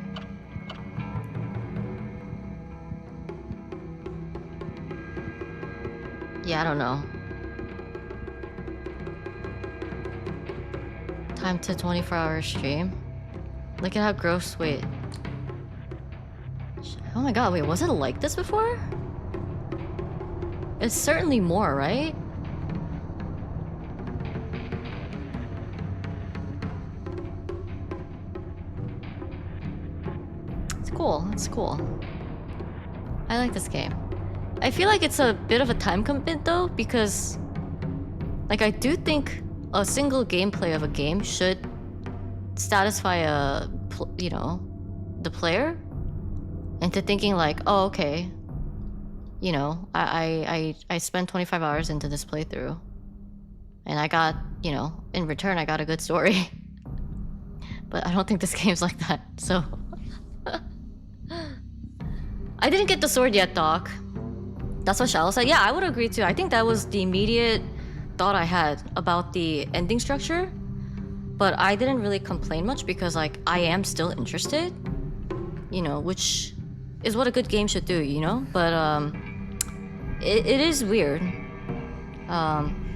Yeah, I don't know. Time to 24-hour stream. Look at how gross. Wait. Oh my god, wait, was it like this before? It's certainly more, right? It's cool, it's cool. I like this game. I feel like it's a bit of a time commitment though, because like I do think a single gameplay of a game should satisfy you know, the player into thinking like, oh, okay, you know, I spent 25 hours into this playthrough, and I got, you know, in return I got a good story. But I don't think this game's like that. So I didn't get the sword yet, Doc. That's what Shallow said. Yeah, I would agree too. I think that was the immediate thought I had about the ending structure. But I didn't really complain much because like I am still interested, you know, which is what a good game should do, you know? But it is weird.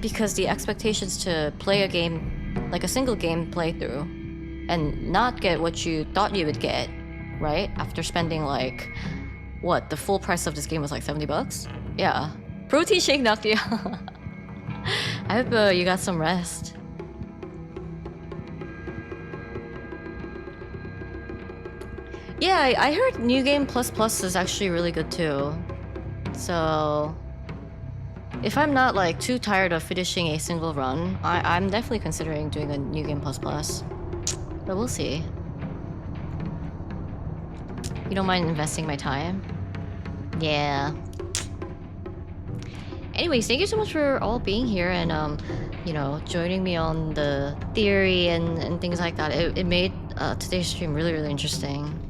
Because the expectations to play a game, like a single game playthrough, and not get what you thought you would get, right? After spending like, what, the full price of this game was like 70 bucks? Yeah. Protein shake knocked you out. I hope you got some rest. Yeah, I heard New Game Plus Plus is actually really good too. So if I'm not like too tired of finishing a single run, I'm definitely considering doing a New Game Plus Plus. But we'll see. You don't mind investing my time? Yeah. Anyways, thank you so much for all being here and you know, joining me on the theory and things like that. It made today's stream really, really interesting.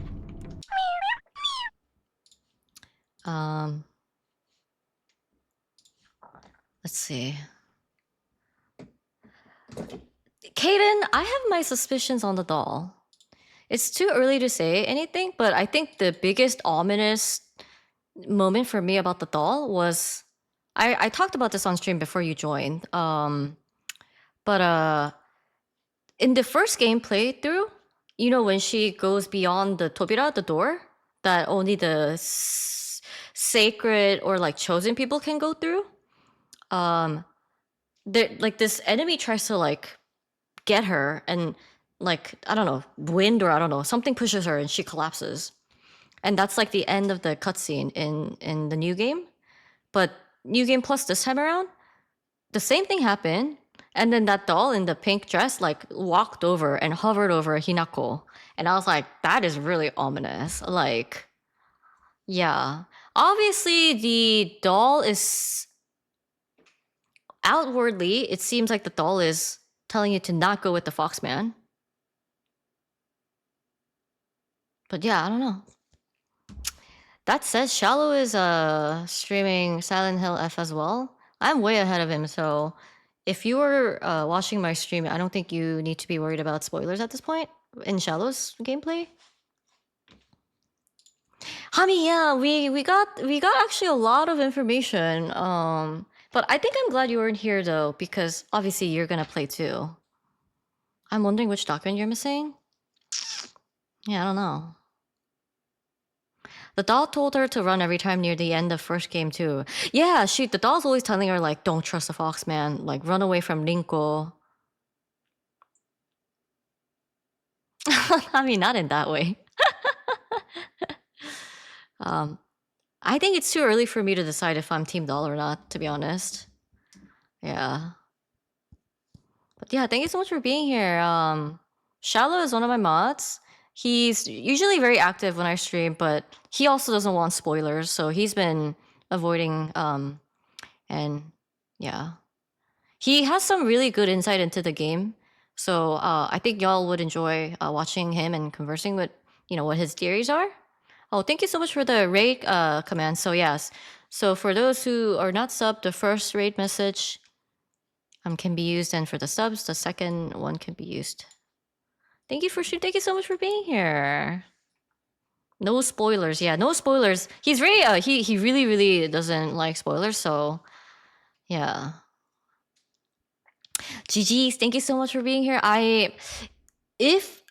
Let's see. Kaden, I have my suspicions on the doll. It's too early to say anything, but I think the biggest ominous moment for me about the doll was I talked about this on stream before you joined. But in the first game playthrough, you know when she goes beyond the Tobira, the door that only the sacred or like chosen people can go through. There like this enemy tries to like get her and like I don't know, wind or I don't know, something pushes her and she collapses. And that's like the end of the cutscene in the new game. But new game plus this time around, the same thing happened. And then that doll in the pink dress like walked over and hovered over Hinako. And I was like, that is really ominous. Like, yeah. Obviously the doll is outwardly, it seems like the doll is telling you to not go with the Foxman. But yeah, I don't know. That said, Shallow is streaming Silent Hill F as well. I'm way ahead of him, so if you were watching my stream, I don't think you need to be worried about spoilers at this point in Shallow's gameplay. Hami, yeah, we got actually a lot of information. But I think I'm glad you weren't here though, because obviously you're gonna play too. I'm wondering which document you're missing. Yeah, I don't know. The doll told her to run every time near the end of first game too. Yeah, the doll's always telling her like, don't trust the fox man, like run away from Rinko. I mean, not in that way. I think it's too early for me to decide if I'm team doll or not, to be honest. Yeah. But yeah, thank you so much for being here. Shallow is one of my mods. He's usually very active when I stream, but he also doesn't want spoilers, so he's been avoiding and yeah. He has some really good insight into the game. So I think y'all would enjoy watching him and conversing with, you know, what his theories are. Oh, thank you so much for the raid command. So yes. So for those who are not subbed, the first raid message can be used, and for the subs, the second one can be used. Thank you so much for being here. No spoilers. Yeah, no spoilers. He's very he really really doesn't like spoilers, so yeah. GG's, thank you so much for being here. If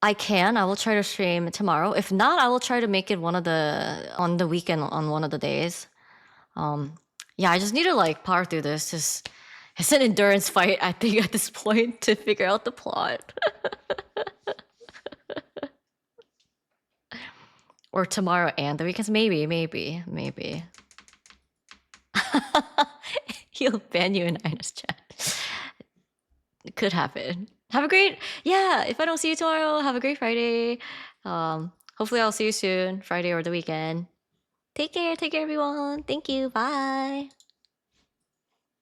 I can, I will try to stream tomorrow. If not, I will try to make it on the weekend on one of the days. Yeah, I just need to like power through this. It's an endurance fight, I think, at this point to figure out the plot. Or tomorrow and the weekends, maybe. He'll ban you in Ina's chat. It could happen. Have a great, yeah, if I don't see you tomorrow, have a great Friday. Hopefully I'll see you soon, Friday or the weekend. Take care, everyone. Thank you. Bye.